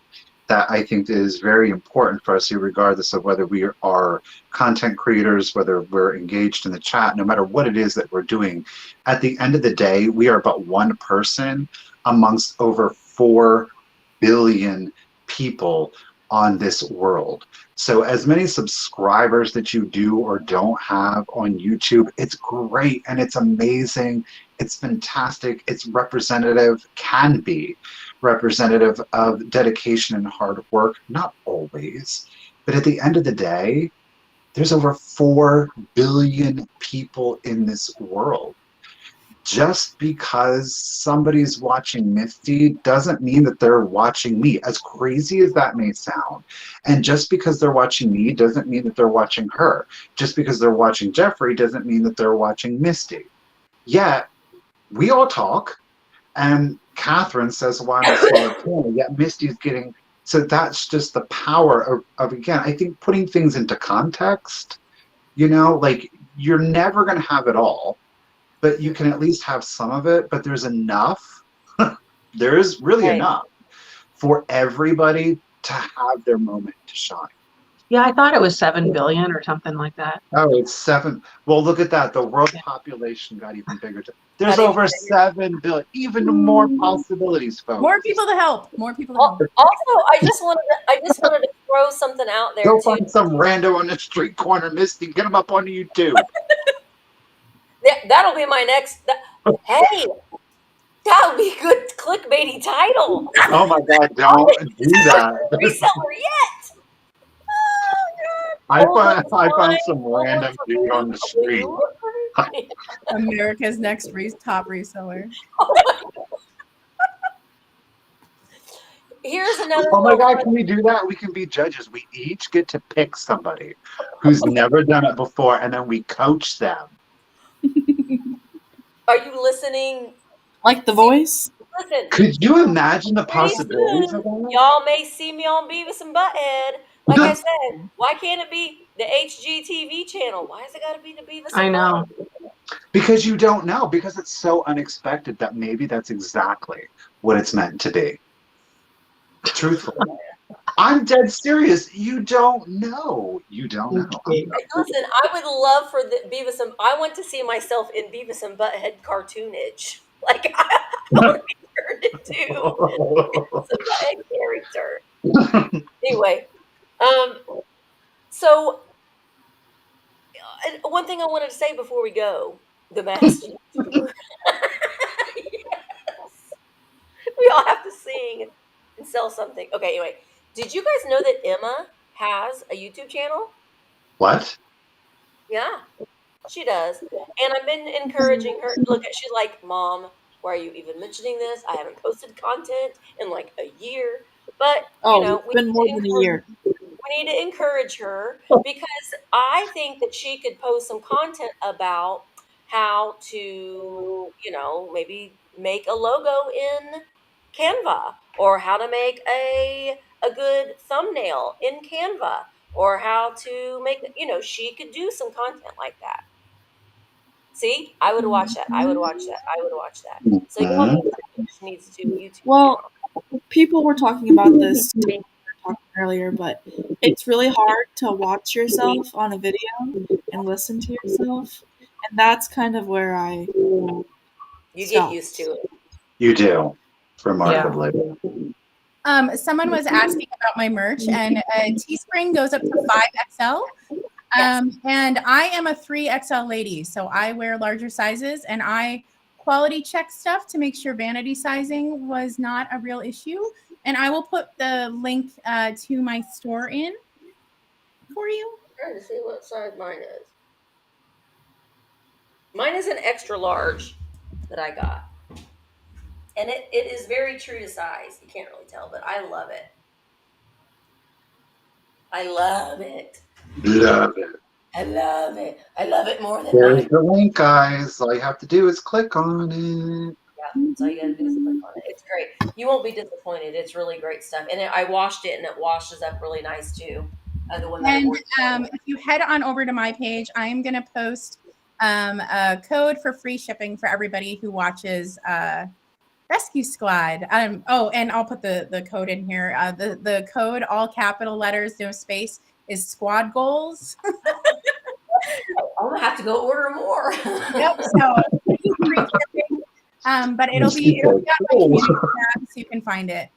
that I think is very important for us here, regardless of whether we are content creators, whether we're engaged in the chat, no matter what it is that we're doing. At the end of the day, we are but one person amongst over 4 billion people on this world. So as many subscribers that you do or don't have on YouTube, it's great and it's amazing. It's fantastic. It's representative, can be representative of dedication and hard work. Not always, but at the end of the day, there's over 4 billion people in this world. Just because somebody's watching Nifty doesn't mean that they're watching me, as crazy as that may sound. And just because they're watching me doesn't mean that they're watching her. Just because they're watching Jeffrey doesn't mean that they're watching Misty. Yet, we all talk, and Katherine says, well, I'm a smaller channel, yet Misty's getting... So that's just the power of again, I think putting things into context, like you're never going to have it all, but you can at least have some of it. But there's enough, there's really enough for everybody to have their moment to shine. Yeah, I thought it was 7 billion or something like that. Oh, it's 7. Well, look at that. The world population got even bigger. There's over 7 billion. Even more possibilities, folks. More people to help. More people to help. Also, I just wanted to throw something out there. Go find some rando on the street corner, Misty. Get them up on YouTube. That'll be my next. Hey, that'll be a good clickbaity title. Oh my God! Don't do that. Reseller yet? I found some random dude on the street. America's next top reseller. Here's another. Oh my God! Can we do that? We can be judges. We each get to pick somebody who's never done it before, and then we coach them. Are you listening? Like The Voice? Listen. Could you imagine the possibilities of that? Y'all may see me on Beavis and Butthead. Like I said, why can't it be the HGTV channel? Why has it got to be the Beavis and I know. Butthead? Because you don't know. Because it's so unexpected that maybe that's exactly what it's meant to be. Truthfully. I'm dead serious. You don't know. You don't know. Listen, I would love for the Beavis and... I want to see myself in Beavis and Butthead cartoonage. Like, I want to be turned into Beavis and Butthead character. Anyway, so one thing I wanted to say before we go, the master. Yes. We all have to sing and sell something. Okay, anyway. Did you guys know that Emma has a YouTube channel? What? Yeah, she does. And I've been encouraging her. Look, she's like, Mom, why are you even mentioning this? I haven't posted content in like a year. But Oh, it's we been more need to than a year. we need to encourage her, because I think that she could post some content about how to, maybe make a logo in Canva, or how to make a good thumbnail in Canva, or how to make, she could do some content like that. See, I would watch that. I would watch that. I would watch that. So y'all Mhm. need to, she needs to do a YouTube Well, channel. people were talking about this too, when we were talking earlier, but it's really hard to watch yourself on a video and listen to yourself. And that's kind of where I You get used to stopped. it. You do, Yeah. remarkably. Someone was asking about my merch, and Teespring goes up to 5XL. Yes. And I am a 3XL lady, so I wear larger sizes, and I quality check stuff to make sure vanity sizing was not a real issue. And I will put the link to my store in for you. I'm trying to see what size mine is. Mine is an extra large that I got. And it is very true to size. You can't really tell, but I love it. I love it. Love it. I love it. I love it more than There's mine. the link, guys. All you have to do is click on it. Yeah, that's all you gotta do is click on it. It's great. You won't be disappointed. It's really great stuff. And I washed it, and it washes up really nice too. The one that I And wore. if you head on over to my page, I am going to post a code for free shipping for everybody who watches Rescue Squad. And I'll put the code in here. The code, all capital letters, no space, is Squad Goals. I'm gonna have to go order more. Yep. So free shipping. But it'll be on my community tab, so you can find it.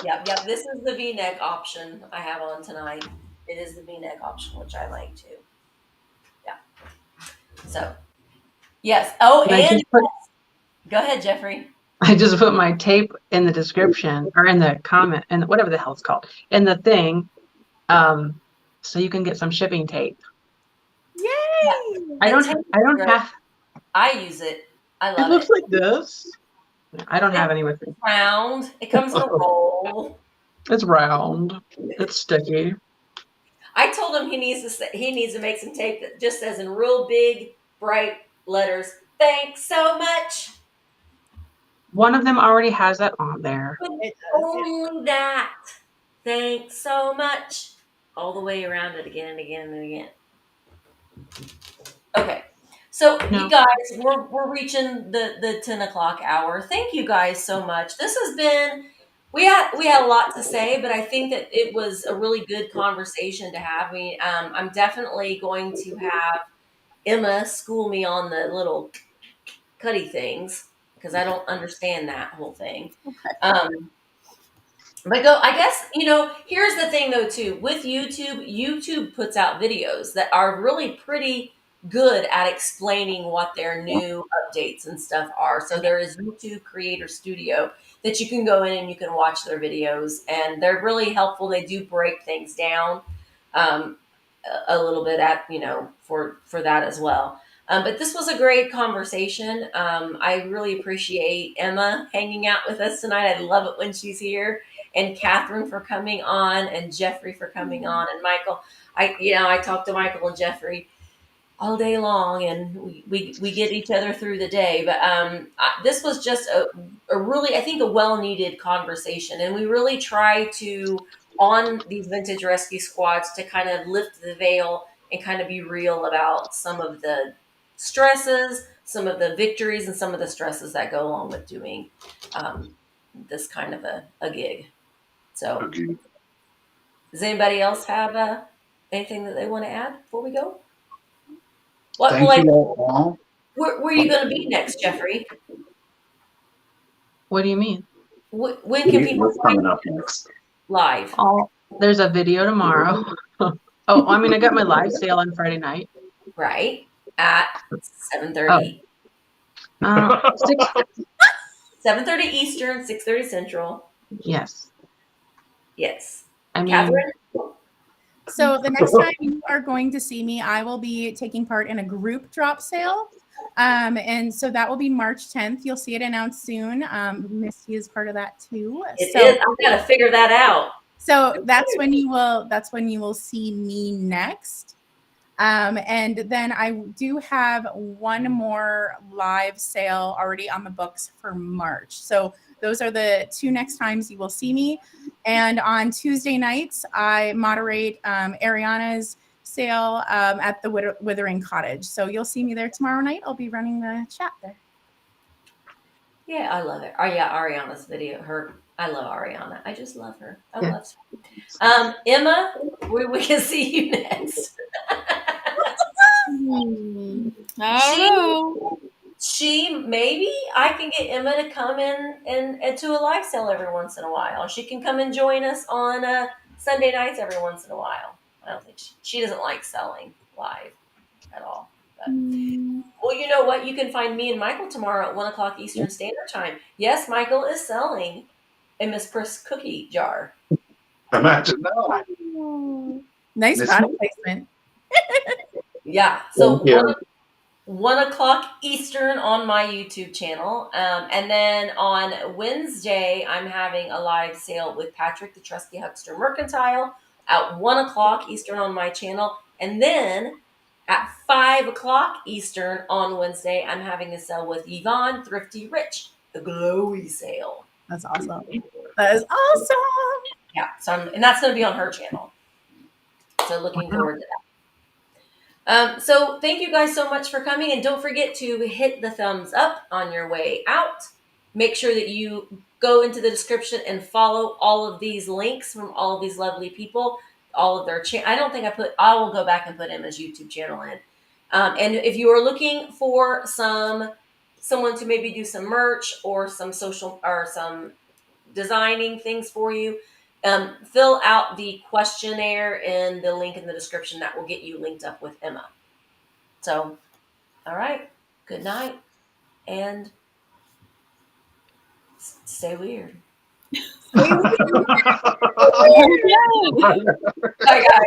Yep. This is the V-neck option I have on tonight. It is the V-neck option, which I like too. Yeah. So, yes. Oh, And I and just put go ahead, Jeffrey. I just put my tape in the description or in the comment and whatever the hell it's called in the thing, so you can get some shipping tape. Yay! I don't Great. have. I use it. I It love looks it. like this. I don't have any with me. It's round. It comes in a roll. It's round. It's sticky. I told him he needs to make some tape that just says in real big, bright letters, "Thanks so much." One of them already has that on there. But It does, yeah. only that. Thanks so much. All the way around it again and again and again. Okay. So No. you guys, we're reaching the 10 o'clock hour. Thank you guys so much. This has been we had a lot to say, but I think that it was a really good conversation to have. I'm definitely going to have Emma school me on the little cutty things, because I don't understand that whole thing. But I guess, here's the thing though too, with YouTube puts out videos that are really pretty good at explaining what their new updates and stuff are. So there is YouTube Creator Studio that you can go in and you can watch their videos, and they're really helpful. They do break things down um, a little bit for that as well. But this was a great conversation. I really appreciate Emma hanging out with us tonight. I love it when she's here, and Catherine for coming on, and Jeffrey for coming on, and Michael. I talk to Michael and Jeffrey all day long, and we get each other through the day. But this was just a really, I think, a well-needed conversation, and we really try to, on these vintage rescue squads, to kind of lift the veil and kind of be real about some of the stresses, some of the victories, and some of the stresses that go along with doing this kind of a gig. So, Okay. does anybody else have anything that they want to add before we go? What Thank you all. Where are you going to be next, Jeffrey? What do you mean? When can people What's coming up next? live? Oh, there's a video tomorrow. I got my live sale on Friday night. Right at 7:30. 7:30 Eastern, 6:30 Central. Yes. Yes. I mean, Catherine? So the next time you are going to see me, I will be taking part in a group drop sale. And so that will be March 10th. You'll see it announced soon. Misty is part of that too. It is. I've got to figure that out. So that's when you will see me next. And then I do have one more live sale already on the books for March. So those are the 2 next times you will see me. And on Tuesday nights, I moderate Ariana's sale at the Withering Cottage. So you'll see me there tomorrow night. I'll be running the chat there. Yeah, I love it. Oh yeah, Ariana's video. I love Ariana. I just love her. I love her. Emma, we can see you next. She maybe I can get Emma to come in and to a live sale every once in a while. She can come and join us on Sunday nights every once in a while. I don't think she doesn't like selling live at all. But, well, you know what? You can find me and Michael tomorrow at 1:00 Eastern Standard Time. Yes, Michael is selling a Miss Purse cookie jar. Imagine that. Nice product placement. Yeah. So 1:00 Eastern on my YouTube channel. And then on Wednesday, I'm having a live sale with Patrick, the Trusty Huckster Mercantile, at 1:00 Eastern on my channel. And then at 5:00 Eastern on Wednesday, I'm having a sale with Yvonne Thrifty Rich, the glowy sale. That's awesome. That is awesome. Yeah. And that's going to be on her channel. So looking forward to that. So thank you guys so much for coming, and don't forget to hit the thumbs up on your way out. Make sure that you go into the description and follow all of these links from all of these lovely people, all of their I will go back and put Emma's YouTube channel in. And if you are looking for someone to maybe do some merch or some social or some designing things for you, fill out the questionnaire in the link in the description. That will get you linked up with Emma. So, all right. Good night. And stay weird. Okay. Bye, guys.